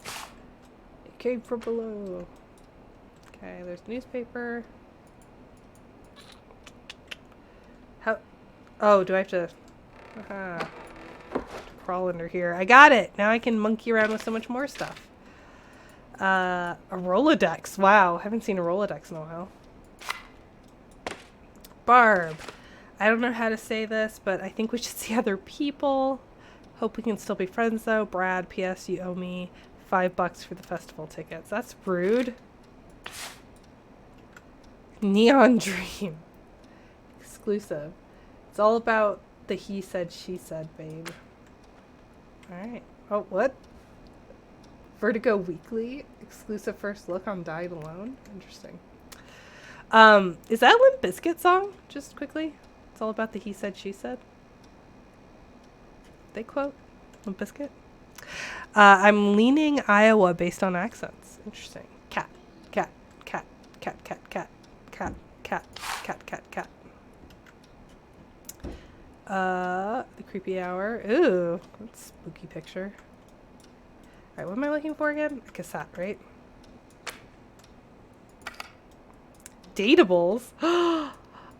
A cave from below. Okay, there's newspaper. How? Oh, do I have to? Crawl under here. I got it. Now I can monkey around with so much more stuff. A Rolodex. Wow, haven't seen a Rolodex in a while. Barb. I don't know how to say this, but I think we should see other people. Hope we can still be friends, though. Brad, P.S. You owe me $5 for the festival tickets. That's rude. Neon Dream. Exclusive. It's all about the he said, she said, babe. Alright. Oh, what? Vertigo Weekly. Exclusive first look on Died Alone. Interesting. Is that a Limp Bizkit song? Just quickly. It's all about the he said, she said. They quote Limp Bizkit. I'm leaning Iowa based on accents. Interesting. Cat, cat, cat, cat, cat, cat, cat, cat, cat, cat, cat. The creepy hour. Ooh, that's a spooky picture. Alright, what am I looking for again? A cassette, right? Datables?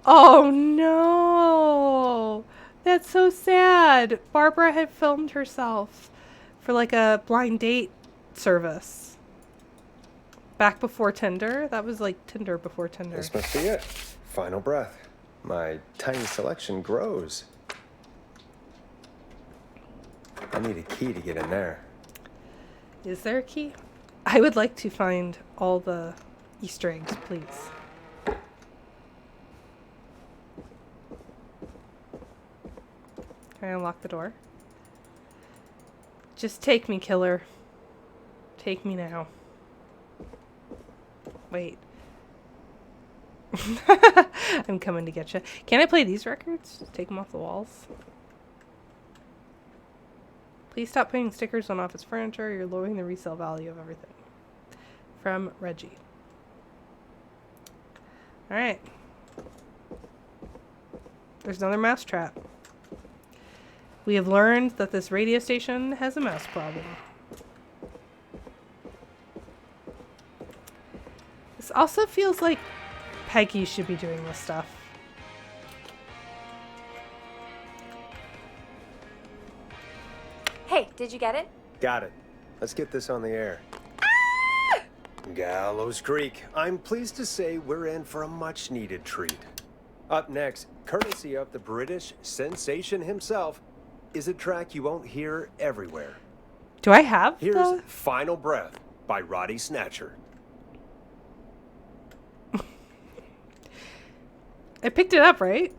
Oh no! That's so sad. Barbara had filmed herself for like a blind date service. Back before Tinder. That was like Tinder before Tinder. This must be it. Final breath. My tiny selection grows. I need a key to get in there. Is there a key? I would like to find all the Easter eggs, please. Can I unlock the door? Just take me, killer. Take me now. Wait. I'm coming to get you. Can I play these records? Take them off the walls. Please stop putting stickers on office furniture. You're lowering the resale value of everything. From Reggie. Alright. There's another mouse trap. We have learned that this radio station has a mouse problem. This also feels like Peggy should be doing this stuff. Hey, did you get it? Got it. Let's get this on the air. Gallows Creek. I'm pleased to say we're in for a much-needed treat. Up next, courtesy of the British sensation himself, is a track you won't hear everywhere. Do I have Here's the... Final Breath by Roddy Snatcher. I picked it up, right?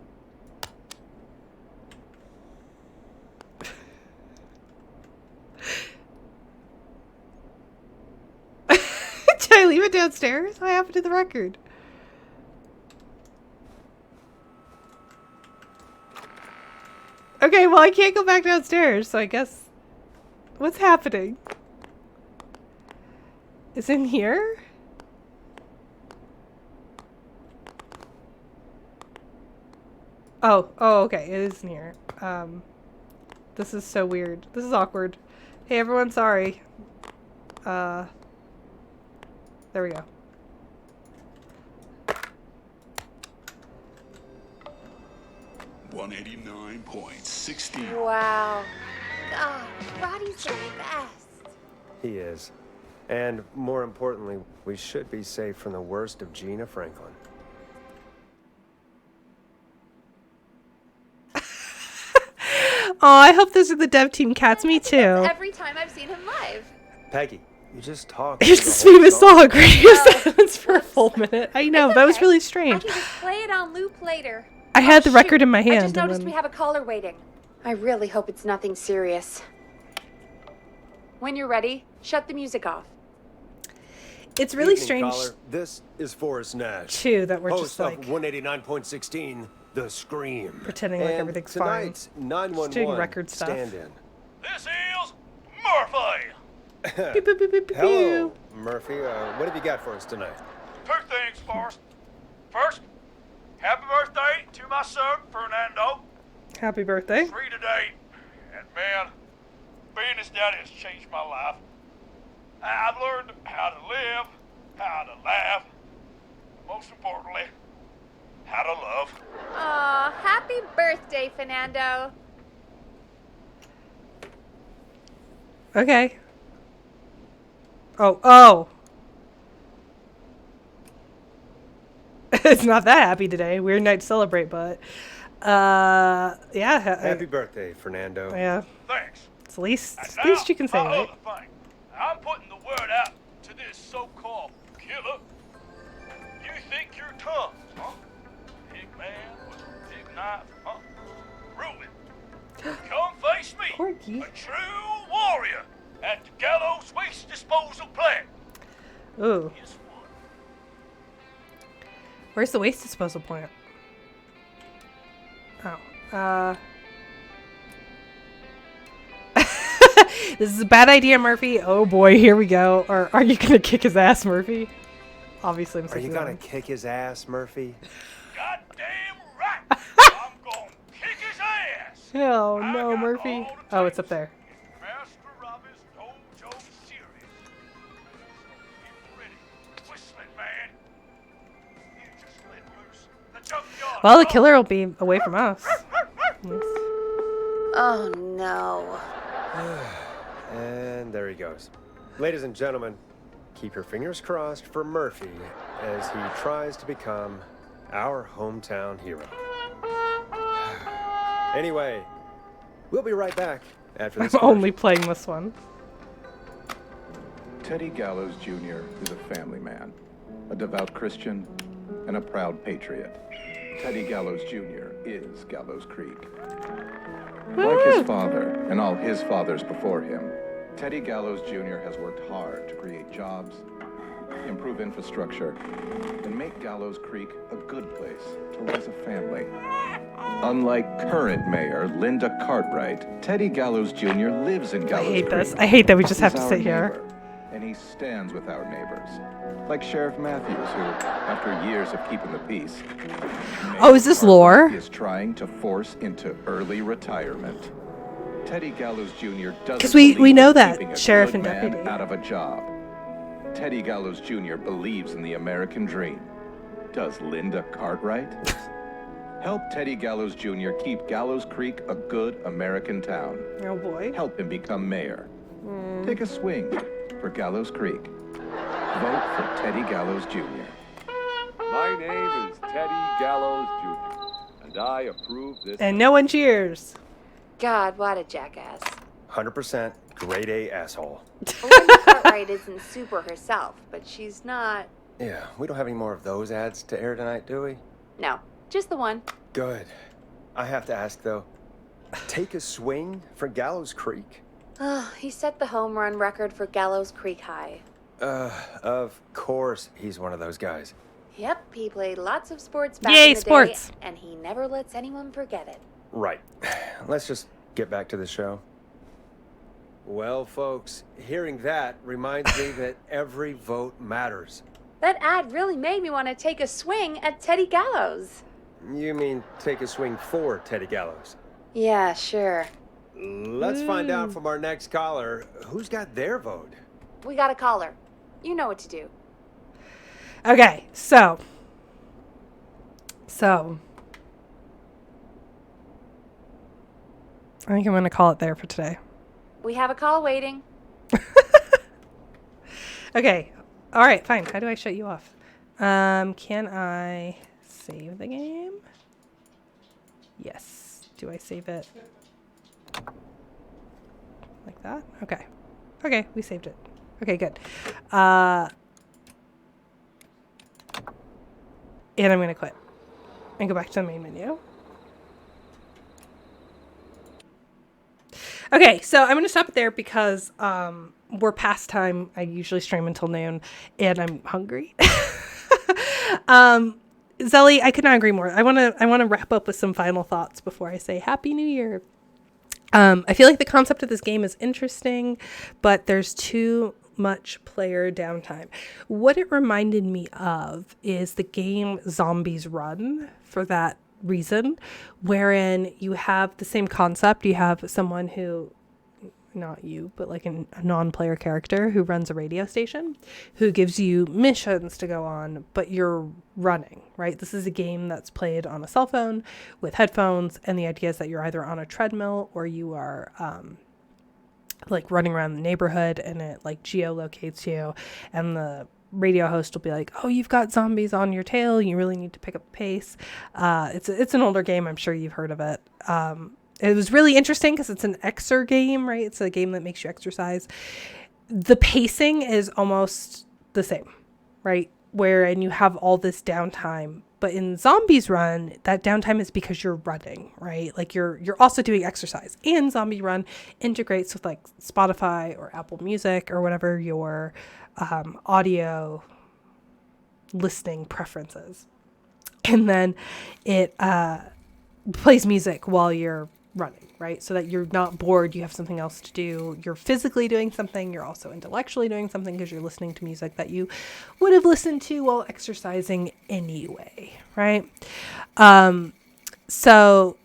Did I leave it downstairs? What happened to the record? Okay, well, I can't go back downstairs, so I guess... What's happening? Is it in here? Oh, okay, it is in here. This is so weird. This is awkward. Hey, everyone, sorry. There we go. $189.60. Wow. God, Roddy's the best. He is. And more importantly, we should be safe from the worst of Gina Franklin. Oh, I hope those are the dev team cats. Me too. Every time I've seen him live. Peggy, you just talked. It's this famous song. Radio silence for a full minute. I know, that was really strange. I can just play it on loop later. I had the record in my hand. I just noticed and we have a caller waiting. I really hope it's nothing serious. When you're ready, shut the music off. It's really Evening, strange. caller. This is Forrest Nash. Too, that we're host just of like 189.16, The Scream. pretending like And everything's tonight's fine. 911 Just doing record stuff. stand-in. This is Murphy. Pew, pew, pew, pew, pew, Hello, pew. Murphy. What have you got for us tonight? Two things, Forrest. First, happy birthday to my son, Fernando. Happy birthday. 3 today. And man, being his daddy has changed my life. I've learned how to live, how to laugh, most importantly, how to love. Aw, happy birthday, Fernando. Okay. Oh. It's not that happy today. Weird night to celebrate, but yeah. Happy birthday, Fernando. Yeah. Thanks. It's the least And you can say, my right? other thing. I'm putting the word out to this so-called killer. You think you're tough, huh? Big man with a big knife, huh? Prove it. Come face me. Corky. A true warrior at the Gallows Waste Disposal Plant. Ooh. Guess what? Where's the waste disposal plant? Oh. This is a bad idea, Murphy. Oh boy, here we go. Or are you gonna kick his ass, Murphy? Obviously, I'm Are you saying gonna kick his ass, Murphy? Goddamn right. I'm gonna kick his ass. Hell I no, got Murphy. all the Oh, it's up there. Master of his dojo series. Get ready, whistling man. You just let loose the junkyard. Well, the killer will be away from us. At least. Oh no. And there he goes. Ladies and gentlemen, keep your fingers crossed for Murphy as he tries to become our hometown hero. Anyway, we'll be right back after this. I'm only playing this one. Teddy Gallows Jr. is a family man, a devout Christian, and a proud patriot. Teddy Gallows Jr. is Gallows Creek. Like his father and all his fathers before him, Teddy Gallows Jr. has worked hard to create jobs, improve infrastructure, and make Gallows Creek a good place to raise a family. Unlike current mayor Linda Cartwright, Teddy Gallows Jr. lives in I Gallows hate Creek. this. I hate that we just have He's to our sit here. neighbor, and he stands with our neighbors. Like Sheriff Matthews, who, after years of keeping the peace, Oh, is this lore? is trying to force into early retirement. Teddy Gallows Jr. doesn't 'Cause we believe know in that keeping a sheriff good and man deputy. out of a job. Teddy Gallows Jr. believes in the American dream. Does Linda Cartwright? Help Teddy Gallows Jr. keep Gallows Creek a good American town. Oh boy. Help him become mayor. Take a swing for Gallows Creek. Vote for Teddy Gallows Jr. My name is Teddy Gallows Jr., and I approve this. And no one cheers. God, what a jackass. 100% grade A asshole. Linda Cartwright isn't super herself, but she's not. Yeah, we don't have any more of those ads to air tonight, do we? No, just the one. Good. I have to ask, though, take a swing for Gallows Creek? He set the home run record for Gallows Creek High. Of course he's one of those guys. Yep, he played lots of sports back Yay, in the sports. day, and he never lets anyone forget it. Right. Let's just get back to the show. Well, folks, hearing that reminds me that every vote matters. That ad really made me want to take a swing at Teddy Gallows. You mean take a swing for Teddy Gallows? Yeah, sure. Let's find out from our next caller who's got their vote. We got a caller. You know what to do. Okay, so I think I'm going to call it there for today. We have a call waiting. Okay. All right, fine. How do I shut you off? Can I save the game? Yes. Do I save it? Like that? Okay. Okay, we saved it. Okay, good. And I'm going to quit and go back to the main menu. Okay, so I'm going to stop it there because we're past time. I usually stream until noon, and I'm hungry. Zelly, I could not agree more. I want to wrap up with some final thoughts before I say Happy New Year. I feel like the concept of this game is interesting, but there's too much player downtime. What it reminded me of is the game Zombies Run, for that reason, wherein you have the same concept. You have someone who, not you, but like a non-player character who runs a radio station, who gives you missions to go on, but you're running, right? This is a game that's played on a cell phone with headphones, and the idea is that you're either on a treadmill or you are like running around the neighborhood, and it like geolocates you, and the radio host will be like, oh, you've got zombies on your tail, you really need to pick up the pace. It's an older game, I'm sure you've heard of it. It was really interesting because it's an exer game, right? It's a game that makes you exercise. The pacing is almost the same, right? Wherein you have all this downtime, but in Zombies Run, that downtime is because you're running, right? Like you're also doing exercise. And Zombie Run integrates with like Spotify or Apple Music or whatever your audio listening preferences. And then it plays music while you're running, right? So that you're not bored, you have something else to do. You're physically doing something, you're also intellectually doing something because you're listening to music that you would have listened to while exercising anyway, right? So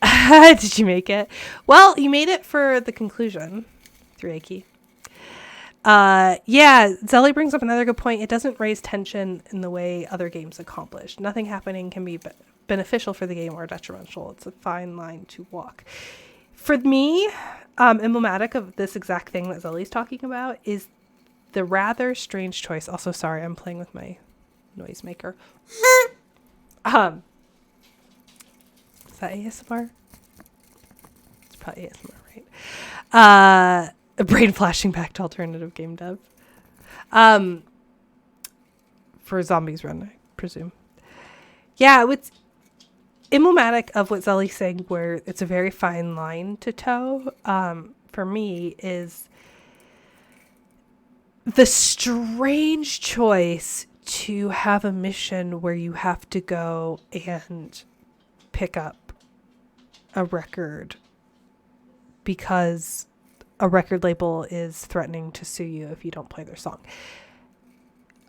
did you make it? Well, you made it for the conclusion through Aki. Yeah, Zelly brings up another good point. It doesn't raise tension in the way other games accomplish. Nothing happening can be beneficial for the game or detrimental. It's a fine line to walk. For me, emblematic of this exact thing that Zelly's talking about is the rather strange choice. Also, sorry, I'm playing with my noisemaker. Is that ASMR? It's probably ASMR, right? A brain flashing back to alternative game dev. For Zombies Run, I presume. Yeah, it's emblematic of what Zelly's saying, where it's a very fine line to toe. For me, is the strange choice to have a mission where you have to go and pick up a record because a record label is threatening to sue you if you don't play their song.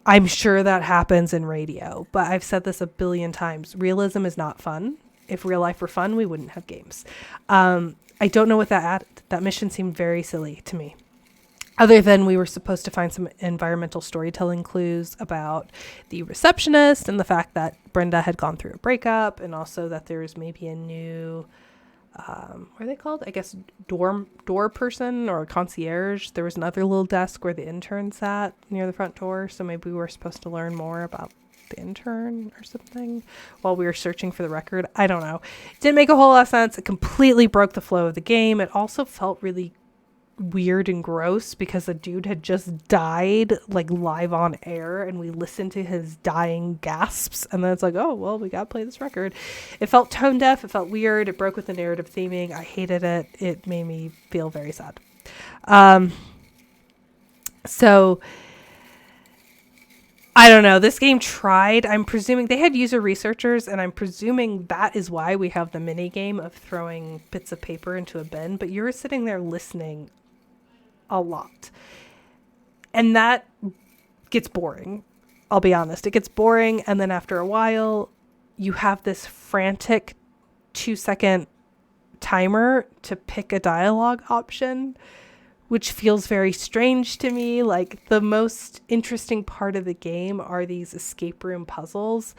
I'm sure that happens in radio, but I've said this a billion times. Realism is not fun. If real life were fun, we wouldn't have games. I don't know what that added. That mission seemed very silly to me. Other than we were supposed to find some environmental storytelling clues about the receptionist and the fact that Brenda had gone through a breakup, and also that there was maybe a new, what are they called? I guess door person or concierge. There was another little desk where the intern sat near the front door. So maybe we were supposed to learn more about the intern or something while we were searching for the record. I don't know. It didn't make a whole lot of sense. It completely broke the flow of the game. It also felt really weird and gross because the dude had just died like live on air, and we listened to his dying gasps, and then it's like, oh well, we gotta play this record. It felt tone deaf. It felt weird. It broke with the narrative theming. I hated it. It made me feel very sad. So I don't know. This game tried. I'm presuming they had user researchers, and I'm presuming that is why we have the mini game of throwing bits of paper into a bin, but you're sitting there listening a lot. And that gets boring. I'll be honest. It gets boring, and then after a while, you have this frantic 2-second timer to pick a dialogue option, which feels very strange to me. Like, the most interesting part of the game are these escape room puzzles.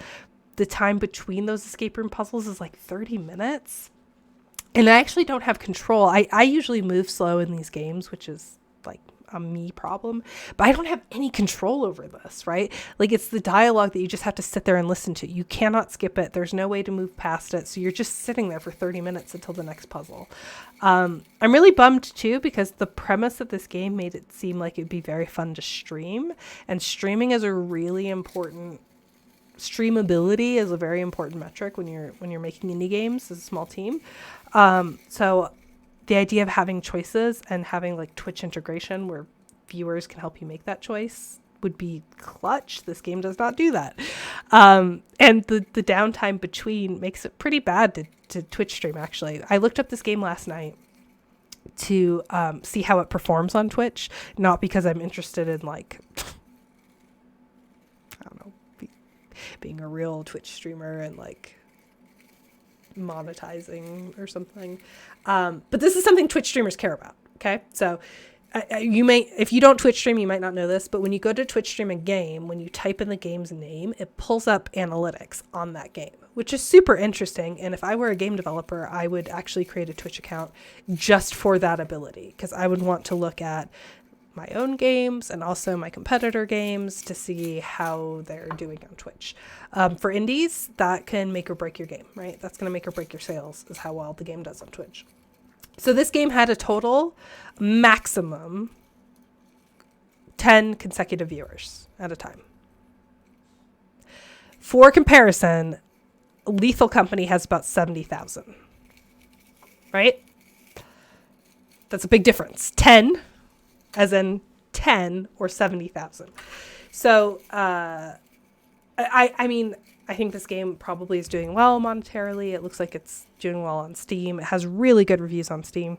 The time between those escape room puzzles is like 30 minutes. And I actually don't have control. I usually move slow in these games, which is like a me problem, but I don't have any control over this, right? Like, it's the dialogue that you just have to sit there and listen to. You cannot skip it. There's no way to move past it. So you're just sitting there for 30 minutes until the next puzzle. I'm really bummed too, because the premise of this game made it seem like it'd be very fun to stream, and streaming is a really important streamability is a very important metric when you're making indie games as a small team. So the idea of having choices and having like Twitch integration where viewers can help you make that choice would be clutch. This game does not do that. And the downtime between makes it pretty bad to Twitch stream, actually. I looked up this game last night to see how it performs on Twitch, not because I'm interested in like, I don't know, being a real Twitch streamer and like monetizing or something. But this is something Twitch streamers care about. Okay. So You may, if you don't Twitch stream, you might not know this, but when you go to Twitch stream a game, when you type in the game's name, it pulls up analytics on that game, which is super interesting. And if I were a game developer, I would actually create a Twitch account just for that ability, because I would want to look at my own games and also my competitor games to see how they're doing on Twitch. For indies, that can make or break your game, right? That's going to make or break your sales, is how well the game does on Twitch. So this game had a total maximum 10 consecutive viewers at a time. For comparison, Lethal Company has about 70,000. Right? That's a big difference. 10, as in 10 or 70,000. So, I mean, I think this game probably is doing well monetarily. It looks like it's doing well on Steam. It has really good reviews on Steam,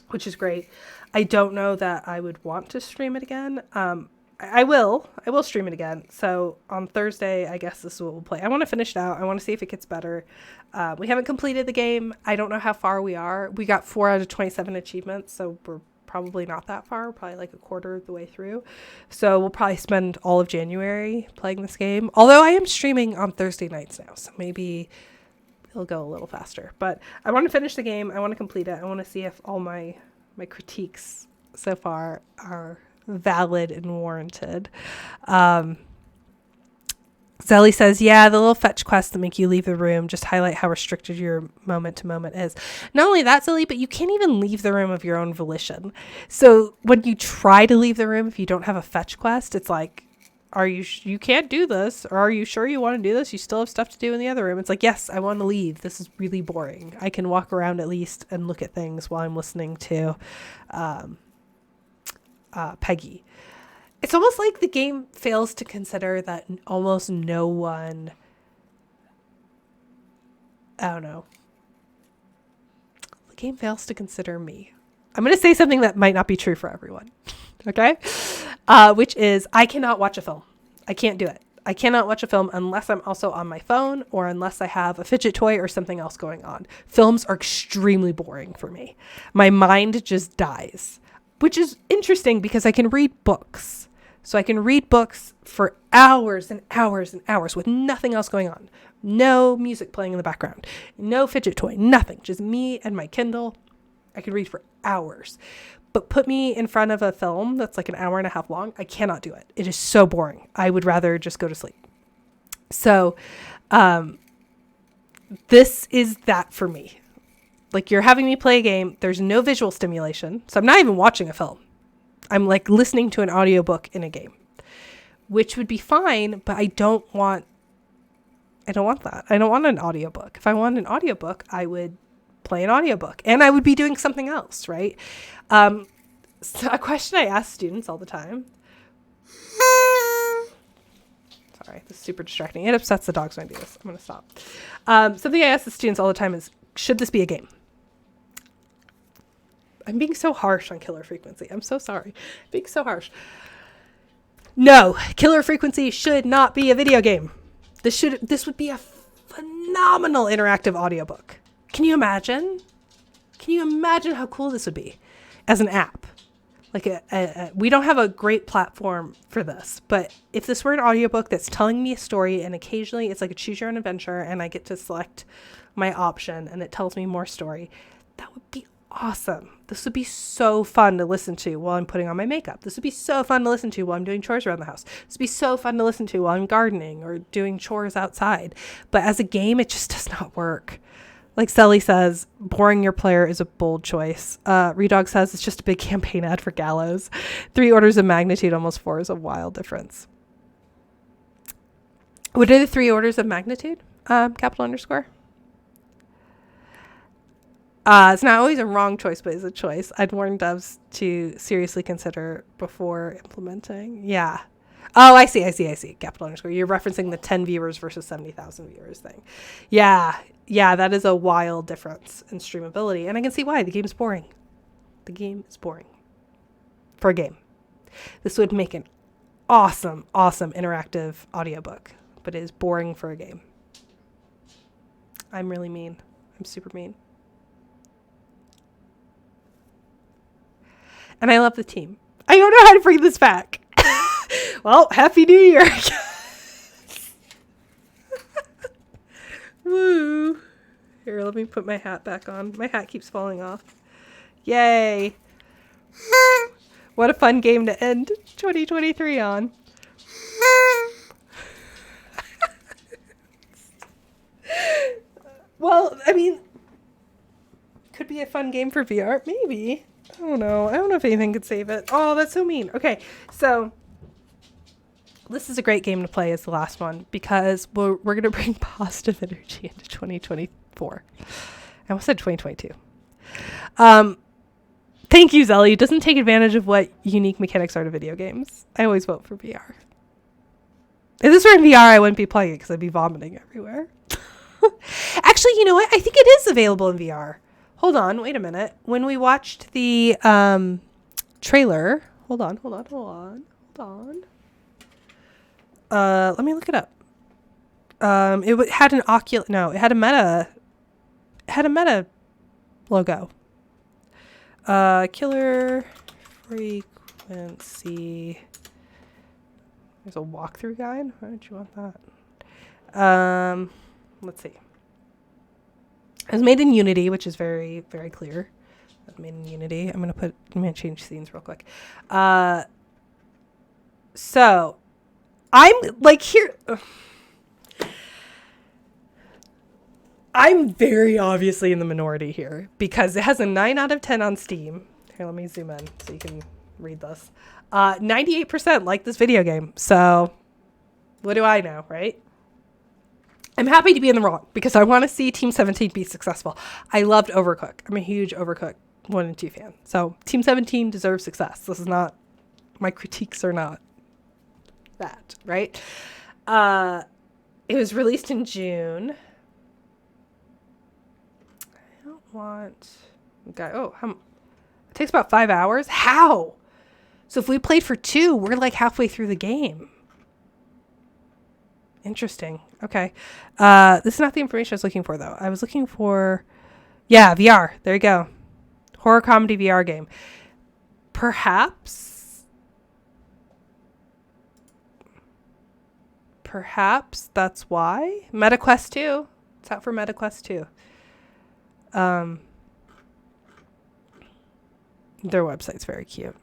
which is great. I don't know that I would want to stream it again. I will stream it again. So on Thursday, I guess this is what we'll play. I want to finish it out. I want to see if it gets better. We haven't completed the game. I don't know how far we are. We got 4 out of 27 achievements, so we're probably not that far, probably like a quarter of the way through. So we'll probably spend all of January playing this game. Although I am streaming on Thursday nights now, so maybe it'll go a little faster. But I want to finish the game. I want to complete it. I want to see if all my critiques so far are valid and warranted. Zelly says, yeah, the little fetch quests that make you leave the room just highlight how restricted your moment to moment is. Not only that, Zelly, but you can't even leave the room of your own volition. So when you try to leave the room, if you don't have a fetch quest, it's like, you can't do this, or are you sure you want to do this? You still have stuff to do in the other room. It's like, yes, I want to leave. This is really boring. I can walk around at least and look at things while I'm listening to Peggy. It's almost like the game fails to consider that almost no one, I don't know. The game fails to consider me. I'm going to say something that might not be true for everyone. Okay? Which is, I cannot watch a film. I can't do it. I cannot watch a film unless I'm also on my phone or unless I have a fidget toy or something else going on. Films are extremely boring for me. My mind just dies, which is interesting because I can read books. So I can read books for hours and hours and hours with nothing else going on. No music playing in the background. No fidget toy. Nothing. Just me and my Kindle. I can read for hours. But put me in front of a film that's like an hour and a half long. I cannot do it. It is so boring. I would rather just go to sleep. So this is that for me. Like, you're having me play a game. There's no visual stimulation. So I'm not even watching a film. I'm like listening to an audiobook in a game, which would be fine, but I don't want that. I don't want an audiobook. If I want an audiobook, I would play an audiobook and I would be doing something else, right? So a question I ask students all the time. Sorry, this is super distracting. It upsets the dogs when I do this. I'm going to stop. Something I ask the students all the time is, should this be a game? I'm being so harsh on Killer Frequency. I'm so sorry. Being so harsh. No, Killer Frequency should not be a video game. This would be a phenomenal interactive audiobook. Can you imagine? Can you imagine how cool this would be as an app? Like we don't have a great platform for this, but if this were an audiobook that's telling me a story and occasionally it's like a choose your own adventure and I get to select my option and it tells me more story, that would be awesome. This would be so fun to listen to while I'm putting on my makeup. This would be so fun to listen to while I'm doing chores around the house. This would be so fun to listen to while I'm gardening or doing chores outside. But as a game, it just does not work. Like Sally says, boring your player is a bold choice. Redog says it's just a big campaign ad for Gallows. 3 orders of magnitude, almost 4 is a wild difference. What are the 3 orders of magnitude? Capital underscore. It's not always a wrong choice, but it's a choice. I'd warn devs to seriously consider before implementing. Yeah. Oh, I see. Capital underscore. You're referencing the 10 viewers versus 70,000 viewers thing. Yeah, that is a wild difference in streamability. And I can see why. The game's boring. The game is boring. For a game. This would make an awesome interactive audiobook, but it is boring for a game. I'm really mean. I'm super mean. And I love the team. I don't know how to bring this back. Well, Happy New Year. Woo. Here, let me put my hat back on. My hat keeps falling off. Yay. What a fun game to end 2023 on. Well, I mean, could be a fun game for VR. Maybe. I don't know. I don't know if anything could save it. Oh, that's so mean. Okay, so this is a great game to play as the last one because we're going to bring positive energy into 2024. I almost said 2022. Thank you, Zelly. It doesn't take advantage of what unique mechanics are to video games. I always vote for VR. If this were in VR, I wouldn't be playing it because I'd be vomiting everywhere. Actually, you know what? I think it is available in VR. Hold on. Wait a minute. When we watched the trailer. Hold on. Let me look it up. It had an Oculus. No, it had a Meta. It had a Meta logo. Killer frequency. There's a walkthrough guide. Why don't you want that? Let's see. It was made in Unity, which is very, very clear. It was made in Unity. I'm gonna change scenes real quick. So I'm like here. I'm very obviously in the minority here because it has a 9 out of 10 on Steam. Here, let me zoom in so you can read this. 98% like this video game. So what do I know, right? I'm happy to be in the wrong because I want to see Team 17 be successful. I loved Overcooked. I'm a huge Overcooked 1 and 2 fan. So Team 17 deserves success. This is not, my critiques are not that, right? It was released in June. I don't want, it takes about 5 hours. How? So if we played for 2, we're like halfway through the game. Interesting. Okay. This is not the information I was looking for, though. I was looking for... Yeah, VR. There you go. Horror comedy VR game. Perhaps that's why. MetaQuest 2. It's out for MetaQuest 2. Their website's very cute.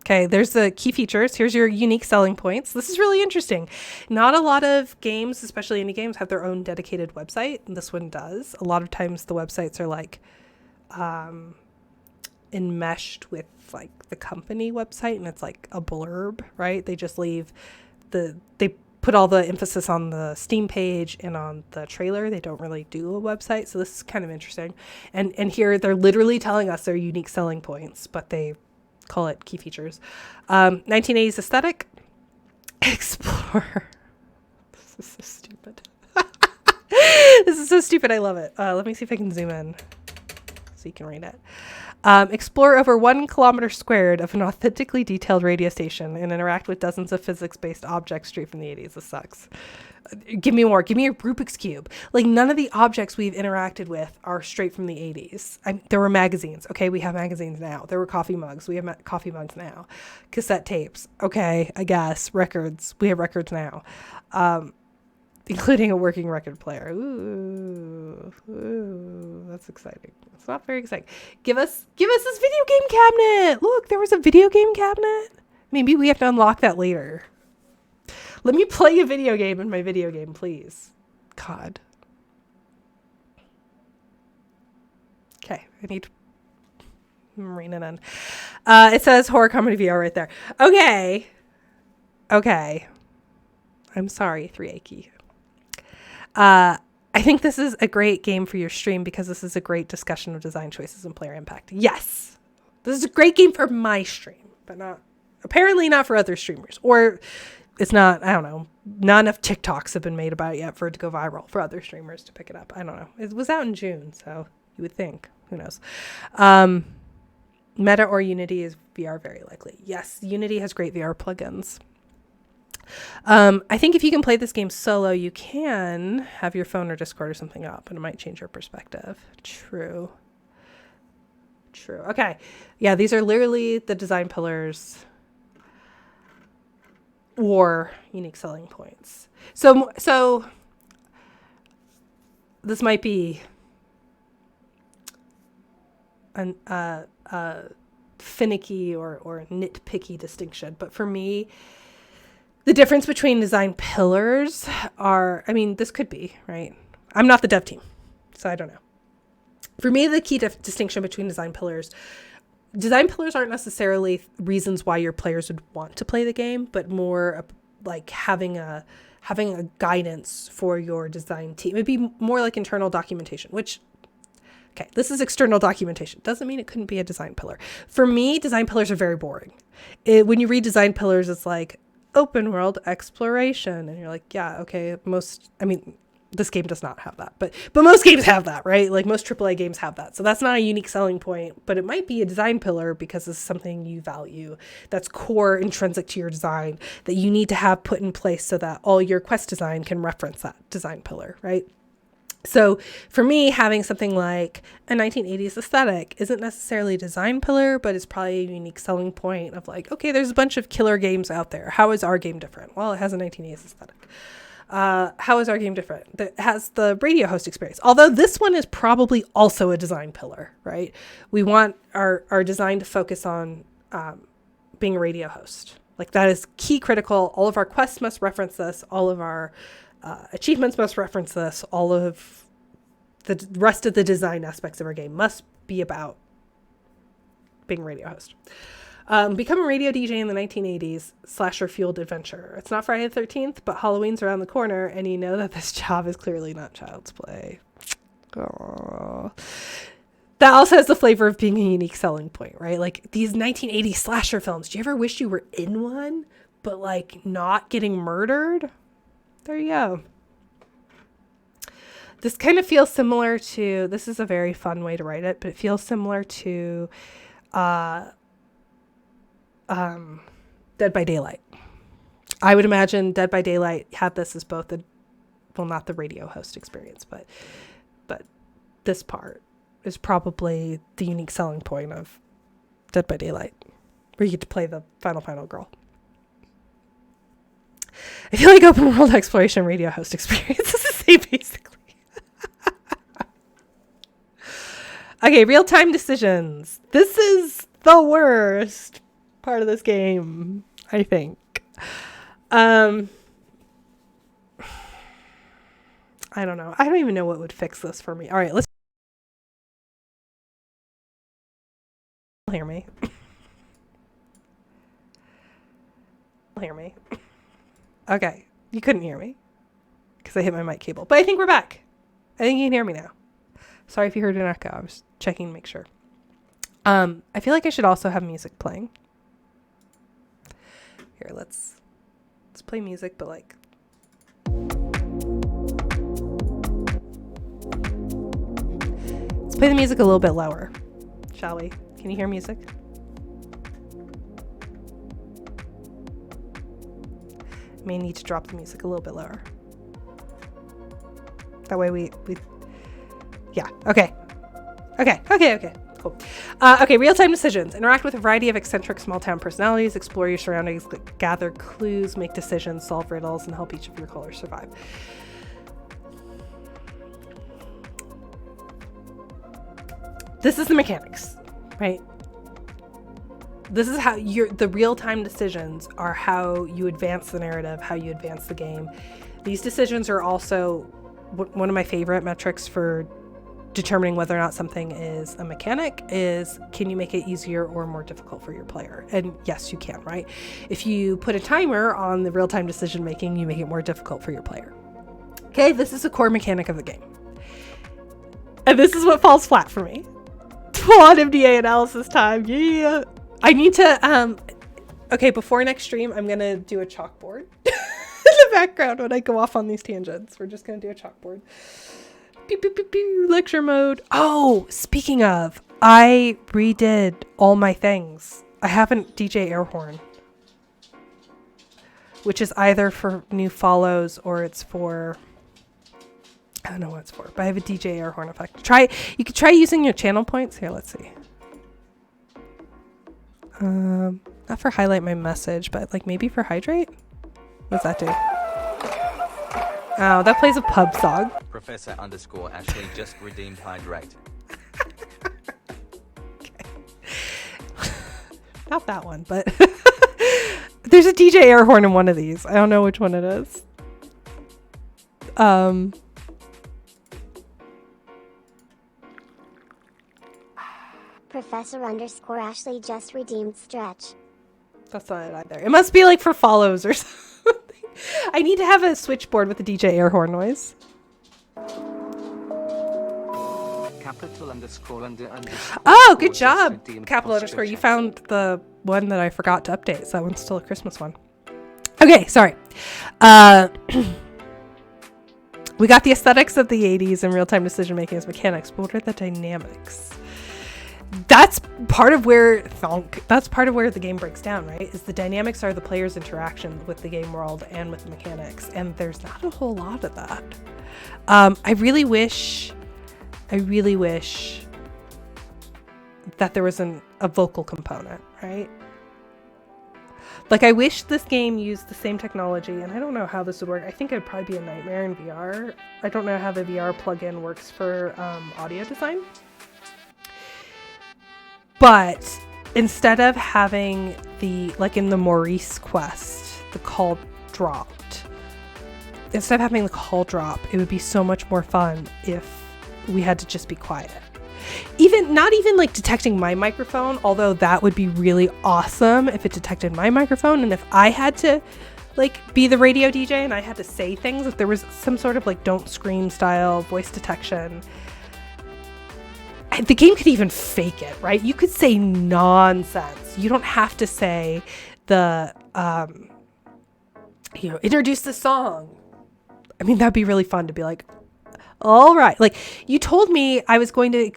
Okay, there's the key features. Here's your unique selling points. This is really interesting. Not a lot of games, especially indie games, have their own dedicated website. And this one does. A lot of times the websites are like enmeshed with like the company website and it's like a blurb, right? They just leave they put all the emphasis on the Steam page and on the trailer. They don't really do a website. So this is kind of interesting. And here they're literally telling us their unique selling points, but they call it key features. 1980s aesthetic. Explore. This is so stupid. This is so stupid. I love it. Let me see if I can zoom in so you can read it. Explore over 1 kilometer squared of an authentically detailed radio station and interact with dozens of physics-based objects straight from the 80s. This sucks. Give me more. Give me your Rubik's Cube. Like, none of the objects we've interacted with are straight from the 80s. There were magazines. Okay, we have magazines now. There were coffee mugs. We have coffee mugs now. Cassette tapes. Okay, I guess. Records. We have records now. Including a working record player. Ooh, that's exciting. It's not very exciting. Give us this video game cabinet. Look, there was a video game cabinet. Maybe we have to unlock that later. Let me play a video game in my video game, please. God. Okay, I need Marina in. It says horror comedy VR right there. Okay. I'm sorry, 3Aki. I think this is a great game for your stream because this is a great discussion of design choices and player impact. Yes. This is a great game for my stream, but apparently not for other streamers. Or it's not, I don't know, not enough TikToks have been made about it yet for it to go viral for other streamers to pick it up. I don't know. It was out in June, so you would think. Who knows? Meta or Unity is VR very likely. Yes, Unity has great VR plugins. I think if you can play this game solo, you can have your phone or Discord or something up, and it might change your perspective. True. True. Okay. Yeah, these are literally the design pillars or unique selling points. So this might be a finicky or nitpicky distinction, but for me, the difference between design pillars are, I mean, this could be, right? I'm not the dev team, so I don't know. For me, the key distinction between design pillars aren't necessarily reasons why your players would want to play the game, but more like having a guidance for your design team. It'd be more like internal documentation, which, okay, this is external documentation. Doesn't mean it couldn't be a design pillar. For me, design pillars are very boring. When you read design pillars, it's like open world exploration. And you're like, yeah, okay, this game does not have that, but most games have that, right? Like most AAA games have that. So that's not a unique selling point, but it might be a design pillar because it's something you value that's core intrinsic to your design that you need to have put in place so that all your quest design can reference that design pillar, right? So for me, having something like a 1980s aesthetic isn't necessarily a design pillar, but it's probably a unique selling point of like, okay, there's a bunch of killer games out there. How is our game different? Well, it has a 1980s aesthetic. How is our game different? That has the radio host experience. Although this one is probably also a design pillar, right? We want our design to focus on being a radio host. Like that is key critical. All of our quests must reference this. All of our achievements must reference this. All of the rest of the design aspects of our game must be about being a radio host. Become a radio DJ in the 1980s, slasher-fueled adventure. It's not Friday the 13th, but Halloween's around the corner, and you know that this job is clearly not child's play. Aww. That also has the flavor of being a unique selling point, right? Like these 1980s slasher films. Do you ever wish you were in one, but like not getting murdered? There you go. This kind of feels similar to, this is a very fun way to write it, but it feels similar to Dead by Daylight. I would imagine Dead by Daylight had this as both not the radio host experience, but this part is probably the unique selling point of Dead by Daylight, where you get to play the final girl. I feel like open world exploration radio host experience is the same basically. Okay, real-time decisions. This is the worst part of this game, I think. I don't know. I don't even know what would fix this for me. All right, let's hear me. Hear me. Okay, you couldn't hear me because I hit my mic cable, but I think we're back. I think you can hear me now. Sorry if you heard an echo. I was checking to make sure. I feel like I should also have music playing. Here, let's play music, but like let's play the music a little bit lower, shall we? Can you hear music? May need to drop the music a little bit lower. That way we yeah, okay. Cool. Okay, real-time decisions. Interact with a variety of eccentric small-town personalities, explore your surroundings, gather clues, make decisions, solve riddles, and help each of your callers survive. This is the mechanics, right? This is how the real-time decisions are how you advance the narrative, how you advance the game. These decisions are also one of my favorite metrics for determining whether or not something is a mechanic is, can you make it easier or more difficult for your player? And yes, you can, right? If you put a timer on the real-time decision making, you make it more difficult for your player. Okay, this is a core mechanic of the game. And this is what falls flat for me. Full on MDA analysis time, yeah! I need to, okay, before next stream, I'm gonna do a chalkboard in the background when I go off on these tangents. We're just gonna do a chalkboard. Pew, pew, pew, pew, lecture mode. Oh, speaking of, I redid all my things. I haven't DJ air horn, which is either for new follows or it's for, I don't know what it's for, but I have a DJ air horn effect. You could try using your channel points. Here, let's see. Not for highlight my message, but like maybe for hydrate? What's that do? Oh, that plays a pub song. Professor _ Ashley just redeemed hydrate. Not that one, but there's a DJ air horn in one of these. I don't know which one it is. Professor _ Ashley just redeemed stretch. That's not it either. It must be like for follows or something. I need to have a switchboard with a DJ air horn noise. Capital _ Oh, good job, capital _ You found the one that I forgot to update, so that one's still a Christmas one. Okay, sorry. We got the aesthetics of the 80s and real-time decision making as mechanics, but what are the dynamics? That's part of where the game breaks down, right? Is the dynamics are the player's interaction with the game world and with the mechanics, and there's not a whole lot of that. I really wish that there was a vocal component, right? Like, I wish this game used the same technology, and I don't know how this would work. I think it'd probably be a nightmare in VR. I don't know how the VR plugin works for audio design. But instead of having like in the Maurice quest, the call dropped. Instead of having the call drop, it would be so much more fun if we had to just be quiet. Not even like detecting my microphone, although that would be really awesome if it detected my microphone, and if I had to like be the radio DJ and I had to say things, if there was some sort of like don't scream style voice detection. The game could even fake it, right? You could say nonsense. You don't have to say introduce the song. I mean, that'd be really fun to be like, all right. Like, you told me I was going to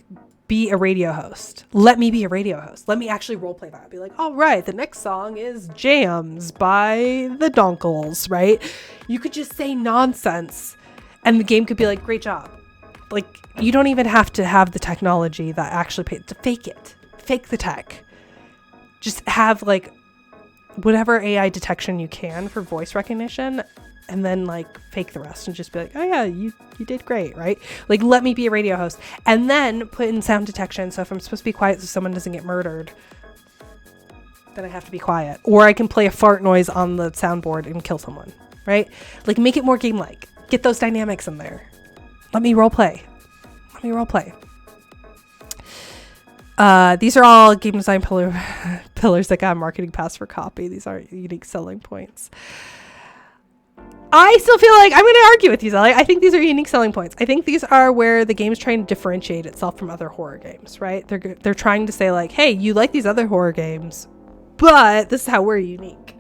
be a radio host. Let me be a radio host. Let me actually roleplay that. I'd be like, all right, the next song is Jams by the Donkles, right? You could just say nonsense and the game could be like, great job. Like, you don't even have to have the technology that actually to fake it. Fake the tech. Just have like whatever AI detection you can for voice recognition, and then like fake the rest and just be like, oh yeah, you did great, right? Like, let me be a radio host, and then put in sound detection. So if I'm supposed to be quiet so someone doesn't get murdered, then I have to be quiet. Or I can play a fart noise on the soundboard and kill someone, right? Like, make it more game-like. Get those dynamics in there. Let me roleplay. These are all game design pillars that got a marketing pass for copy. These aren't unique selling points. I still feel like I'm going to argue with you, Zelly. I think these are unique selling points. I think these are where the game's trying to differentiate itself from other horror games, right? They're trying to say like, hey, you like these other horror games, but this is how we're unique.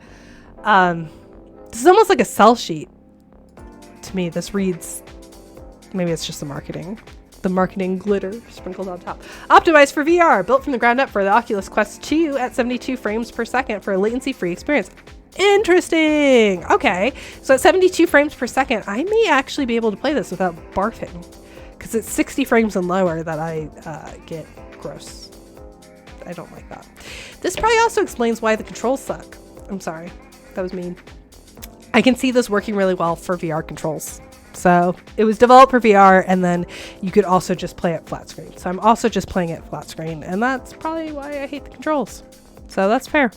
This is almost like a sell sheet to me. This reads, maybe it's just the marketing glitter sprinkled on top. Optimized for VR, built from the ground up for the Oculus Quest 2 at 72 frames per second for a latency-free experience. Interesting. Okay, so at 72 frames per second, I may actually be able to play this without barfing, because it's 60 frames and lower that I get gross. I don't like that. This probably also explains why the controls suck. I'm sorry, that was mean. I can see this working really well for VR controls. So it was developed for VR, and then you could also just play it flat screen. So I'm also just playing it flat screen, and that's probably why I hate the controls. So that's fair.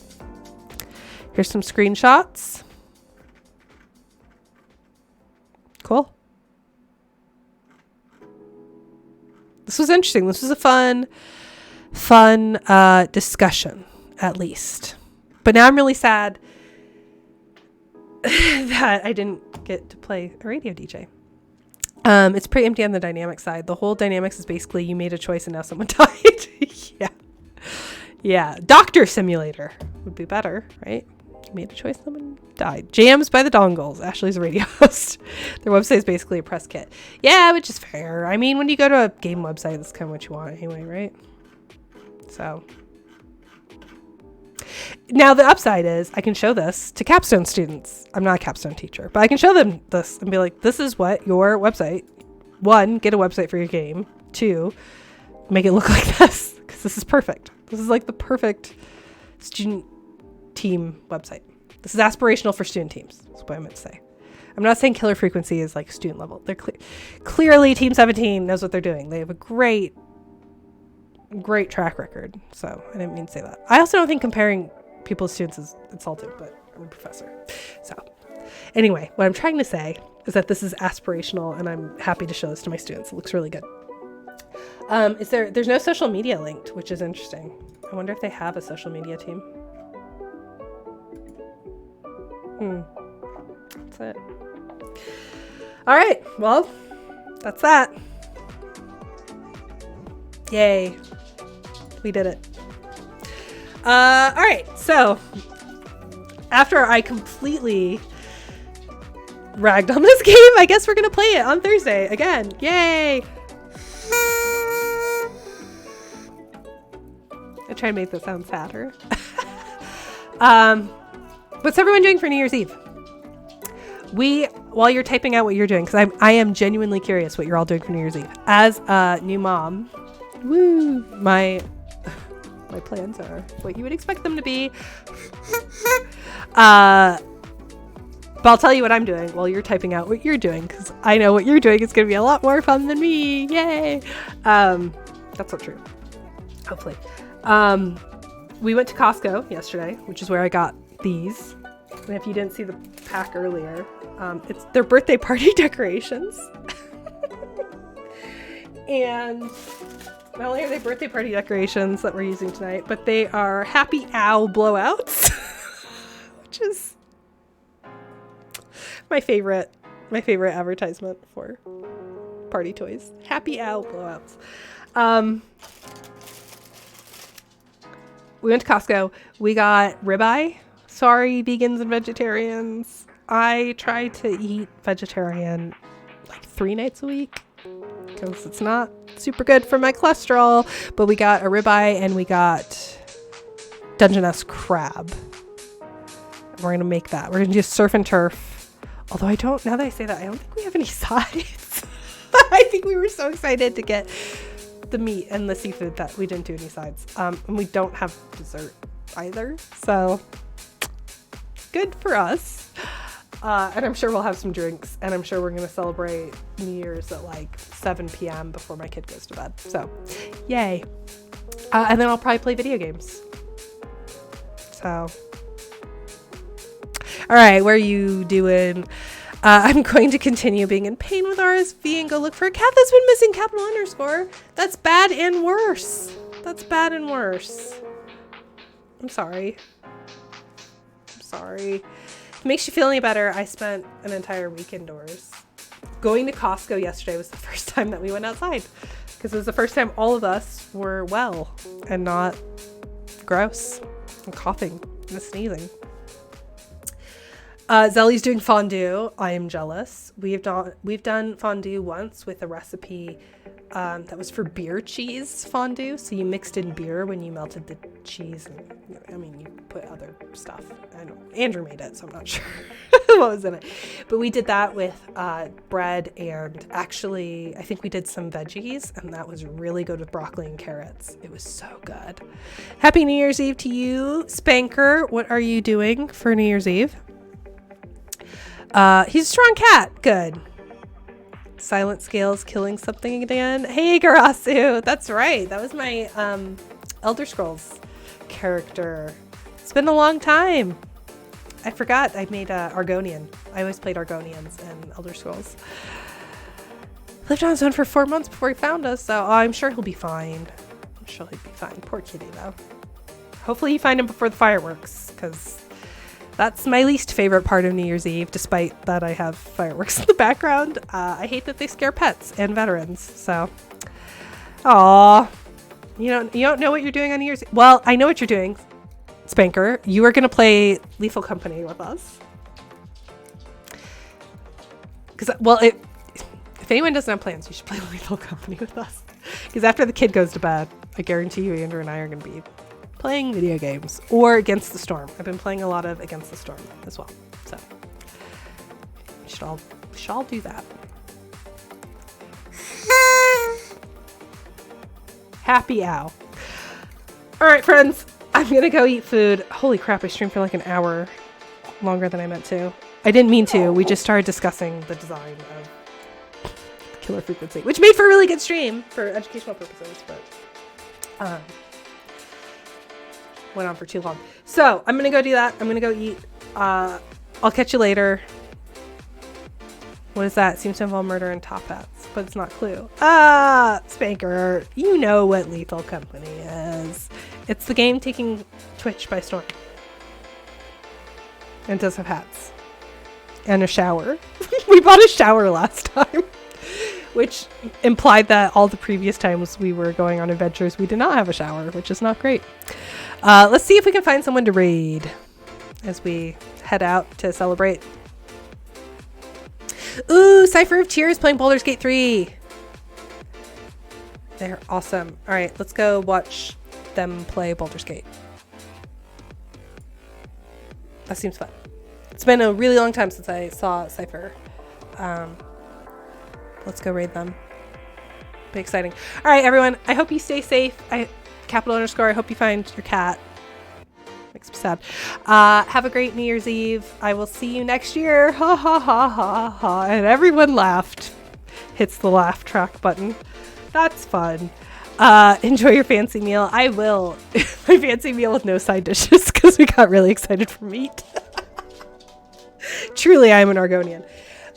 Here's some screenshots. Cool. This was interesting. This was a fun discussion, at least. But now I'm really sad that I didn't get to play a radio DJ. It's pretty empty on the dynamic side. The whole dynamics is basically you made a choice and now someone died. Yeah. Doctor Simulator would be better, right? You made a choice, someone died. Jams by the Dongles. Ashley's a radio host. Their website is basically a press kit. Yeah, which is fair. I mean, when you go to a game website, that's kind of what you want anyway, right? So now the upside is I can show this to capstone students. I'm not a capstone teacher, but I can show them this and be like, this is what your website, 1, get a website for your game, 2, make it look like this, because this is perfect. This is like the perfect student team website. This is aspirational for student teams. That's what I meant to say. I'm not saying killer frequency is like student level. They're clearly Team 17 knows what they're doing. They have a great track record. So I didn't mean to say that. I also don't think comparing people to students is insulting, but I'm a professor. So anyway, what I'm trying to say is that this is aspirational, and I'm happy to show this to my students. It looks really good. There's no social media linked, which is interesting. I wonder if they have a social media team. That's it. All right. Well, that's that. Yay. We did it. All right. So after I completely ragged on this game, I guess we're going to play it on Thursday again. Yay. I try and make this sound sadder. What's everyone doing for New Year's Eve? While you're typing out what you're doing, because I am genuinely curious what you're all doing for New Year's Eve. As a new mom, woo, my plans are what you would expect them to be. But I'll tell you what I'm doing while you're typing out what you're doing, because I know what you're doing is going to be a lot more fun than me. Yay! That's not true. Hopefully. We went to Costco yesterday, which is where I got these. And if you didn't see the pack earlier, it's their birthday party decorations. And not only are they birthday party decorations that we're using tonight, but they are Happy Owl blowouts, which is my favorite advertisement for party toys. Happy Owl blowouts. We went to Costco. We got ribeye. Sorry, vegans and vegetarians. I try to eat vegetarian like 3 nights a week because it's not super good for my cholesterol. But we got a ribeye and we got Dungeness crab. We're going to make that. We're going to do surf and turf. Although now that I say that, I don't think we have any sides. I think we were so excited to get the meat and the seafood that we didn't do any sides. And we don't have dessert either. So good for us. And I'm sure we'll have some drinks, and I'm sure we're going to celebrate New Year's at like 7 p.m. before my kid goes to bed. So yay. And then I'll probably play video games. So, all right, what are you doing? I'm going to continue being in pain with RSV and go look for a cat that's been missing, _. That's bad and worse. That's bad and worse. I'm sorry. If it makes you feel any better, I spent an entire week indoors. Going to Costco yesterday was the first time that we went outside, because it was the first time all of us were well and not gross and coughing and sneezing. Zelly's doing fondue. I am jealous. We've done fondue once with a recipe that was for beer cheese fondue. So you mixed in beer when you melted the cheese. And, you put other stuff. Andrew made it, so I'm not sure what was in it. But we did that with bread, and actually, I think we did some veggies, and that was really good with broccoli and carrots. It was so good. Happy New Year's Eve to you, Spanker. What are you doing for New Year's Eve? He's a strong cat. Good. Silent Scales killing something again. Hey, Garasu. That's right. That was my Elder Scrolls character. It's been a long time. I forgot I made Argonian. I always played Argonians in Elder Scrolls. Lived on his own for 4 months before he found us, so I'm sure he'll be fine. I'm sure he'll be fine. Poor kitty, though. Hopefully you find him before the fireworks, because that's my least favorite part of New Year's Eve, despite that I have fireworks in the background. I hate that they scare pets and veterans, so. Aw. You don't know what you're doing on New Year's Eve? Well, I know what you're doing, Spanker. You are going to play Lethal Company with us. If anyone doesn't have plans, you should play Lethal Company with us. Because after the kid goes to bed, I guarantee you Andrew and I are going to be playing video games, or Against the Storm. I've been playing a lot of Against the Storm as well, so we should all do that. Happy Owl. All right, friends, I'm going to go eat food. Holy crap, I streamed for like an hour longer than I meant to. I didn't mean to. We just started discussing the design of killer frequency, which made for a really good stream for educational purposes, but went on for too long. So I'm going to go do that. I'm going to go eat. I'll catch you later. What is that? Seems to involve murder and top hats, but it's not Clue. Spanker, you know what Lethal Company is. It's the game taking Twitch by storm. And it does have hats. And a shower. We bought a shower last time, which implied that all the previous times we were going on adventures, we did not have a shower, which is not great. Let's see if we can find someone to raid as we head out to celebrate. Ooh, Cypher of Tears playing Baldur's Gate 3. They're awesome. All right, let's go watch them play Baldur's Gate. That seems fun. It's been a really long time since I saw Cypher. Let's go raid them. Be exciting. All right, everyone. I hope you stay safe. Capital _ I hope you find your cat. Makes me sad. Have a great New Year's Eve. I will see you next year. Ha ha ha ha ha. And everyone laughed. Hits the laugh track button. That's fun. Enjoy your fancy meal. I will. My fancy meal with no side dishes because we got really excited for meat. Truly, I am an Argonian.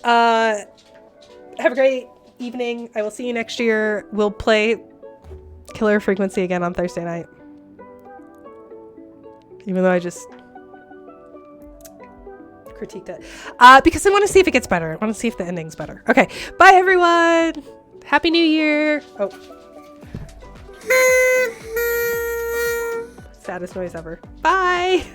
Have a great evening. I will see you next year. We'll play Killer Frequency again on Thursday night. Even though I just critiqued it. Because I want to see if it gets better. I want to see if the ending's better. Okay. Bye, everyone. Happy New Year. Oh. Saddest noise ever. Bye.